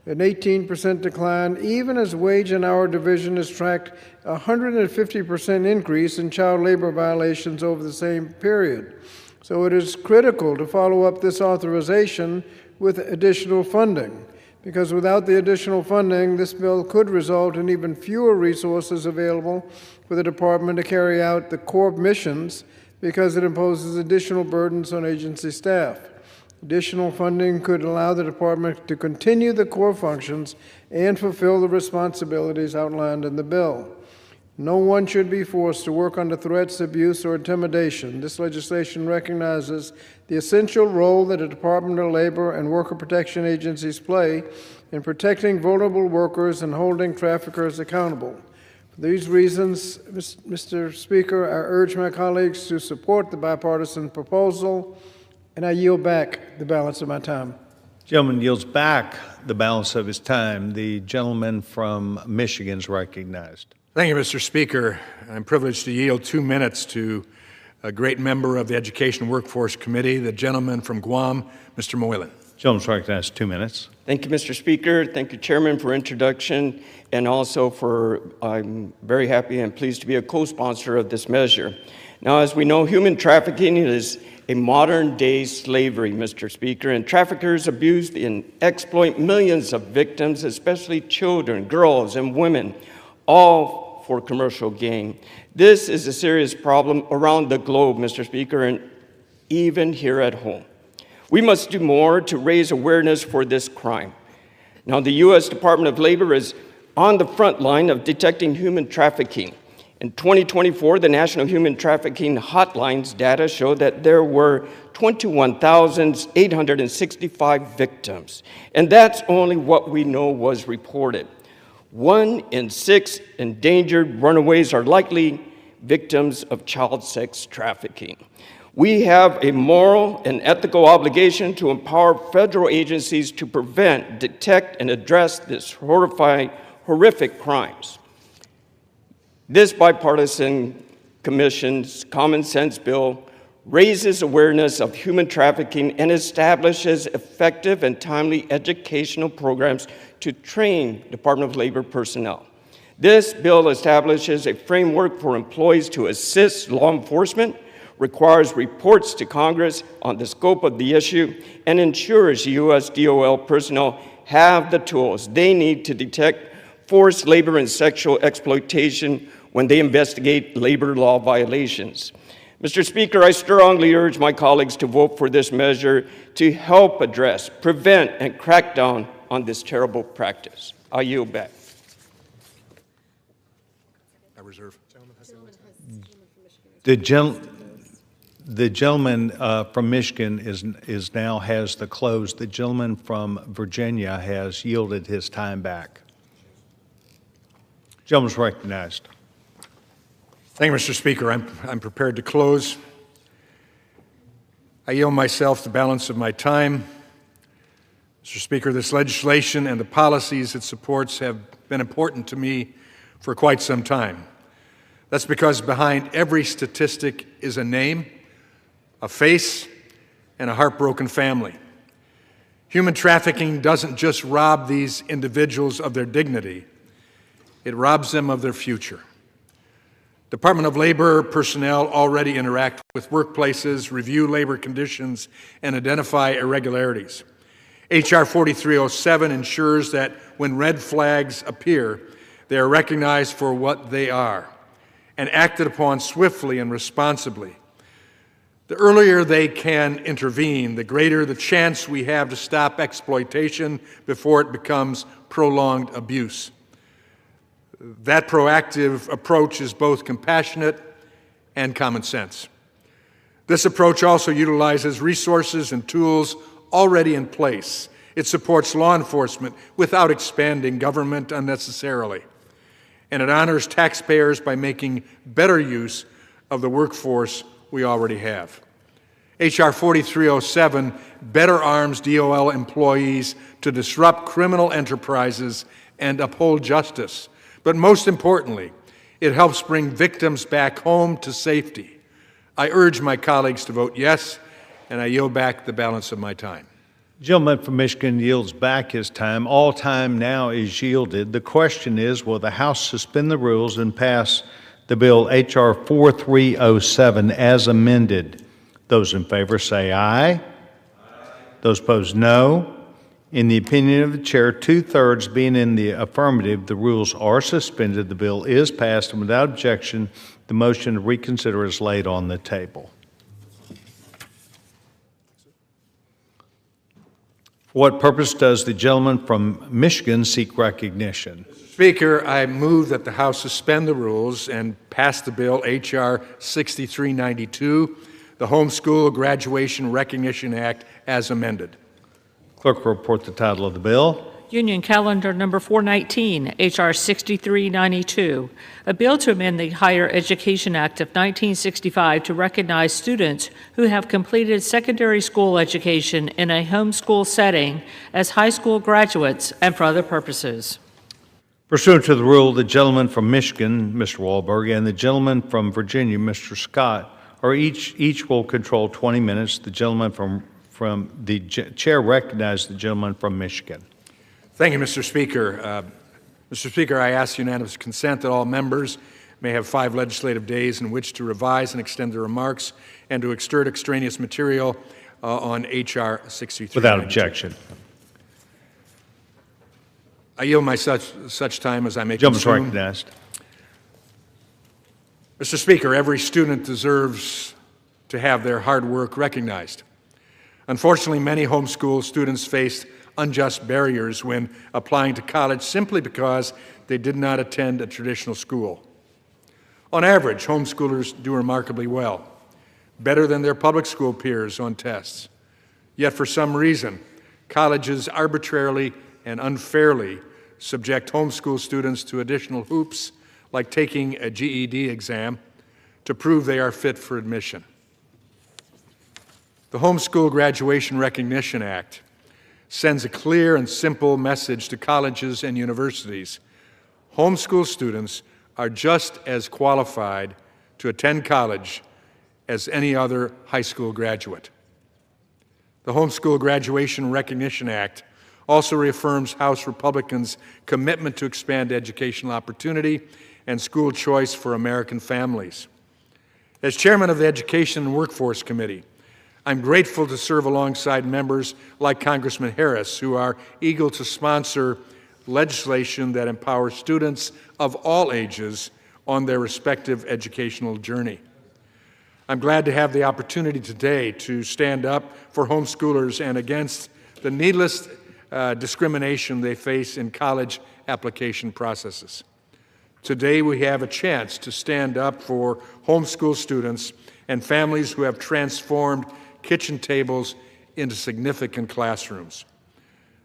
An 18% decline, even as wage and hour division has tracked a 150% increase in child labor violations over the same period. So it is critical to follow up this authorization with additional funding, because without the additional funding, this bill could result in even fewer resources available for the department to carry out the core missions, because it imposes additional burdens on agency staff. Additional funding could allow the department to continue the core functions and fulfill the responsibilities outlined in the bill. No one should be forced to work under threats, abuse, or intimidation. This legislation recognizes the essential role that the Department of Labor and worker protection agencies play in protecting vulnerable workers and holding traffickers accountable. For these reasons, Mr. Speaker, I urge my colleagues to support the bipartisan proposal, and I yield back the balance of my time. Gentleman yields back the balance of his time. The gentleman from Michigan is recognized. Thank you, Mr. Speaker. I'm privileged to yield 2 minutes to a great member of the Education Workforce Committee, the gentleman from Guam, Mr. Moylan. Gentleman's recognized 2 minutes. Thank you, Mr. Speaker. Thank you, Chairman, for introduction, and also I'm very happy and pleased to be a co-sponsor of this measure. Now, as we know, human trafficking is a modern-day slavery, Mr. Speaker, and traffickers abuse and exploit millions of victims, especially children, girls, and women, all for commercial gain. This is a serious problem around the globe, Mr. Speaker, and even here at home. We must do more to raise awareness for this crime. Now, the U.S. Department of Labor is on the front line of detecting human trafficking. In 2024, the National Human Trafficking Hotline's data showed that there were 21,865 victims, and that's only what we know was reported. 1 in 6 endangered runaways are likely victims of child sex trafficking. We have a moral and ethical obligation to empower federal agencies to prevent, detect, and address these horrific crimes. This bipartisan commission's common sense bill raises awareness of human trafficking and establishes effective and timely educational programs to train Department of Labor personnel. This bill establishes a framework for employees to assist law enforcement, requires reports to Congress on the scope of the issue, and ensures U.S. DOL personnel have the tools they need to detect forced labor and sexual exploitation when they investigate labor law violations. Mr. Speaker, I strongly urge my colleagues to vote for this measure to help address, prevent, and crack down on this terrible practice. I yield back. I reserve. The gentleman from Michigan now has the close. The gentleman from Virginia has yielded his time back. Gentleman's recognized. Thank you, Mr. Speaker. I'm prepared to close. I yield myself the balance of my time. Mr. Speaker, this legislation and the policies it supports have been important to me for quite some time. That's because behind every statistic is a name, a face, and a heartbroken family. Human trafficking doesn't just rob these individuals of their dignity, it robs them of their future. Department of Labor personnel already interact with workplaces, review labor conditions, and identify irregularities. H.R. 4307 ensures that when red flags appear, they are recognized for what they are and acted upon swiftly and responsibly. The earlier they can intervene, the greater the chance we have to stop exploitation before it becomes prolonged abuse. That proactive approach is both compassionate and common sense. This approach also utilizes resources and tools already in place. It supports law enforcement without expanding government unnecessarily. And it honors taxpayers by making better use of the workforce we already have. H.R. 4307 better arms DOL employees to disrupt criminal enterprises and uphold justice. But most importantly, it helps bring victims back home to safety. I urge my colleagues to vote yes, and I yield back the balance of my time. The gentleman from Michigan yields back his time. All time now is yielded. The question is, will the House suspend the rules and pass the bill H.R. 4307 as amended? Those in favor say aye. Aye. Those opposed, no. In the opinion of the chair, 2/3 being in the affirmative, the rules are suspended. The bill is passed, and without objection, the motion to reconsider is laid on the table. For what purpose does the gentleman from Michigan seek recognition? Speaker, I move that the House suspend the rules and pass the bill H.R. 6392, the Homeschool Graduation Recognition Act, as amended. Clerk will report the title of the bill. Union Calendar Number 419, H.R. 6392, a bill to amend the Higher Education Act of 1965 to recognize students who have completed secondary school education in a homeschool setting as high school graduates and for other purposes. Pursuant to the rule, the gentleman from Michigan, Mr. Wahlberg, and the gentleman from Virginia, Mr. Scott, are each will control 20 minutes. The gentleman from the chair recognizes the gentleman from Michigan. Thank you, Mr. Speaker. Mr. Speaker, I ask unanimous consent that all members may have 5 legislative days in which to revise and extend their remarks and to extort extraneous material on H.R. 63. Without objection. I yield my such time as I may Gentleman's consume. recognized. Mr. Speaker, every student deserves to have their hard work recognized. Unfortunately, many homeschool students face unjust barriers when applying to college simply because they did not attend a traditional school. On average, homeschoolers do remarkably well, better than their public school peers on tests. Yet for some reason, colleges arbitrarily and unfairly subject homeschool students to additional hoops like taking a GED exam to prove they are fit for admission. The Homeschool Graduation Recognition Act sends a clear and simple message to colleges and universities. Homeschool students are just as qualified to attend college as any other high school graduate. The Homeschool Graduation Recognition Act also reaffirms House Republicans' commitment to expand educational opportunity and school choice for American families. As chairman of the Education and Workforce Committee, I'm grateful to serve alongside members like Congressman Harris, who are eager to sponsor legislation that empowers students of all ages on their respective educational journey. I'm glad to have the opportunity today to stand up for homeschoolers and against the needless discrimination they face in college application processes. Today we have a chance to stand up for homeschool students and families who have transformed kitchen tables into significant classrooms.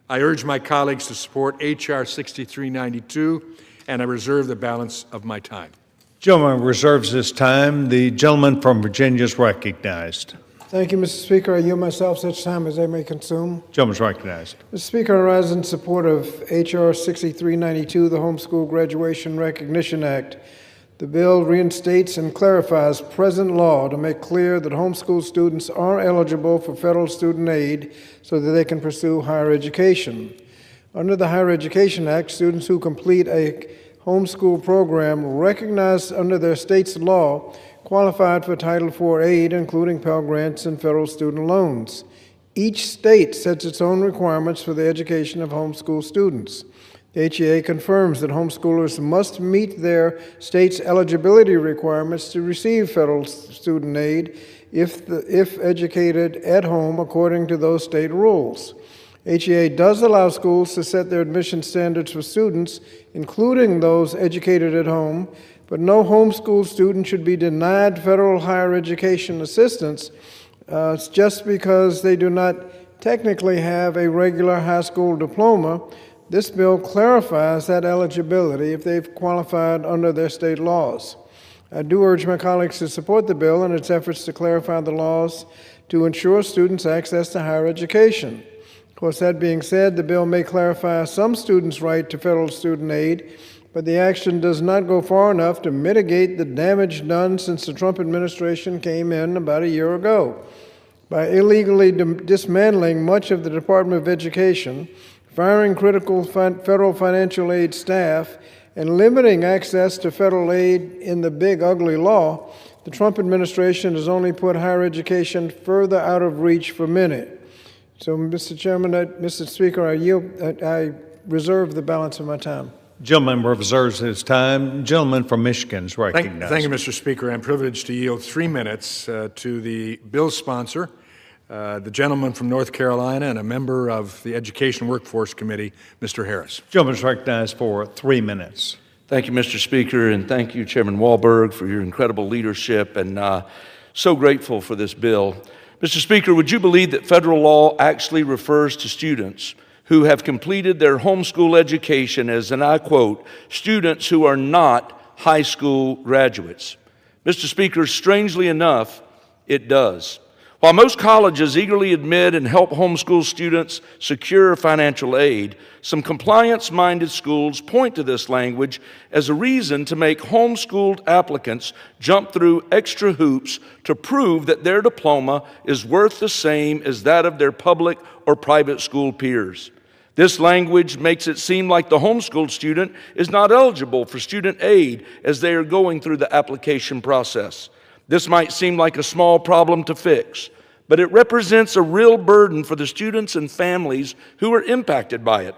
I urge my colleagues to support H.R. 6392, and I reserve the balance of my time. Gentleman reserves his time. The gentleman from Virginia is recognized. Thank you, Mr. Speaker. I yield myself such time as I may consume. Gentleman is recognized. Mr. Speaker, I rise in support of H.R. 6392, the Homeschool Graduation Recognition Act. The bill reinstates and clarifies present law to make clear that homeschool students are eligible for federal student aid so that they can pursue higher education. Under the Higher Education Act, students who complete a homeschool program recognized under their state's law qualified for Title IV aid, including Pell Grants and federal student loans. Each state sets its own requirements for the education of homeschool students. The HEA confirms that homeschoolers must meet their state's eligibility requirements to receive federal student aid if educated at home according to those state rules. HEA does allow schools to set their admission standards for students, including those educated at home, but no homeschool student should be denied federal higher education assistance just because they do not technically have a regular high school diploma. This bill clarifies that eligibility if they've qualified under their state laws. I do urge my colleagues to support the bill and its efforts to clarify the laws to ensure students access to higher education. Of course, that being said, the bill may clarify some students' right to federal student aid, but the action does not go far enough to mitigate the damage done since the Trump administration came in about a year ago. By illegally dismantling much of the Department of Education, firing critical federal financial aid staff, and limiting access to federal aid in the big ugly law, the Trump administration has only put higher education further out of reach for many. So, Mr. Chairman, Mr. Speaker, I reserve the balance of my time. Gentleman reserves his time. Gentleman from Michigan is recognized. Thank you, Mr. Speaker. I'm privileged to yield 3 minutes to the bill sponsor, the gentleman from North Carolina and a member of the Education Workforce Committee, Mr. Harris. Gentleman is recognized for 3 minutes. Thank you, Mr. Speaker, and thank you, Chairman Wahlberg, for your incredible leadership, and so grateful for this bill. Mr. Speaker, would you believe that federal law actually refers to students who have completed their homeschool education as, and I quote, students who are not high school graduates? Mr. Speaker, strangely enough, it does. While most colleges eagerly admit and help homeschool students secure financial aid, some compliance-minded schools point to this language as a reason to make homeschooled applicants jump through extra hoops to prove that their diploma is worth the same as that of their public or private school peers. This language makes it seem like the homeschooled student is not eligible for student aid as they are going through the application process. This might seem like a small problem to fix, but it represents a real burden for the students and families who are impacted by it.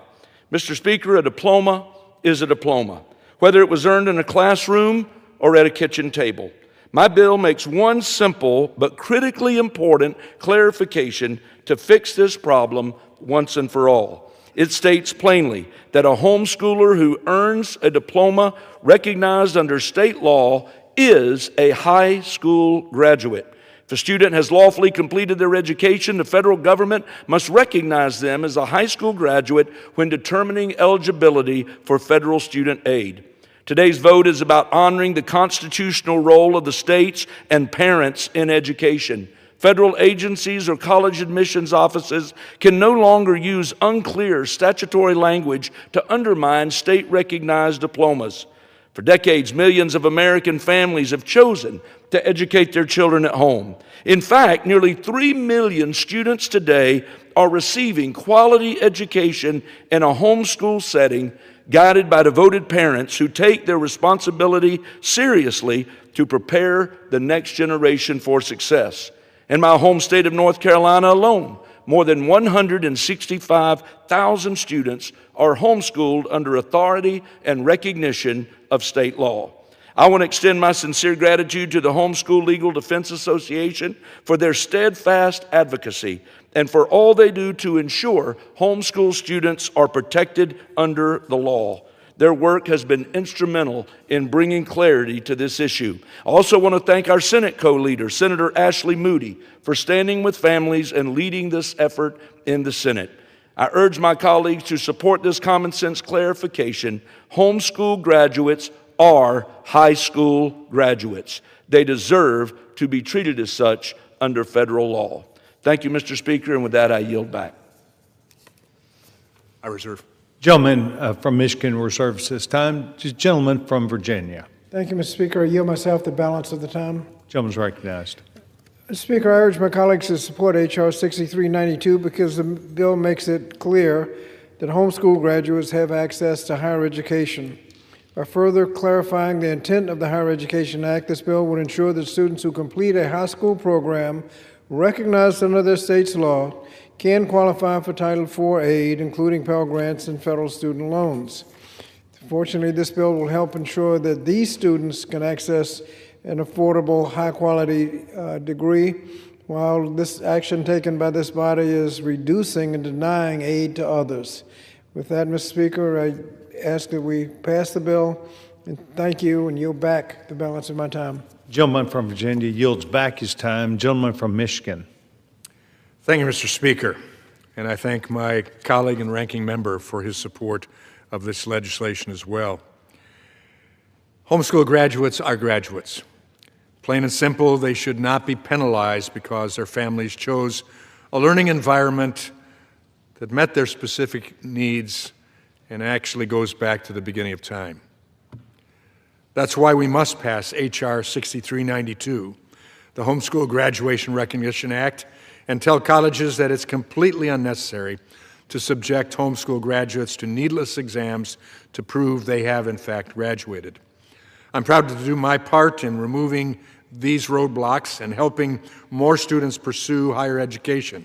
Mr. Speaker, a diploma is a diploma, whether it was earned in a classroom or at a kitchen table. My bill makes one simple but critically important clarification to fix this problem once and for all. It states plainly that a homeschooler who earns a diploma recognized under state law is a high school graduate. If a student has lawfully completed their education, the federal government must recognize them as a high school graduate when determining eligibility for federal student aid. Today's vote is about honoring the constitutional role of the states and parents in education. Federal agencies or college admissions offices can no longer use unclear statutory language to undermine state-recognized diplomas. For decades, millions of American families have chosen to educate their children at home. In fact, nearly 3 million students today are receiving quality education in a homeschool setting, guided by devoted parents who take their responsibility seriously to prepare the next generation for success. In my home state of North Carolina alone, more than 165,000 students are homeschooled under authority and recognition of state law. I want to extend my sincere gratitude to the Homeschool Legal Defense Association for their steadfast advocacy and for all they do to ensure homeschool students are protected under the law. Their work has been instrumental in bringing clarity to this issue. I also want to thank our Senate co-leader, Senator Ashley Moody, for standing with families and leading this effort in the Senate. I urge my colleagues to support this common sense clarification. Homeschool graduates are high school graduates. They deserve to be treated as such under federal law. Thank you, Mr. Speaker, and with that, I yield back. I reserve. Gentleman from Michigan reserves this time. Gentleman from Virginia. Thank you, Mr. Speaker. I yield myself the balance of the time. Gentleman's recognized. Mr. Speaker, I urge my colleagues to support H.R. 6392 because the bill makes it clear that homeschool graduates have access to higher education. By further clarifying the intent of the Higher Education Act, this bill would ensure that students who complete a high school program recognized under their state's law can qualify for Title IV aid, including Pell Grants and federal student loans. Fortunately, this bill will help ensure that these students can access an affordable, high-quality degree, while this action taken by this body is reducing and denying aid to others. With that, Mr. Speaker, I ask that we pass the bill, and thank you, and yield back the balance of my time. Gentleman from Virginia yields back his time. Gentleman from Michigan. Thank you, Mr. Speaker, and I thank my colleague and ranking member for his support of this legislation as well. Homeschool graduates are graduates. Plain and simple, they should not be penalized because their families chose a learning environment that met their specific needs and actually goes back to the beginning of time. That's why we must pass H.R. 6392, the Homeschool Graduation Recognition Act, and tell colleges that it's completely unnecessary to subject homeschool graduates to needless exams to prove they have in fact graduated. I'm proud to do my part in removing these roadblocks and helping more students pursue higher education.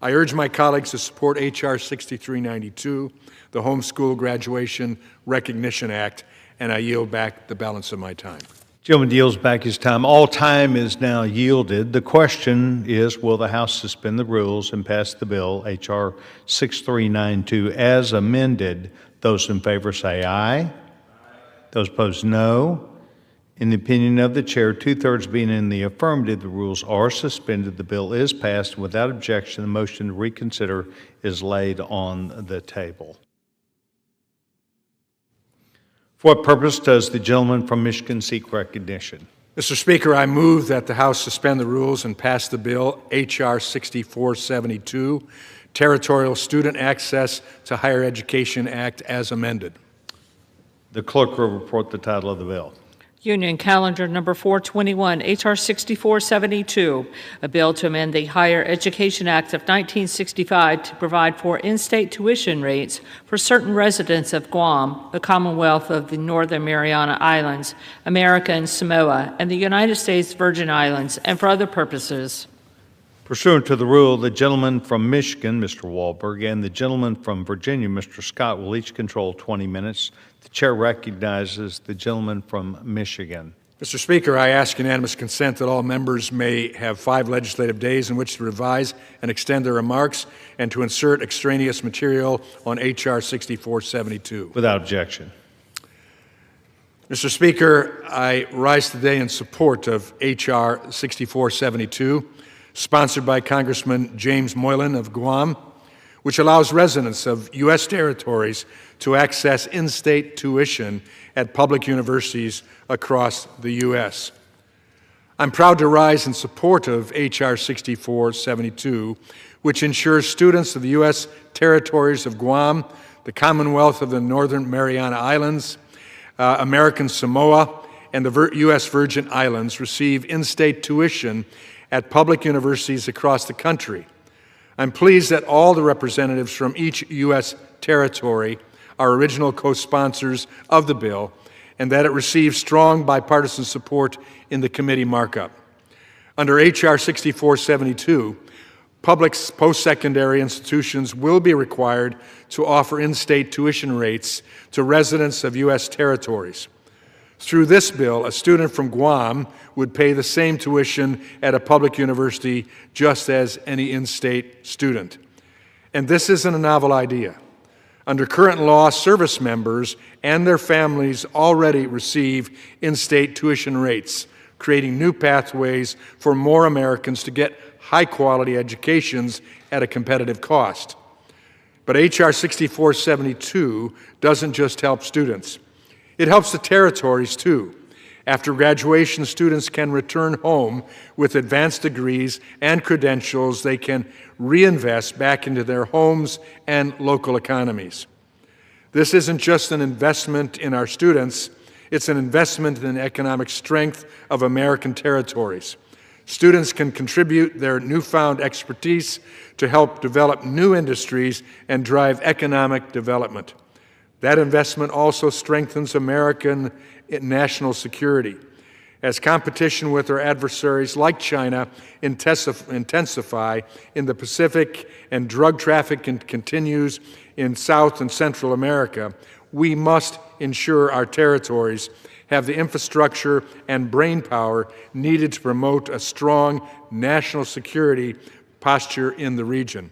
I urge my colleagues to support H.R. 6392, the Homeschool Graduation Recognition Act, and I yield back the balance of my time. Gentleman yields back his time. All time is now yielded. The question is, will the House suspend the rules and pass the bill, H.R. 6392, as amended? Those in favor say aye. Aye. Those opposed, no. In the opinion of the chair, two-thirds being in the affirmative, the rules are suspended. The bill is passed. Without objection, the motion to reconsider is laid on the table. For what purpose does the gentleman from Michigan seek recognition? Mr. Speaker, I move that the House suspend the rules and pass the bill H.R. 6472, Territorial Student Access to Higher Education Act, as amended. The clerk will report the title of the bill. Union Calendar Number 421, H.R. 6472, a bill to amend the Higher Education Act of 1965 to provide for in-state tuition rates for certain residents of Guam, the Commonwealth of the Northern Mariana Islands, America and Samoa, and the United States Virgin Islands, and for other purposes. Pursuant to the rule, the gentleman from Michigan, Mr. Wahlberg, and the gentleman from Virginia, Mr. Scott, will each control 20 minutes. The chair recognizes the gentleman from Michigan. Mr. Speaker, I ask unanimous consent that all members may have 5 legislative days in which to revise and extend their remarks and to insert extraneous material on H.R. 6472. Without objection. Mr. Speaker, I rise today in support of H.R. 6472, sponsored by Congressman James Moylan of Guam, which allows residents of U.S. territories to access in-state tuition at public universities across the U.S. I'm proud to rise in support of H.R. 6472, which ensures students of the U.S. territories of Guam, the Commonwealth of the Northern Mariana Islands, American Samoa, and the U.S. Virgin Islands receive in-state tuition at public universities across the country. I'm pleased that all the representatives from each U.S. territory are original co-sponsors of the bill and that it receives strong bipartisan support in the committee markup. Under H.R. 6472, public post-secondary institutions will be required to offer in-state tuition rates to residents of U.S. territories. Through this bill, a student from Guam would pay the same tuition at a public university just as any in-state student. And this isn't a novel idea. Under current law, service members and their families already receive in-state tuition rates, creating new pathways for more Americans to get high-quality educations at a competitive cost. But H.R. 6472 doesn't just help students. It helps the territories, too. After graduation, students can return home with advanced degrees and credentials they can reinvest back into their homes and local economies. This isn't just an investment in our students, it's an investment in the economic strength of American territories. Students can contribute their newfound expertise to help develop new industries and drive economic development. That investment also strengthens American national security. As competition with our adversaries like China intensify in the Pacific and drug trafficking continues in South and Central America, we must ensure our territories have the infrastructure and brainpower needed to promote a strong national security posture in the region.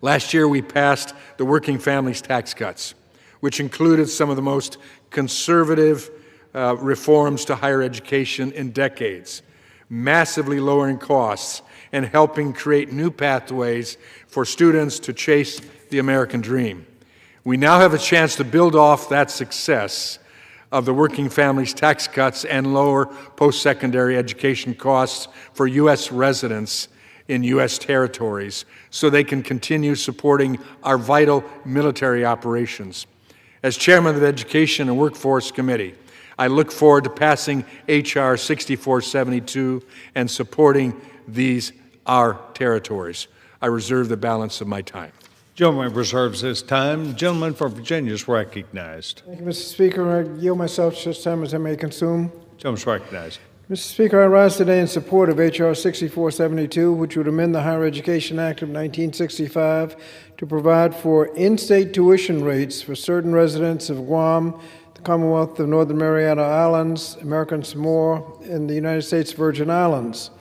Last year, we passed the Working Families Tax Cuts, which included some of the most conservative reforms to higher education in decades, massively lowering costs and helping create new pathways for students to chase the American dream. We now have a chance to build off that success of the Working Families Tax Cuts and lower post-secondary education costs for U.S. residents in U.S. territories so they can continue supporting our vital military operations. As chairman of the Education and Workforce Committee, I look forward to passing H.R. 6472 and supporting these, our territories. I reserve the balance of my time. Gentleman reserves his time. The gentleman from Virginia is recognized. Thank you, Mr. Speaker. I yield myself such time as I may consume. Gentleman is recognized. Mr. Speaker, I rise today in support of H.R. 6472, which would amend the Higher Education Act of 1965 to provide for in-state tuition rates for certain residents of Guam, the Commonwealth of Northern Mariana Islands, American Samoa, and the United States Virgin Islands.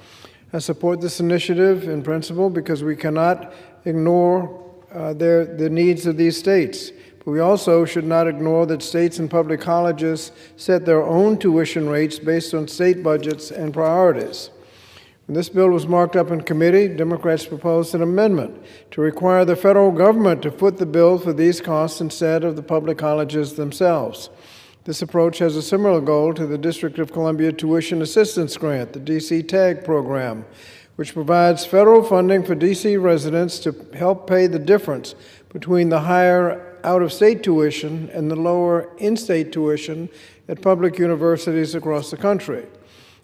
I support this initiative in principle because we cannot ignore the needs of these states. But we also should not ignore that states and public colleges set their own tuition rates based on state budgets and priorities. When this bill was marked up in committee, Democrats proposed an amendment to require the federal government to foot the bill for these costs instead of the public colleges themselves. This approach has a similar goal to the District of Columbia Tuition Assistance Grant, the DC TAG program, which provides federal funding for DC residents to help pay the difference between the higher out-of-state tuition and the lower in-state tuition at public universities across the country.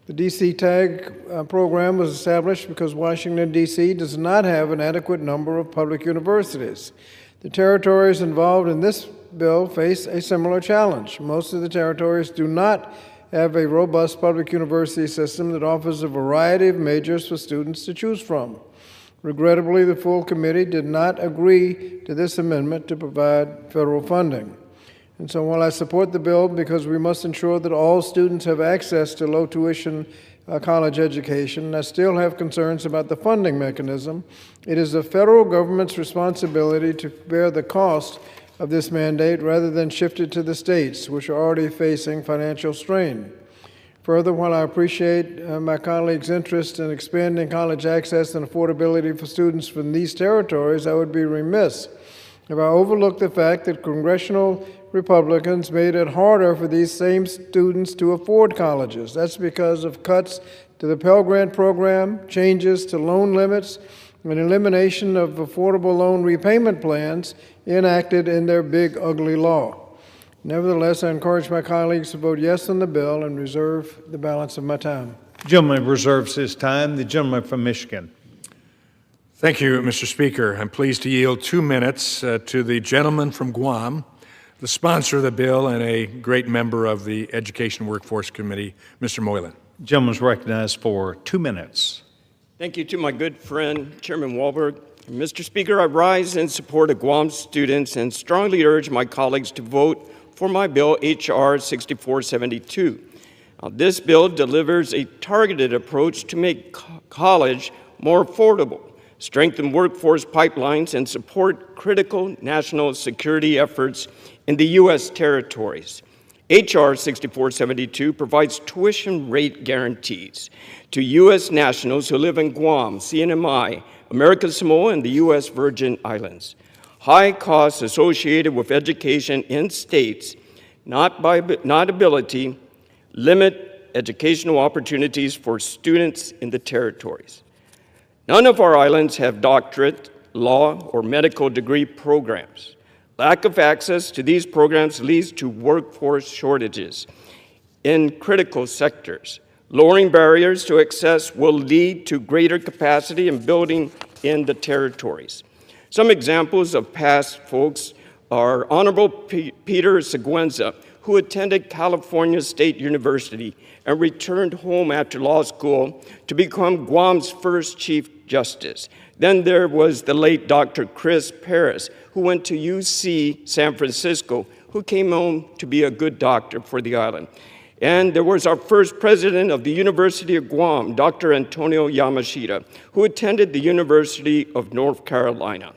The DC TAG program was established because Washington, D.C. does not have an adequate number of public universities. The territories involved in this bill face a similar challenge. Most of the territories do not have a robust public university system that offers a variety of majors for students to choose from. Regrettably, the full committee did not agree to this amendment to provide federal funding. And so while I support the bill because we must ensure that all students have access to low tuition college education, I still have concerns about the funding mechanism. It is the federal government's responsibility to bear the cost of this mandate rather than shift it to the states, which are already facing financial strain. Further, while I appreciate my colleagues' interest in expanding college access and affordability for students from these territories, I would be remiss if I overlooked the fact that congressional Republicans made it harder for these same students to afford colleges. That's because of cuts to the Pell Grant program, changes to loan limits, and elimination of affordable loan repayment plans enacted in their big, ugly law. Nevertheless, I encourage my colleagues to vote yes on the bill and reserve the balance of my time. The gentleman reserves his time. The gentleman from Michigan. Thank you, Mr. Speaker. I'm pleased to yield 2 minutes to the gentleman from Guam, the sponsor of the bill and a great member of the Education Workforce Committee, Mr. Moylan. The gentleman is recognized for 2 minutes. Thank you to my good friend, Chairman Walberg. Mr. Speaker, I rise in support of Guam students and strongly urge my colleagues to vote for my bill, H.R. 6472. This bill delivers a targeted approach to make college more affordable, strengthen workforce pipelines, and support critical national security efforts in the U.S. territories. H.R. 6472 provides tuition rate guarantees to U.S. nationals who live in Guam, CNMI, American Samoa, and the U.S. Virgin Islands. High costs associated with education in states, not ability, limit educational opportunities for students in the territories. None of our islands have doctorate, law, or medical degree programs. Lack of access to these programs leads to workforce shortages in critical sectors. Lowering barriers to access will lead to greater capacity and building in the territories. Some examples of past folks are Honorable Peter Seguenza, who attended California State University and returned home after law school to become Guam's first Chief Justice. Then there was the late Dr. Chris Paris, who went to UC San Francisco, who came home to be a good doctor for the island. And there was our first president of the University of Guam, Dr. Antonio Yamashita, who attended the University of North Carolina.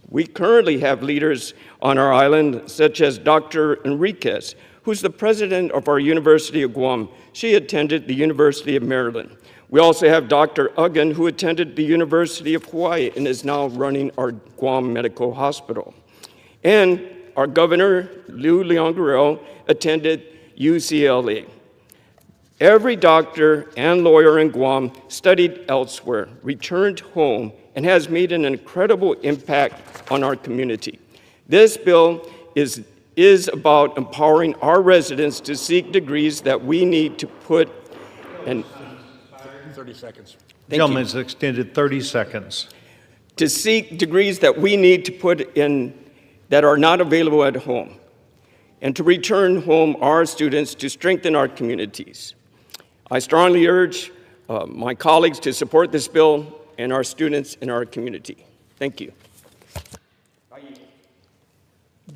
We currently have leaders on our island, such as Dr. Enriquez, who's the president of our University of Guam. She attended the University of Maryland. We also have Dr. Uggan, who attended the University of Hawaii and is now running our Guam Medical Hospital. And our governor, Lou Leon Guerrero, attended UCLA. Every doctor and lawyer in Guam studied elsewhere, returned home, and has made an incredible impact on our community. This bill is about empowering our residents to seek degrees that we need to put in. 30 seconds. The gentleman is extended 30 seconds. To seek degrees that we need to put in that are not available at home, and to return home our students to strengthen our communities. I strongly urge my colleagues to support this bill and our students in our community. Thank you.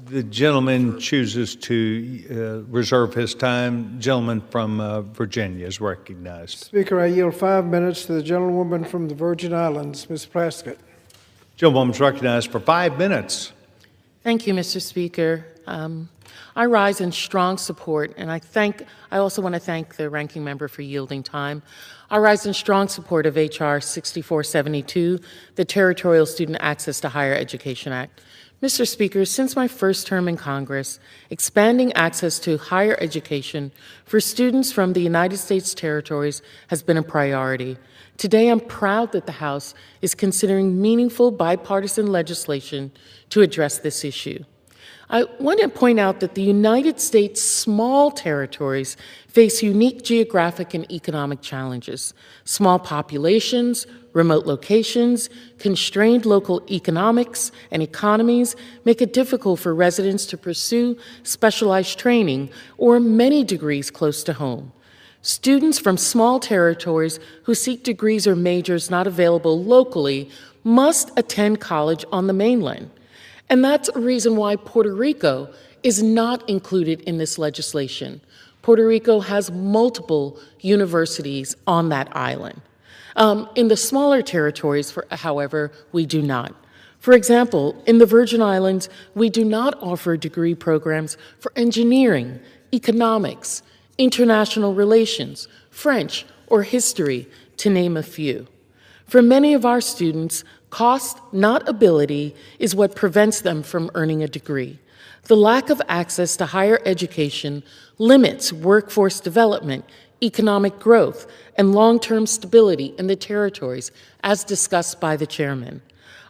The gentleman chooses to reserve his time. Gentleman from Virginia is recognized. Speaker, I yield 5 minutes to the gentlewoman from the Virgin Islands, Ms. Plaskett. Gentlewoman is recognized for 5 minutes. Thank you, Mr. Speaker. I rise in strong support, and I also want to thank the ranking member for yielding time. I rise in strong support of H.R. 6472, the Territorial Student Access to Higher Education Act. Mr. Speaker, since my first term in Congress, expanding access to higher education for students from the United States territories has been a priority. Today, I'm proud that the House is considering meaningful bipartisan legislation to address this issue. I want to point out that the United States' small territories face unique geographic and economic challenges. Small populations, remote locations, constrained local economics and economies make it difficult for residents to pursue specialized training or many degrees close to home. Students from small territories who seek degrees or majors not available locally must attend college on the mainland. And that's a reason why Puerto Rico is not included in this legislation. Puerto Rico has multiple universities on that island. In the smaller territories, however, we do not. For example, in the Virgin Islands, we do not offer degree programs for engineering, economics, international relations, French, or history, to name a few. For many of our students, cost, not ability, is what prevents them from earning a degree. The lack of access to higher education limits workforce development, economic growth, and long-term stability in the territories, as discussed by the chairman.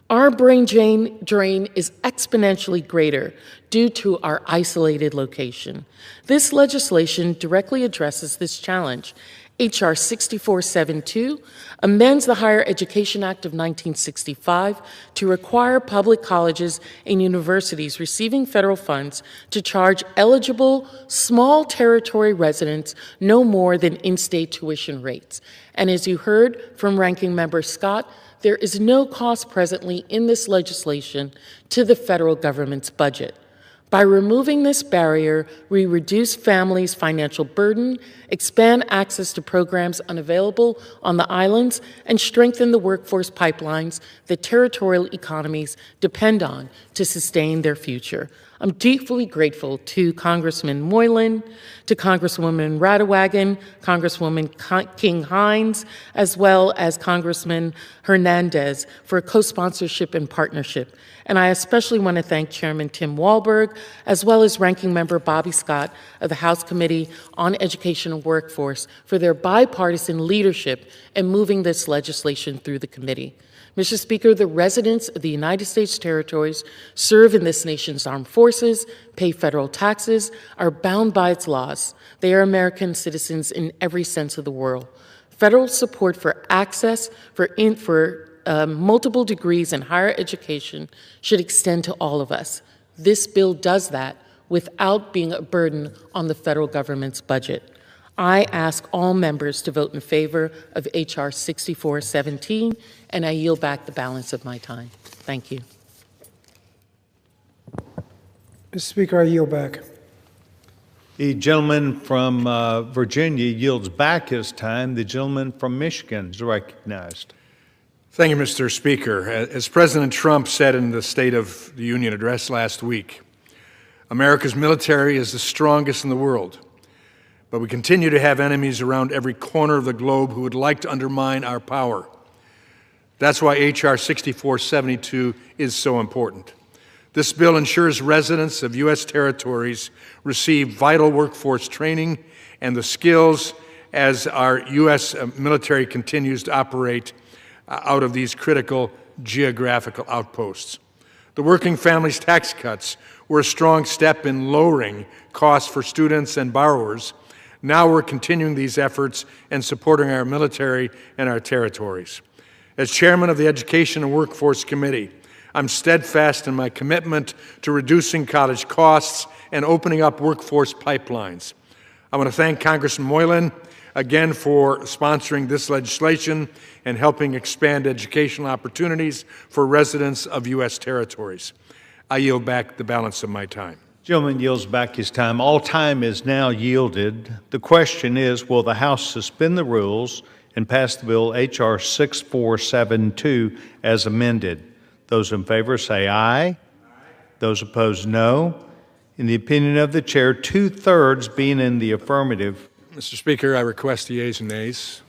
Our brain drain is exponentially greater due to our isolated location. This legislation directly addresses this challenge. H.R. 6472 amends the Higher Education Act of 1965 to require public colleges and universities receiving federal funds to charge eligible small territory residents no more than in-state tuition rates. And as you heard from Ranking Member Scott, there is no cost presently in this legislation to the federal government's budget. By removing this barrier, we reduce families' financial burden, expand access to programs unavailable on the islands, and strengthen the workforce pipelines that territorial economies depend on to sustain their future. I'm deeply grateful to Congressman Moylan, to Congresswoman Radewagen, Congresswoman King-Hines, as well as Congressman Hernandez for co-sponsorship and partnership. And I especially want to thank Chairman Tim Walberg, as well as Ranking Member Bobby Scott of the House Committee on Education and Workforce for their bipartisan leadership in moving this legislation through the committee. Mr. Speaker, the residents of the United States territories serve in this nation's armed forces, pay federal taxes, are bound by its laws. They are American citizens in every sense of the word. Federal support for access for multiple degrees in higher education should extend to all of us. This bill does that without being a burden on the federal government's budget. I ask all members to vote in favor of H.R. 6417, and I yield back the balance of my time. Thank you. Mr. Speaker, I yield back. The gentleman from Virginia yields back his time. The gentleman from Michigan is recognized. Thank you, Mr. Speaker. As President Trump said in the State of the Union address last week, America's military is the strongest in the world, but we continue to have enemies around every corner of the globe who would like to undermine our power. That's why H.R. 6472 is so important. This bill ensures residents of U.S. territories receive vital workforce training and the skills as our U.S. military continues to operate out of these critical geographical outposts. The Working Families Tax Cuts were a strong step in lowering costs for students and borrowers. Now we're continuing these efforts and supporting our military and our territories. As chairman of the Education and Workforce Committee, I'm steadfast in my commitment to reducing college costs and opening up workforce pipelines. I want to thank Congressman Moylan again for sponsoring this legislation and helping expand educational opportunities for residents of U.S. territories. I yield back the balance of my time. Gentleman yields back his time. All time is now yielded. The question is, will the House suspend the rules and pass the bill H.R. 6472 as amended? Those in favor say aye. Aye. Those opposed, no. In the opinion of the chair, 2/3 being in the affirmative. Mr. Speaker, I request the yeas and nays.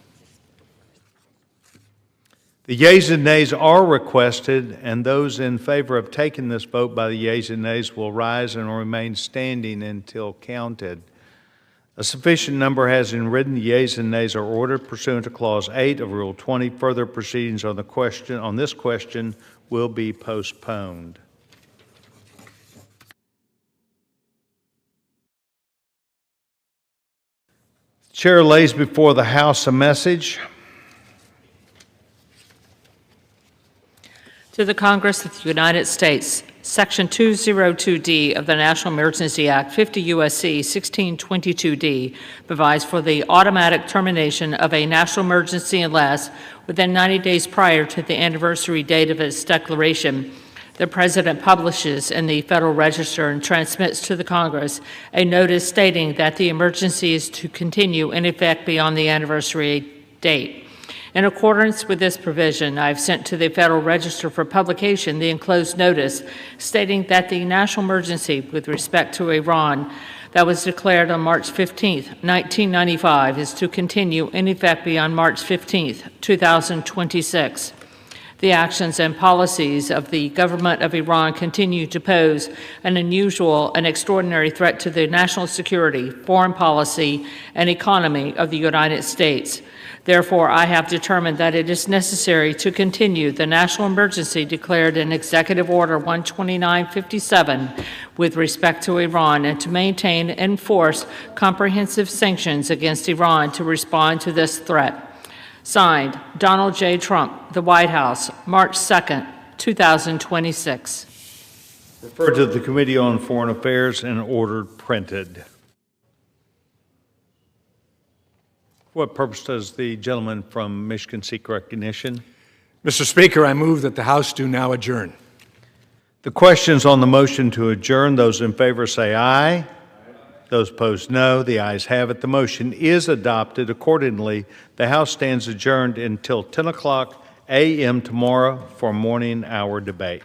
The yeas and nays are requested, and those in favor of taking this vote by the yeas and nays will rise and remain standing until counted. A sufficient number has been written. The yeas and nays are ordered pursuant to Clause 8 of Rule 20. Further proceedings on this question will be postponed. The Chair lays before the House a message. To the Congress of the United States, Section 202D of the National Emergency Act, 50 U.S.C. 1622D, provides for the automatic termination of a national emergency unless, within 90 days prior to the anniversary date of its declaration, the President publishes in the Federal Register and transmits to the Congress a notice stating that the emergency is to continue in effect beyond the anniversary date. In accordance with this provision, I have sent to the Federal Register for publication the enclosed notice stating that the national emergency with respect to Iran that was declared on March 15, 1995 is to continue in effect beyond March 15, 2026. The actions and policies of the government of Iran continue to pose an unusual and extraordinary threat to the national security, foreign policy, and economy of the United States. Therefore, I have determined that it is necessary to continue the national emergency declared in Executive Order 12957 with respect to Iran and to maintain and enforce comprehensive sanctions against Iran to respond to this threat. Signed, Donald J. Trump, the White House, March 2nd, 2026. Referred to the Committee on Foreign Affairs and ordered printed. For what purpose does the gentleman from Michigan seek recognition? Mr. Speaker, I move that the House do now adjourn. The questions on the motion to adjourn, those in favor say aye. Those opposed, no. The ayes have it. The motion is adopted. Accordingly, the House stands adjourned until 10 o'clock a.m. tomorrow for morning hour debate.